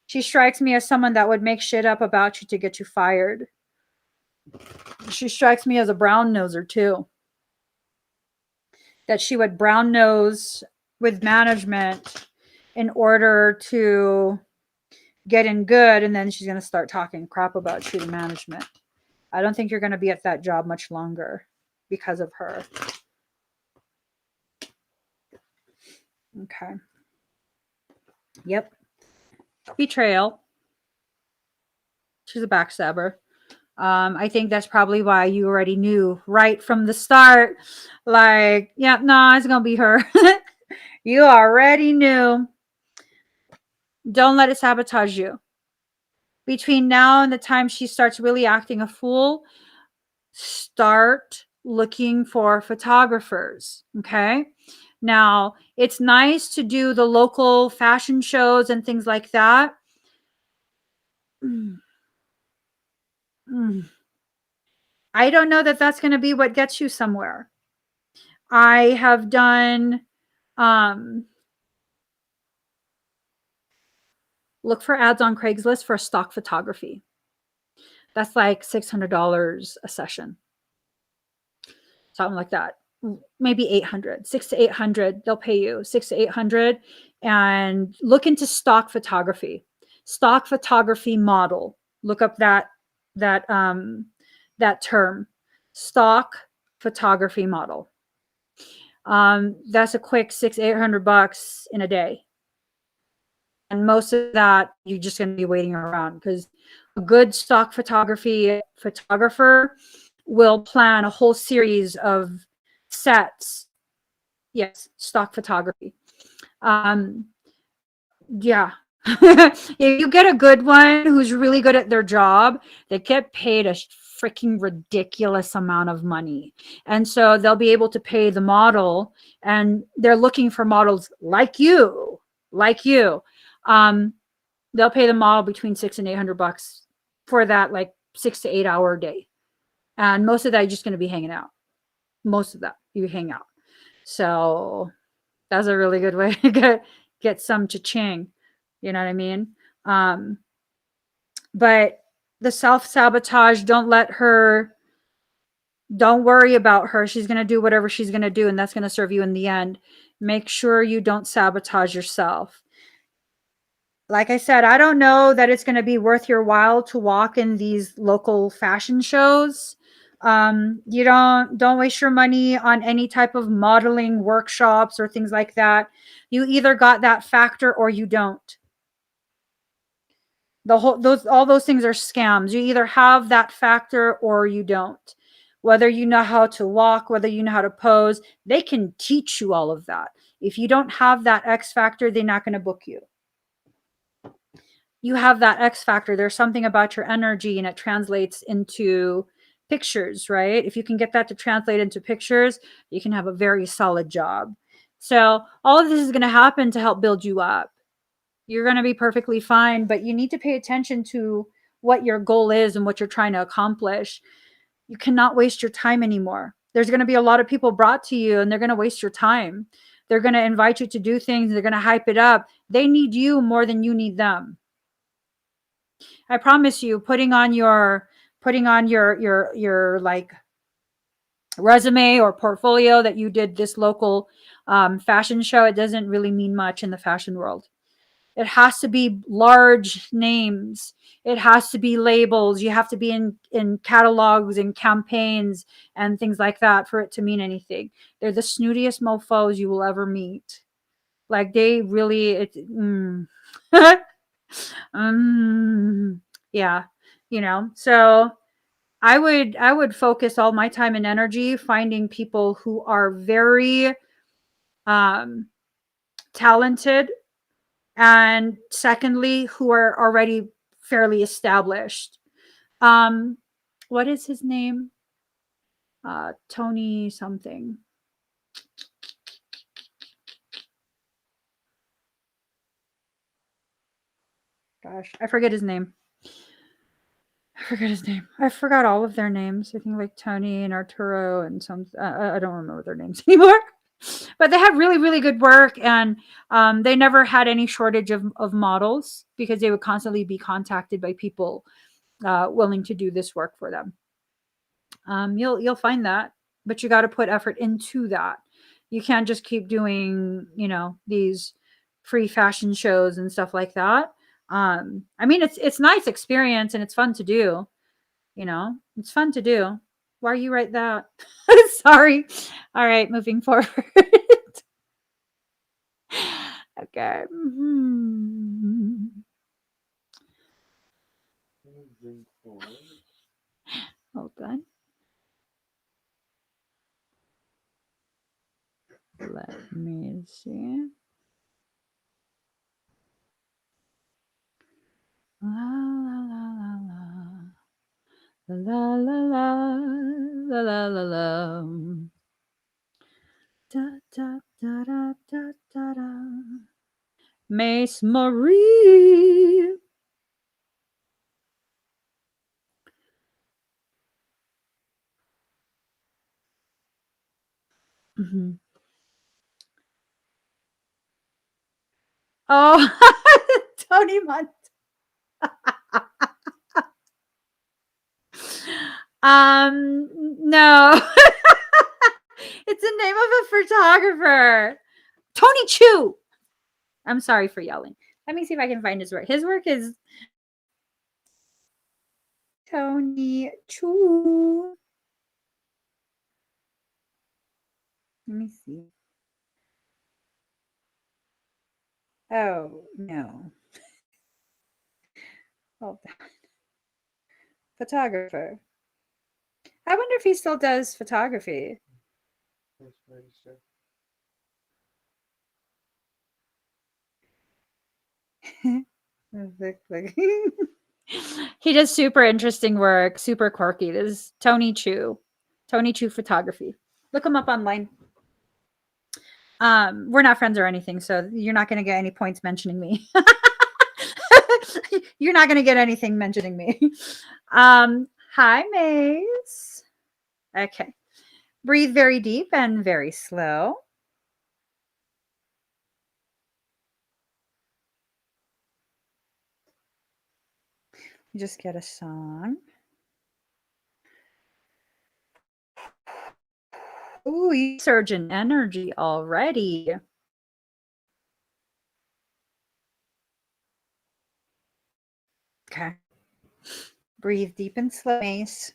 she strikes me as someone that would make shit up about you to get you fired. She strikes me as a brown noser too. That she would brown nose with management in order to get in good, and then she's going to start talking crap about you to management. I don't think you're going to be at that job much longer because of her. Okay. Yep. Betrayal. She's a backstabber. I think that's probably why you already knew right from the start. Like, yeah, no, it's going to be her. You already knew. Don't let it sabotage you. Between now and the time she starts really acting a fool, start looking for photographers. Okay. Now, it's nice to do the local fashion shows and things like that. I don't know that that's going to be what gets you somewhere. I have done, look for ads on Craigslist for stock photography. That's like $600 a session. Something like that. Maybe 800, 6 to 800. They'll pay you 6 to 800, and look into stock photography model. Look up that term, stock photography model. That's a quick $600-800 in a day. And most of that, you're just going to be waiting around, because a good stock photography photographer will plan a whole series of sets. Yes, stock photography. Yeah. If you get a good one who's really good at their job, they get paid a freaking ridiculous amount of money. And so they'll be able to pay the model, and they're looking for models like you. They'll pay the model between $600 and $800 for that, like 6 to 8 hour day. And most of that, you're just going to be hanging out. Most of that, you hang out. So that's a really good way to get some cha-ching. You know what I mean? But the self-sabotage, don't worry about her. She's going to do whatever she's going to do, and that's going to serve you in the end. Make sure you don't sabotage yourself. Like I said, I don't know that it's going to be worth your while to walk in these local fashion shows. You don't waste your money on any type of modeling workshops or things like that. You either got that factor or you don't. All those things are scams. You either have that factor or you don't. Whether you know how to walk, whether you know how to pose, they can teach you all of that. If you don't have that X factor, they're not going to book you. You have that X factor. There's something about your energy, and it translates into pictures, right? If you can get that to translate into pictures, you can have a very solid job. So all of this is going to happen to help build you up. You're going to be perfectly fine, but you need to pay attention to what your goal is and what you're trying to accomplish. You cannot waste your time anymore. There's going to be a lot of people brought to you, and they're going to waste your time. They're going to invite you to do things. They're going to hype it up. They need you more than you need them. I promise you, putting on your like resume or portfolio that you did this local fashion show, it doesn't really mean much in the fashion world. It has to be large names. It has to be labels. You have to be in catalogs and campaigns and things like that for it to mean anything. They're the snootiest mofos you will ever meet. Like, they really, yeah, so I would focus all my time and energy finding people who are very talented, and secondly, who are already fairly established. What is his name? Tony something. gosh, I forget his name. I forget his name. I forgot all of their names. I think like Tony and Arturo and some. I don't remember their names anymore. But they had really, really good work, and they never had any shortage of models because they would constantly be contacted by people willing to do this work for them. You'll find that, but you got to put effort into that. You can't just keep doing these free fashion shows and stuff like that. I mean, it's nice experience and it's fun to do. It's fun to do. Why you write that? Sorry. All right, moving forward. Okay. Moving forward. Hold on. Let me see. La la la la la la la la la la la. Da da da da da da da. Mace Marie. Mhm. Oh, Tony Mont. No. It's the name of a photographer. Tony Chu. I'm sorry for yelling. Let me see if I can find his work. His work is Tony Chu. Let me see. Oh, no. Hold on. Photographer. I wonder if he still does photography. That's what he said. He does super interesting work, super quirky. This is Tony Chu. Tony Chu photography. Look him up online. We're not friends or anything, so you're not going to get any points mentioning me. You're not going to get anything mentioning me. Hi, Maze. Okay. Breathe very deep and very slow. Just get a song. Ooh, you surge in energy already. Okay. Breathe deep and slow, Mace.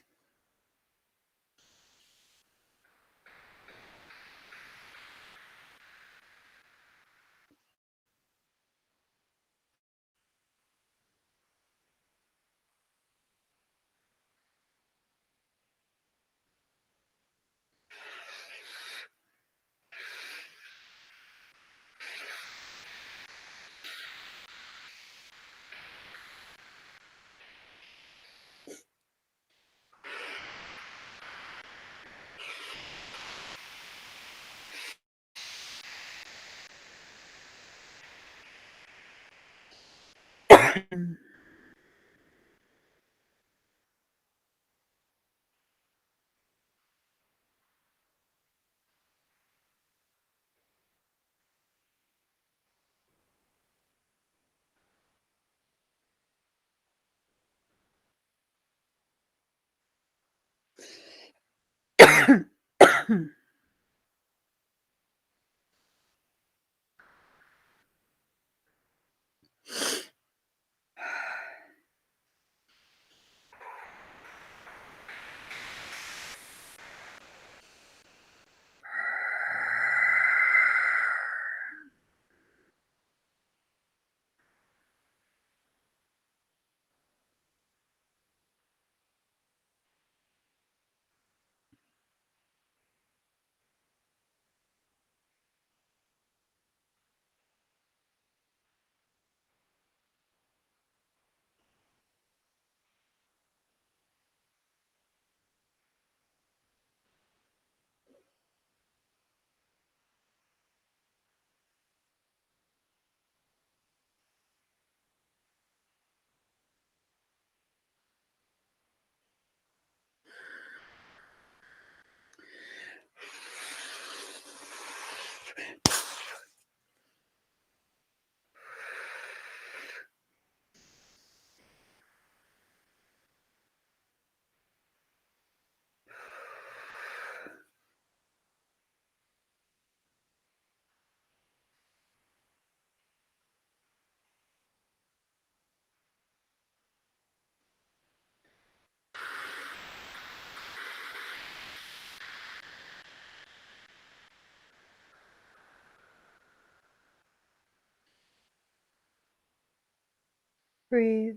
Breathe.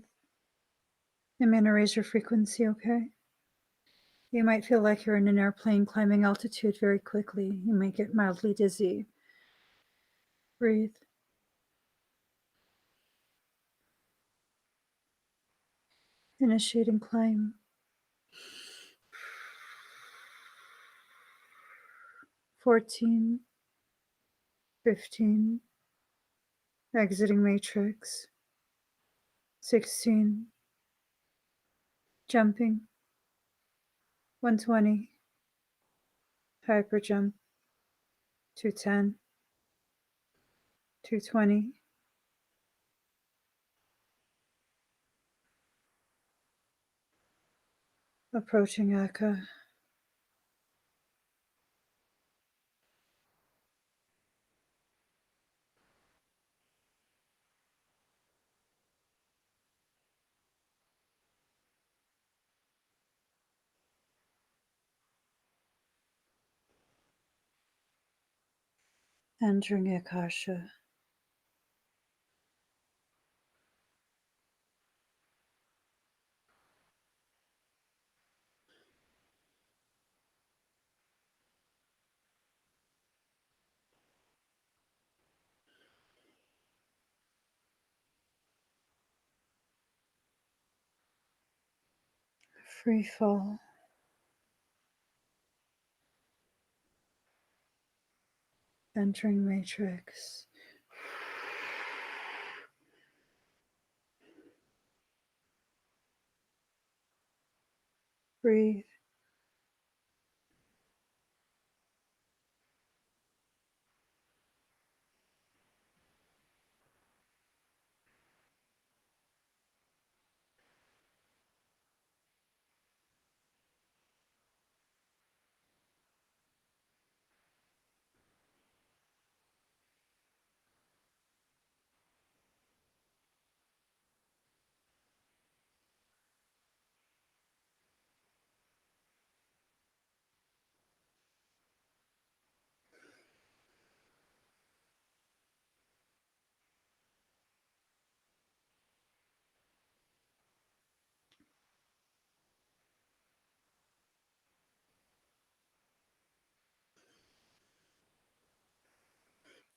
I'm going to raise your frequency, okay? You might feel like you're in an airplane climbing altitude very quickly. You might get mildly dizzy. Breathe. Initiate and climb. 14, 15, exiting matrix. 16, jumping. 120, hyper jump. 210, 220. Approaching Aka. Entering Akasha. Free fall. Entering matrix. Breathe.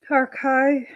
Harkai.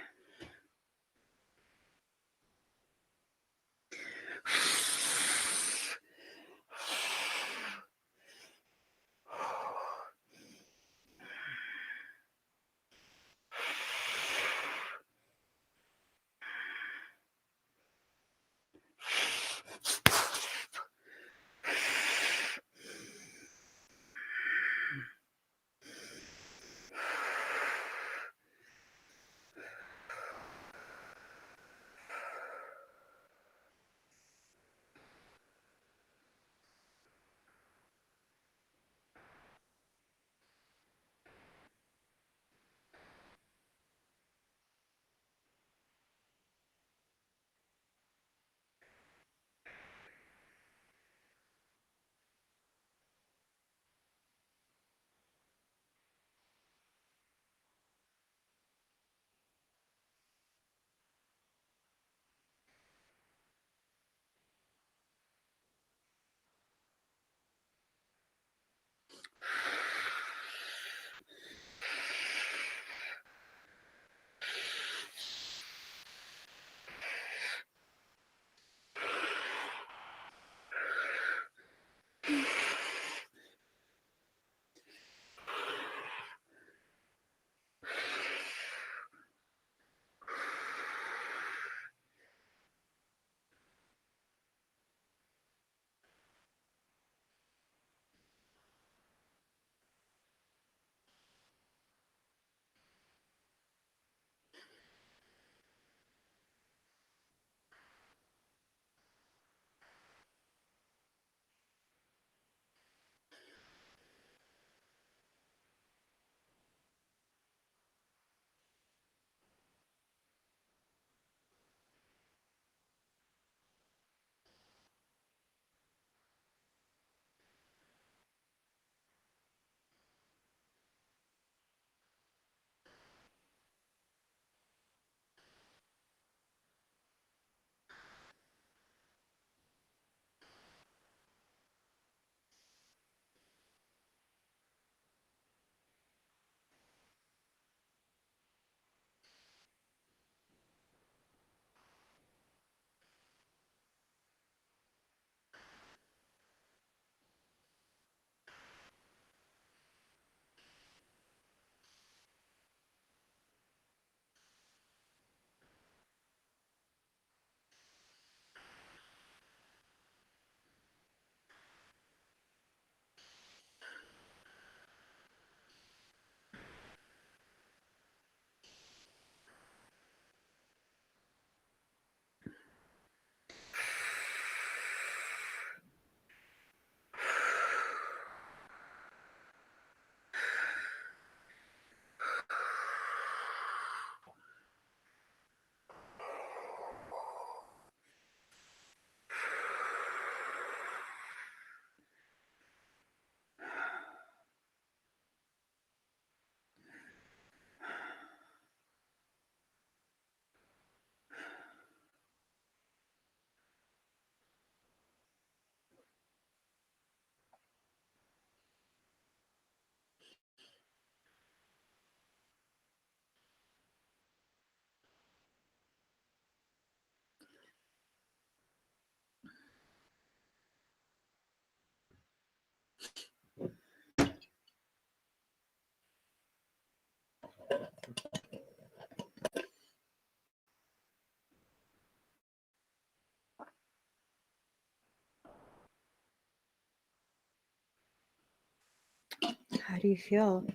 How do you feel?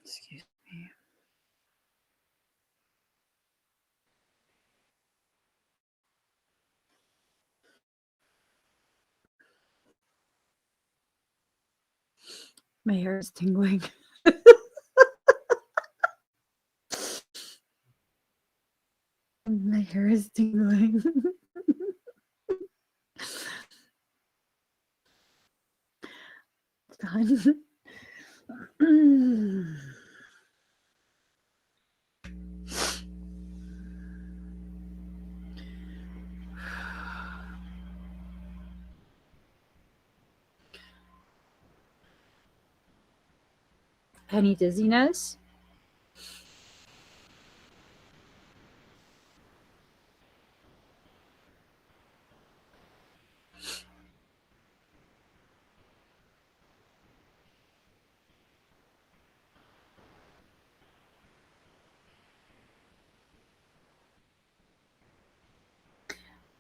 Excuse me. My hair is tingling. My hair is tingling. It's done. Any dizziness?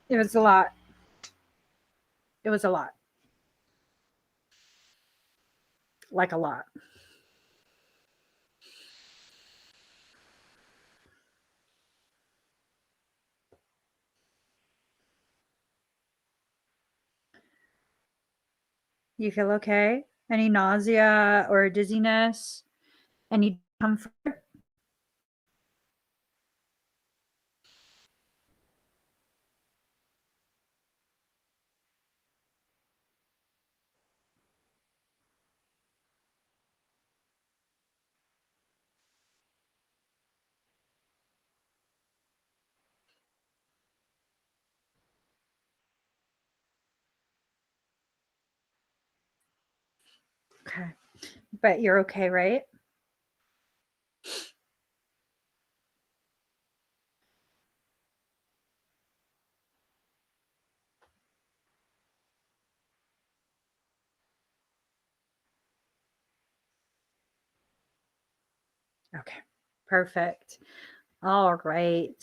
It was a lot. It was a lot. Like a lot. You feel okay? Any nausea or dizziness? Any discomfort? Okay. But you're okay, right? Okay. Perfect. All right.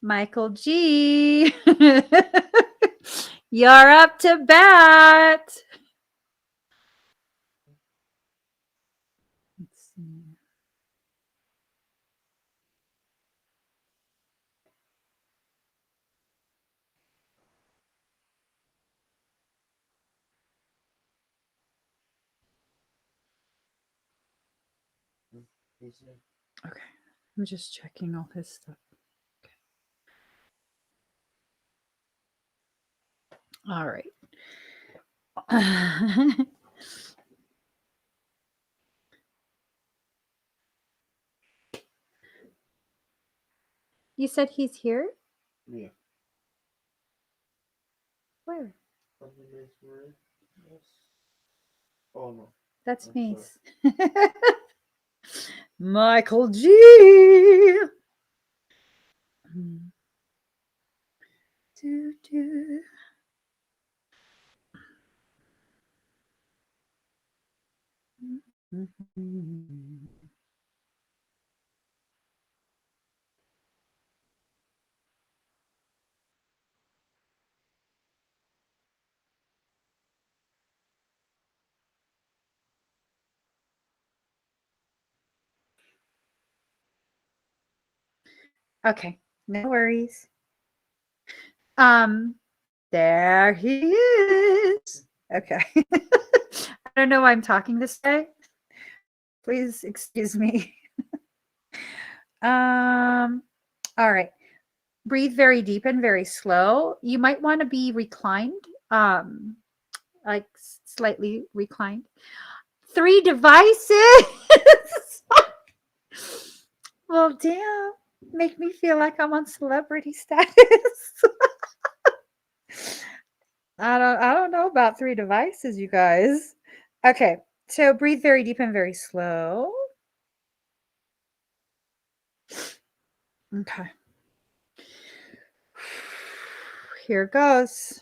Michael G. You're up to bat. Let's see. Okay. I'm just checking all his stuff. Okay. All right. You said he's here? Yeah. Where? Yes. Oh no. That's I'm Mace. sorry. Michael G. Do, do. Okay, no worries. There he is. Okay. I don't know why I'm talking this way. Please excuse me. All right. Breathe very deep and very slow. You might want to be reclined, like slightly reclined. 3 devices. Well, damn. Make me feel like I'm on celebrity status. I don't know about 3 devices, you guys. Okay, so breathe very deep and very slow. Okay. Here goes.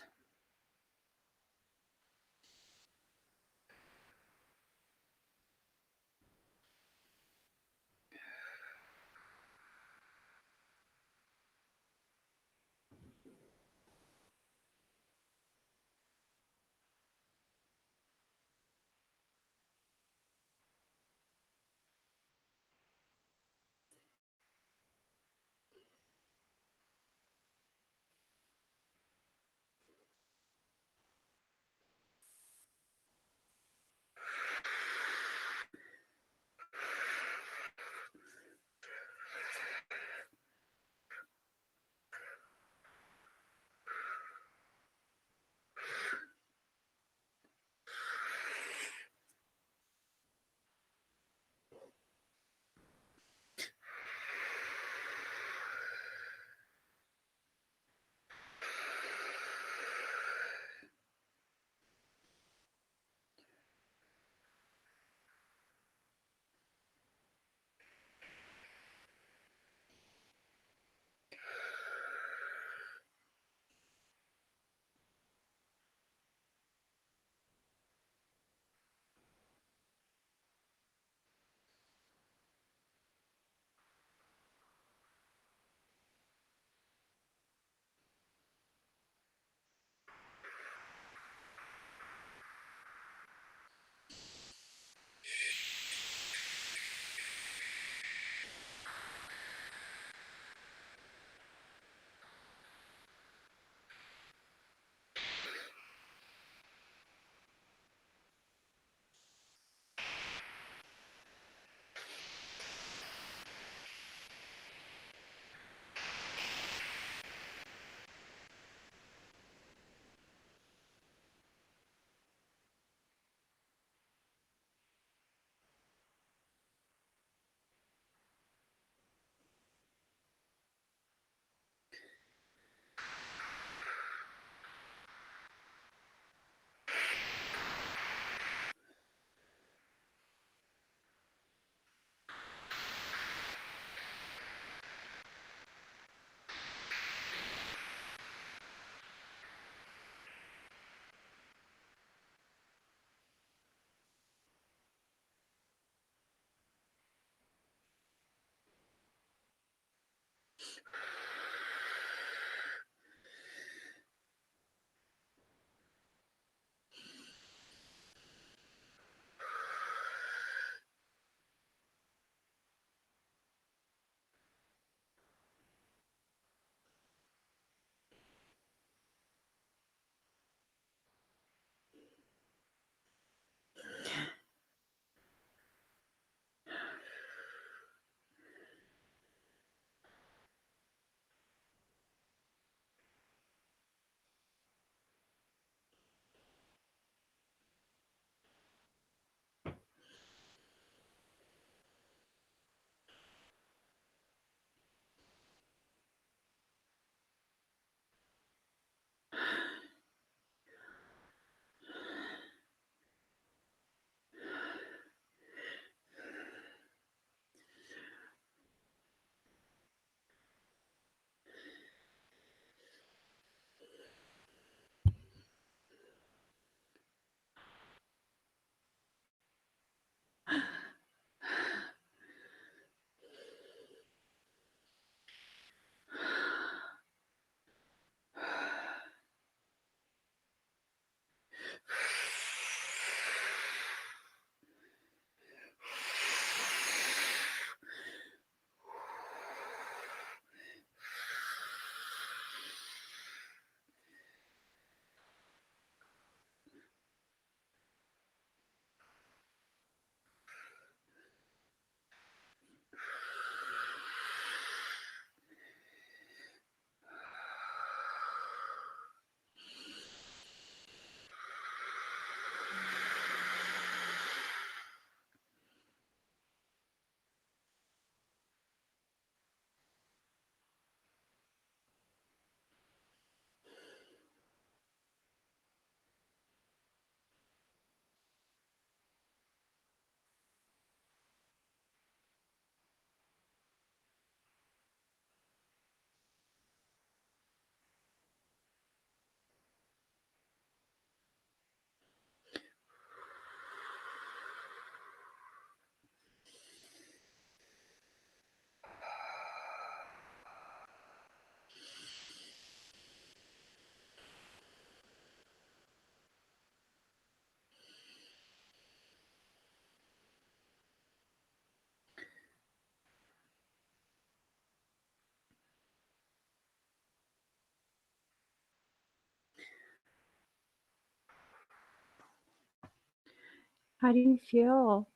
How do you feel?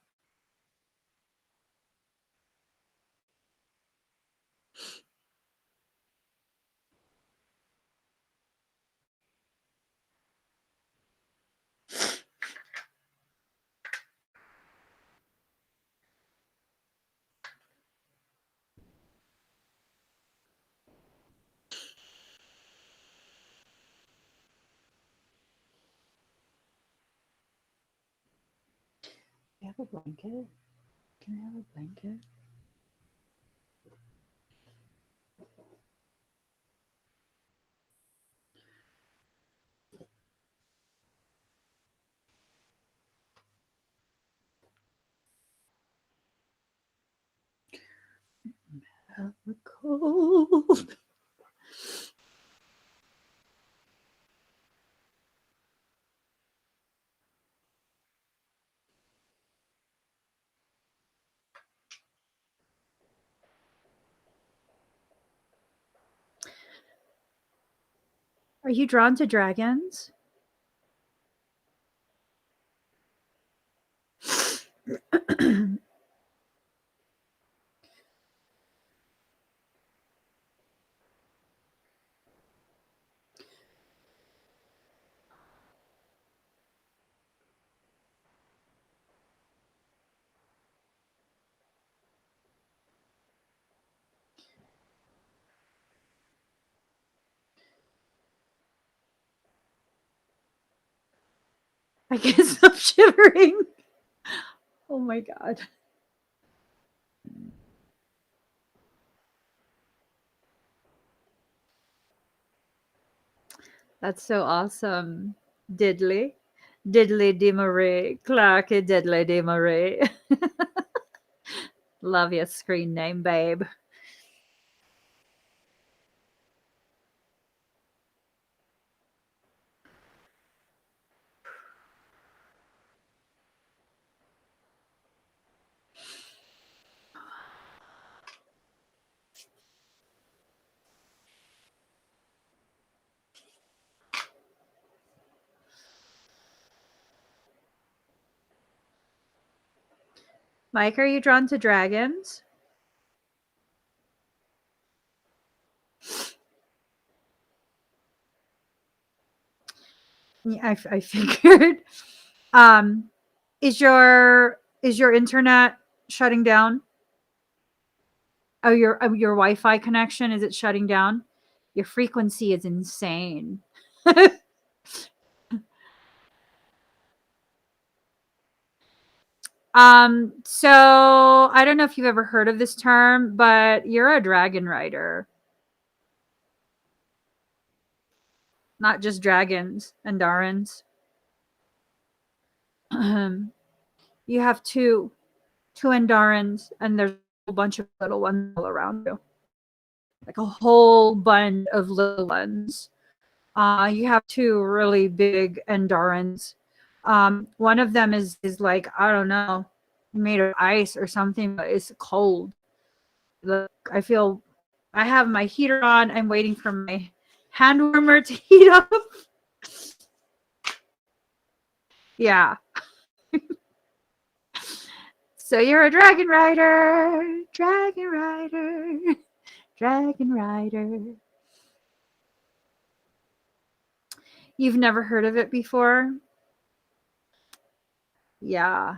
You have a blanket? Can I have a blanket? Have a cold. Are you drawn to dragons? I guess I'm shivering. Oh my god. That's so awesome. Diddley. Diddley de Marie. Clarky Diddley de Marie. Love your screen name, babe. Mike, are you drawn to dragons? Yeah, I figured. Um, is your internet shutting down? Oh, your Wi-Fi connection, is it shutting down? Your frequency is insane. So I don't know if you've ever heard of this term, but you're a dragon rider, not just dragons and Darins. You have two Andarans, and there's a whole bunch of little ones all around you, like a whole bunch of little ones. You have two really big Andarans. One of them is like, I don't know, made of ice or something, but it's cold. Look, I have my heater on. I'm waiting for my hand warmer to heat up. Yeah. So you're a dragon rider, dragon rider, dragon rider. You've never heard of it before? Yeah.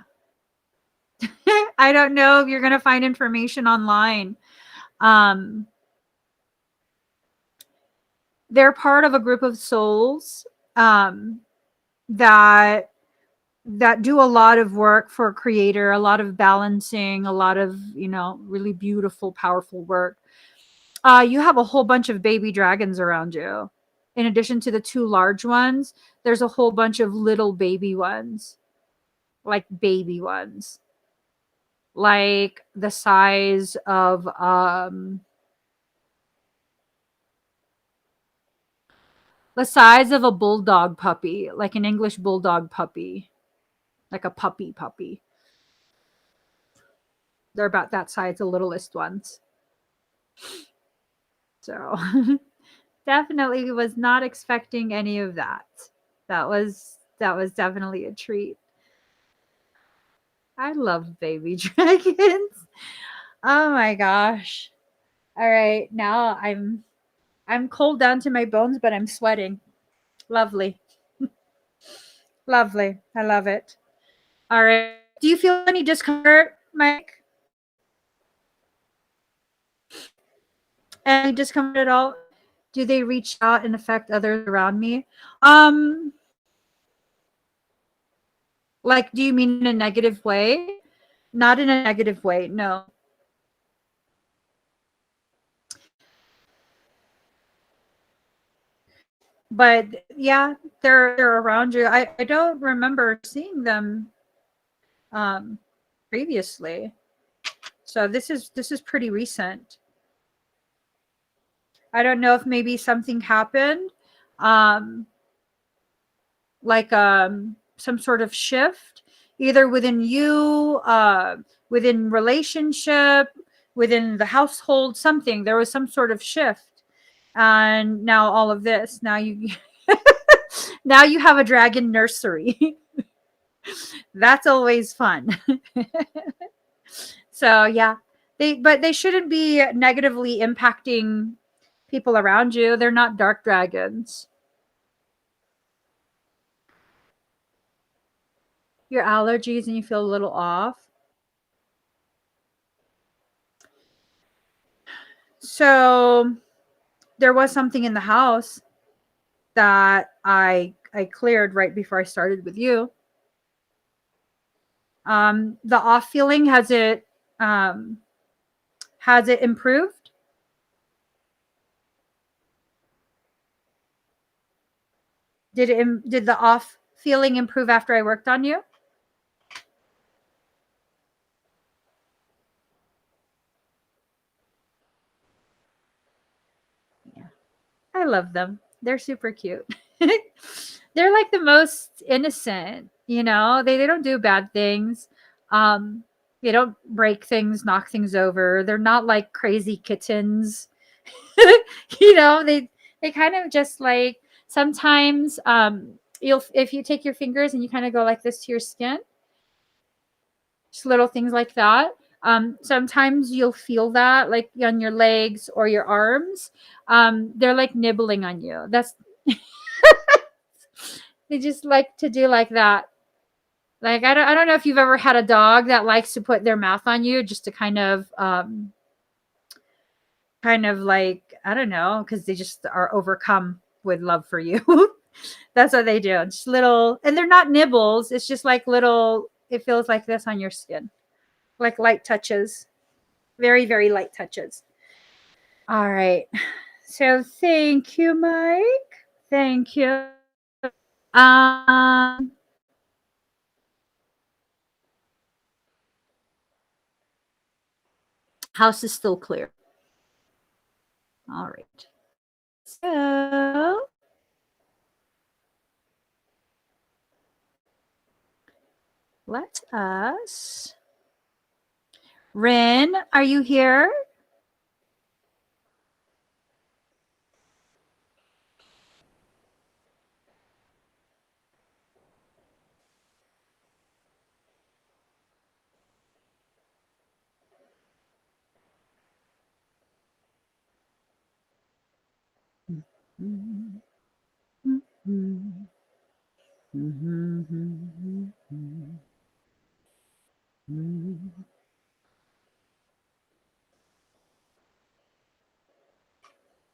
I don't know if you're going to find information online. Um, they're part of a group of souls um, that do a lot of work for a creator, a lot of balancing, a lot of, really beautiful, powerful work. You have a whole bunch of baby dragons around you. In addition to the two large ones, there's a whole bunch of little baby ones, like baby ones, like the size of a bulldog puppy, like an English bulldog puppy, like a puppy. They're about that size, the littlest ones. So definitely was not expecting any of that. That was definitely a treat. I love baby dragons. Oh my gosh. All right, now I'm cold down to my bones, but I'm sweating. Lovely. Lovely. I love it. All right. Do you feel any discomfort, Mike? Any discomfort at all? Do they reach out and affect others around me? Um, like, do you mean in a negative way? Not in a negative way, no. But yeah, they're around you. I don't remember seeing them um previously. So this is pretty recent. I don't know if maybe something happened, um, like some sort of shift, either within you, within relationship, within the household, something. There was some sort of shift, and now all of this. Now you, now you have a dragon nursery. That's always fun. So yeah, they shouldn't be negatively impacting people around you. They're not dark dragons. Your allergies and you feel a little off. So there was something in the house that I cleared right before I started with you. The off feeling, um, has it improved? Did the off feeling improve after I worked on you? Yeah. I love them. They're super cute. They're like the most innocent, you know? They don't do bad things. Um, they don't break things, knock things over. They're not like crazy kittens. You know, they kind of just like sometimes you'll if you take your fingers and you kind of go like this to your skin, just little things like that. Sometimes you'll feel that like on your legs or your arms. They're like nibbling on you. That's they just like to do like that. Like I don't know if you've ever had a dog that likes to put their mouth on you just to kind of like I don't know because they just are overcome with love for you. That's what they do. Just little, and they're not nibbles. It's just like little. It feels like this on your skin, like light touches, very very light touches. All right. So thank you, Mike. Thank you. Um, House is still clear. All right. So let us. Rin, are you here?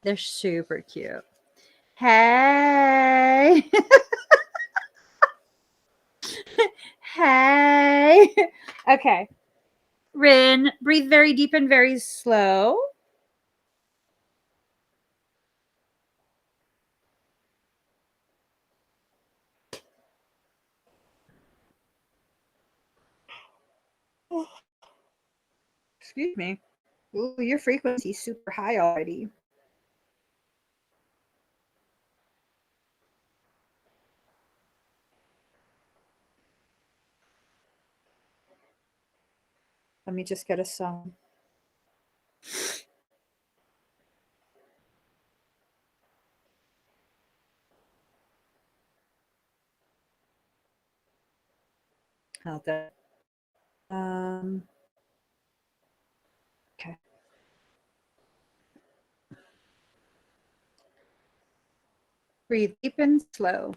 They're super cute. Hey. Hey. Okay. Rin, breathe very deep and very slow. Excuse me. Ooh, your frequency's super high already. Let me just get a song. How's that? Um, okay. Breathe deep and slow.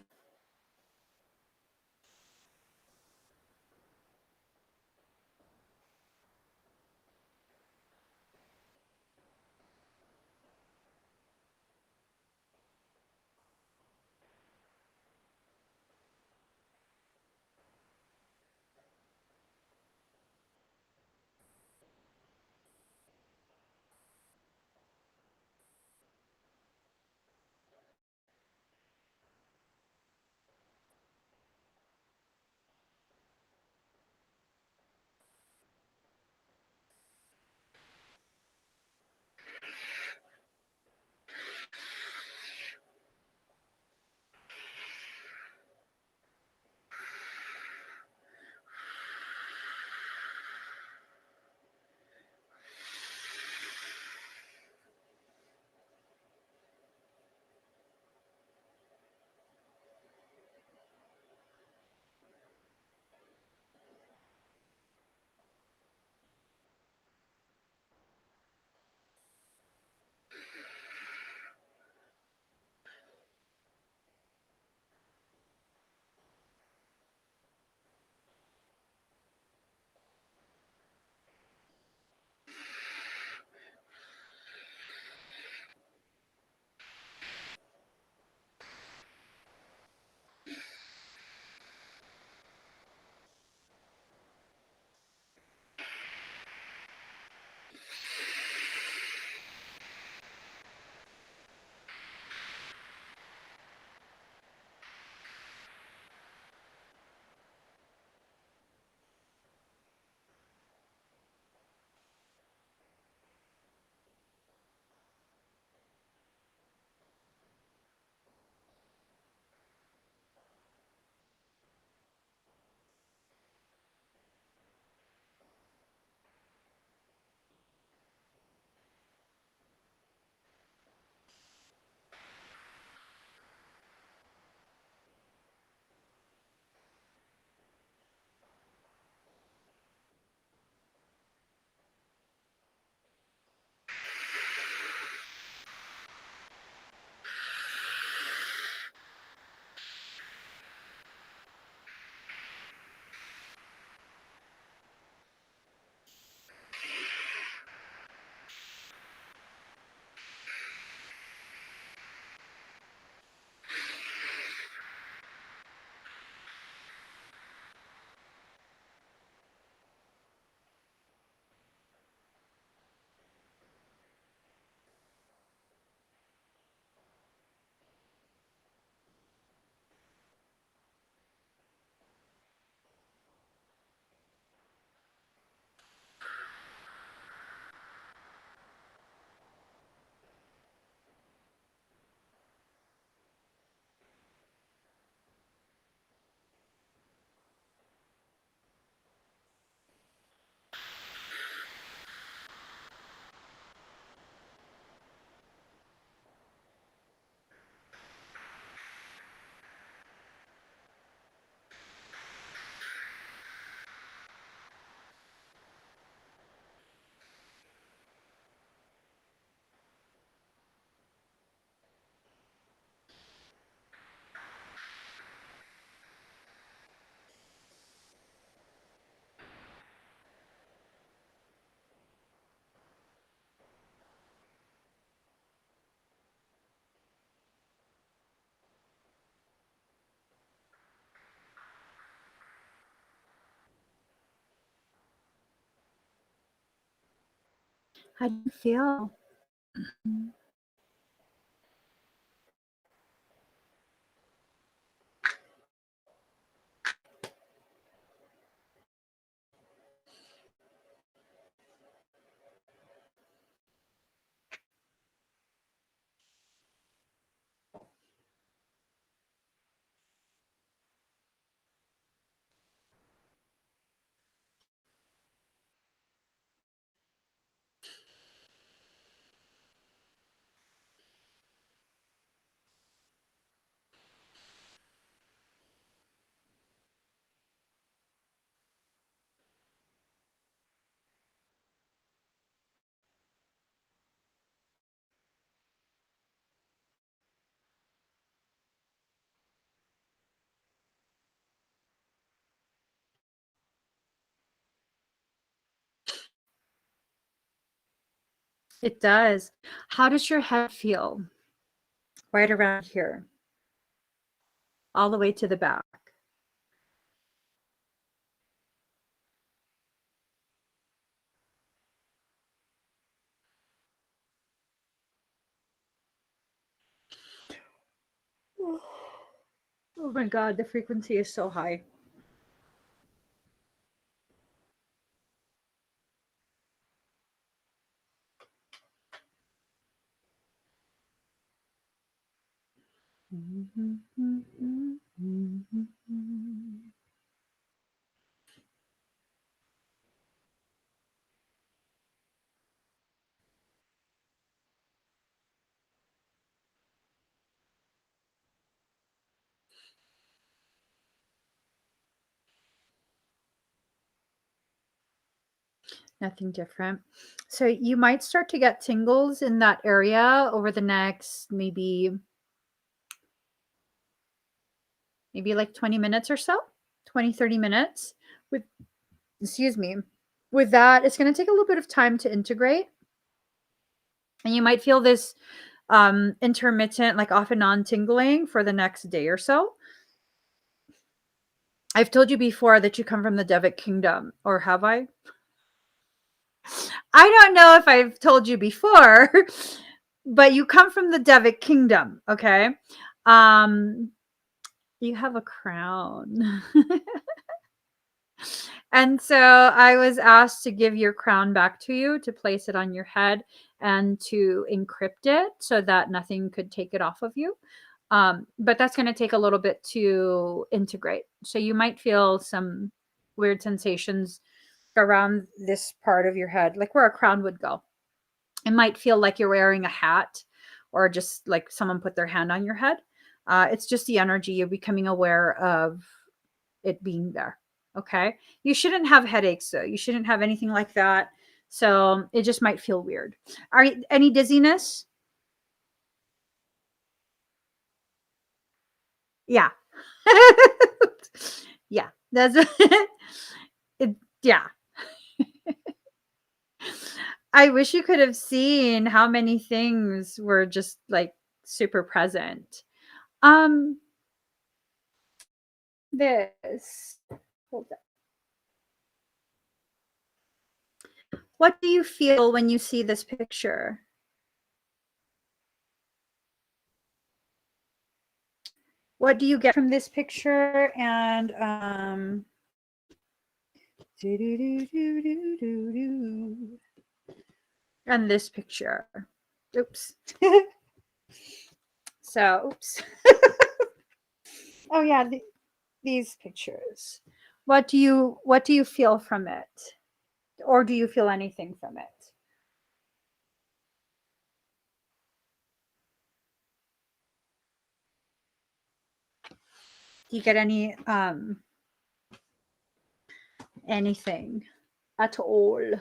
How do you feel? It does. How does your head feel? Right around here, all the way to the back. Oh my God, the frequency is so high. Nothing different. So you might start to get tingles in that area over the next maybe like 20 minutes or so, 20, 30 minutes with, excuse me, with that. It's going to take a little bit of time to integrate. And you might feel this intermittent, like off and on tingling for the next day or so. I've told you before that you come from the Devic Kingdom, or have I? I don't know if I've told you before, but you come from the Devic Kingdom, okay? Um, you have a crown. And so I was asked to give your crown back to you, to place it on your head and to encrypt it so that nothing could take it off of you. But that's going to take a little bit to integrate. So you might feel some weird sensations around this part of your head, like where a crown would go. It might feel like you're wearing a hat or just like someone put their hand on your head. It's just the energy. You're becoming aware of it being there. Okay. You shouldn't have headaches, though. You shouldn't have anything like that. So it just might feel weird. Are you, any dizziness? Yeah. Yeah. That's it. Yeah. I wish you could have seen how many things were just like super present. Um, this. Hold on. What do you feel when you see this picture? What do you get from this picture? And and this picture. Oops. So, oops. Oh yeah, these pictures. What do you feel from it? Or do you feel anything from it? Do you get anything at all?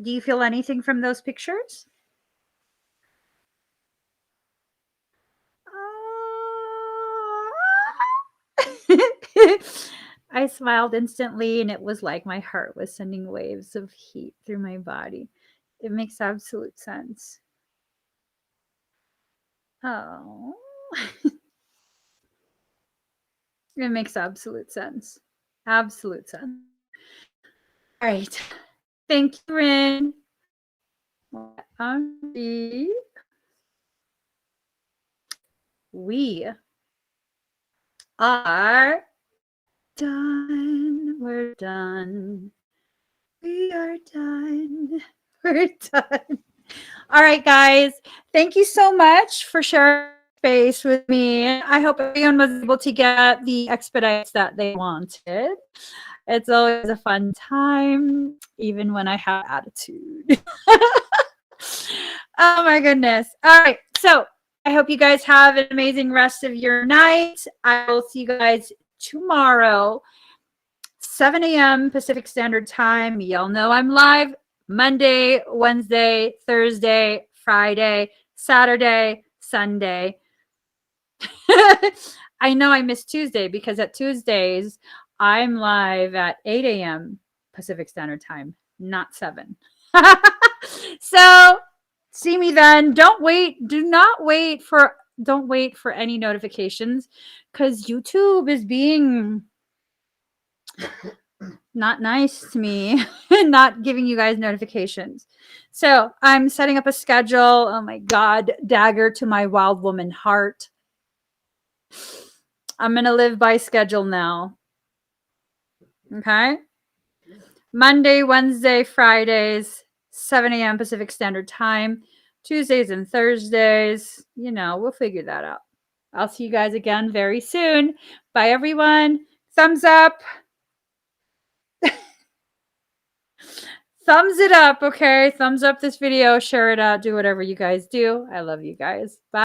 Do you feel anything from those pictures? I smiled instantly, and it was like my heart was sending waves of heat through my body. It makes absolute sense. Oh, it makes absolute sense. Absolute sense. All right. Thank you, Rin. We are done. We're done. We are done. We're done. All right, guys. Thank you so much for sharing space with me. I hope everyone was able to get the expedites that they wanted. It's always a fun time, even when I have attitude. Oh my goodness. All right. So I hope you guys have an amazing rest of your night. I will see you guys tomorrow, 7 a.m. Pacific Standard Time. Y'all know I'm live Monday, Wednesday, Thursday, Friday, Saturday, Sunday. I know I missed Tuesday because at Tuesdays, I'm live at 8 a.m. Pacific Standard Time, not 7. So see me then. Don't wait for any notifications, because YouTube is being not nice to me and not giving you guys notifications. So I'm setting up a schedule. Oh my God, dagger to my wild woman heart. I'm going to live by schedule now. Okay. Monday, Wednesday, Fridays, 7 a.m. Pacific Standard Time. Tuesdays and Thursdays, we'll figure that out. I'll see you guys again very soon. Bye, everyone. Thumbs up. Thumbs it up, okay? Thumbs up this video. Share it out. Do whatever you guys do. I love you guys. Bye.